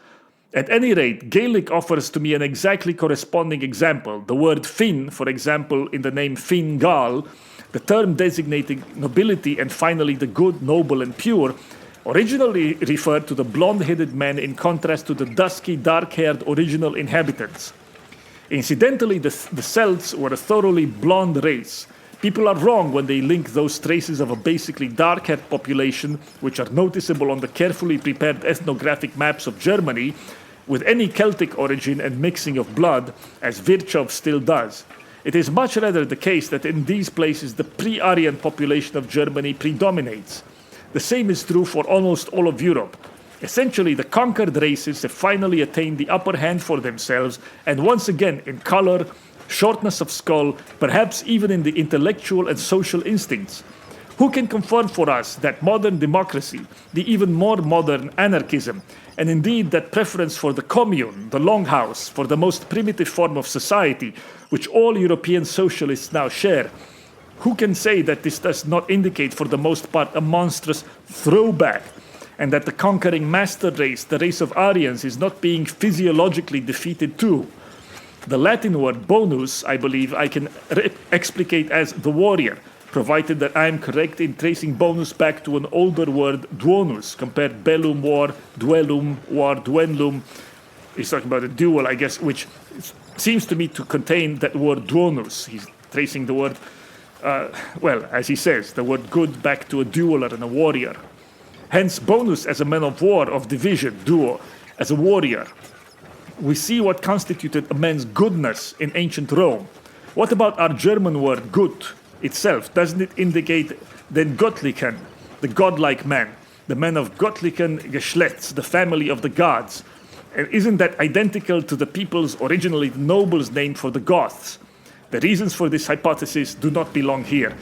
At any rate, Gaelic offers to me an exactly corresponding example. The word Finn, for example, in the name Finn Gael, the term designating nobility and finally the good, noble, and pure, originally referred to the blonde-headed men in contrast to the dusky, dark-haired original inhabitants. Incidentally, the Celts were a thoroughly blonde race. People are wrong when they link those traces of a basically dark-haired population, which are noticeable on the carefully prepared ethnographic maps of Germany, with any Celtic origin and mixing of blood, as Virchow still does. It is much rather the case that in these places the pre-Aryan population of Germany predominates. The same is true for almost all of Europe. Essentially, the conquered races have finally attained the upper hand for themselves, and once again in color, shortness of skull, perhaps even in the intellectual and social instincts. Who can confirm for us that modern democracy, the even more modern anarchism, and indeed that preference for the commune, the longhouse, for the most primitive form of society, which all European socialists now share, who can say that this does not indicate for the most part a monstrous throwback, and that the conquering master race, the race of Aryans, is not being physiologically defeated too? The Latin word bonus, I believe, I can explicate as the warrior, provided that I am correct in tracing bonus back to an older word, duonus, compared bellum, war, duellum, war, duenlum. He's talking about a duel, I guess, which seems to me to contain that word duonus. He's tracing the word, as he says, the word good back to a dueler and a warrior. Hence, bonus as a man of war, of division, duo, as a warrior. We see what constituted a man's goodness in ancient Rome. What about our German word gut itself? Doesn't it indicate den Göttlichen, the godlike man? the men of Gottlichen Geschlechts, the family of the gods. And isn't that identical to the people's originally nobles name for the Goths? The reasons for this hypothesis do not belong here.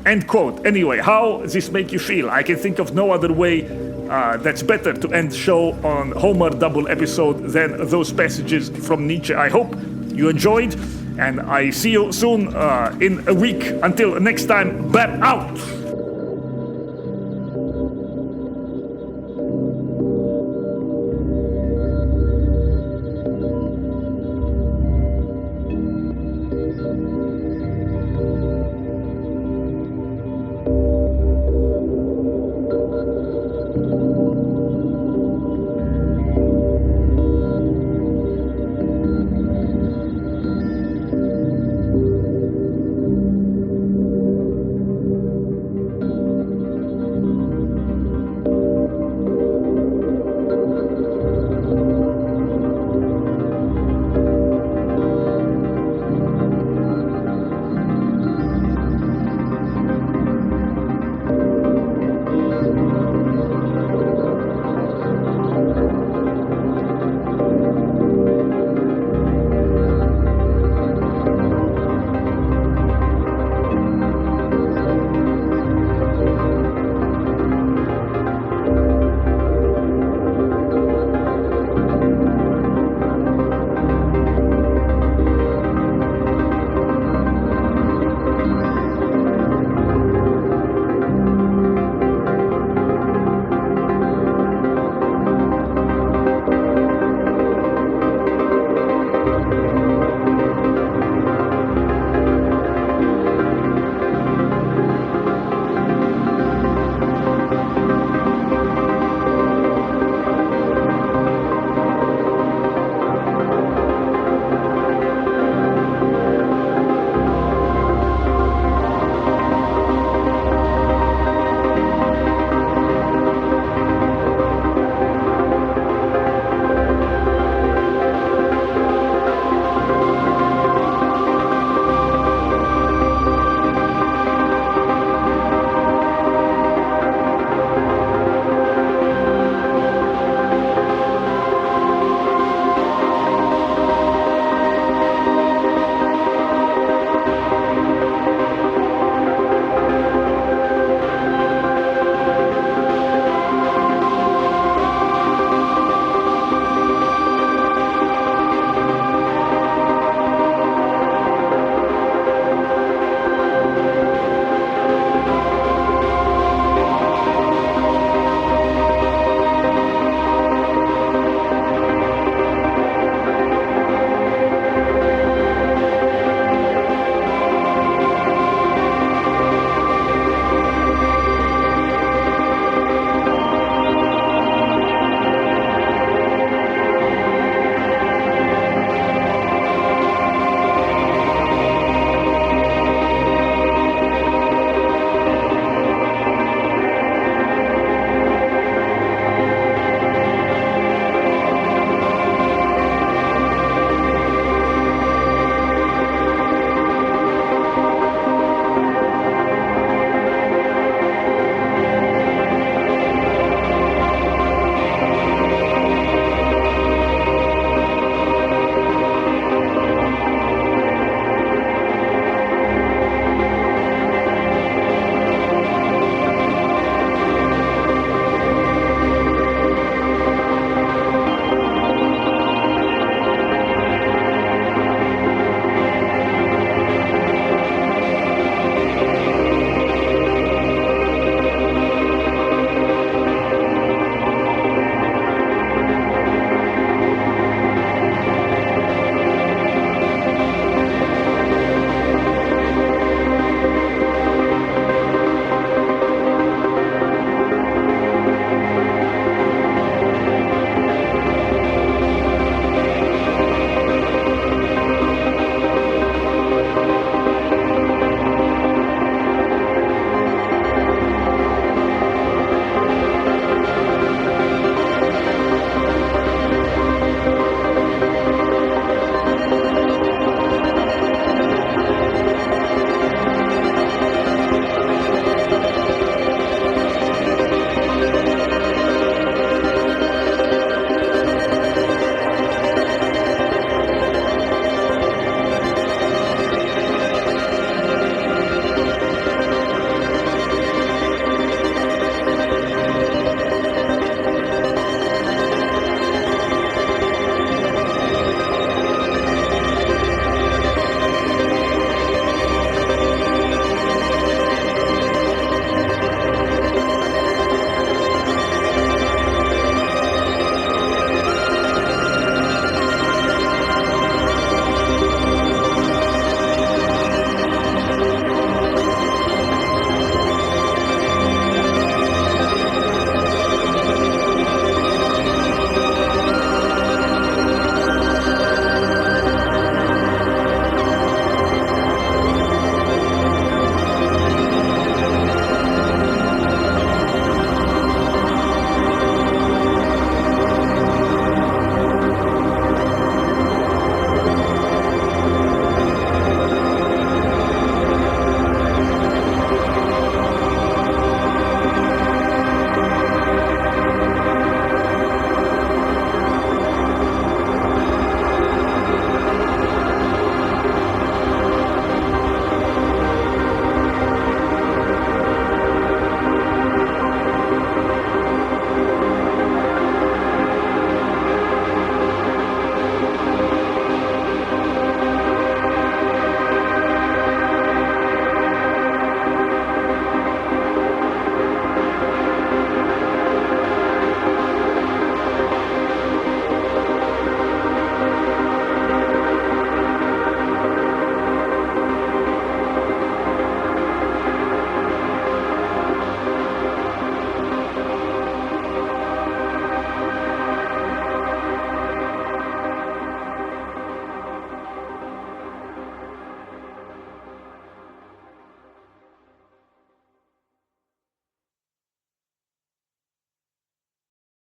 End quote. Anyway, how does this make you feel? I can think of no other way that's better to end show on Homer double episode than those passages from Nietzsche. I hope you enjoyed, and I see you soon in a week. Until next time, Bab out!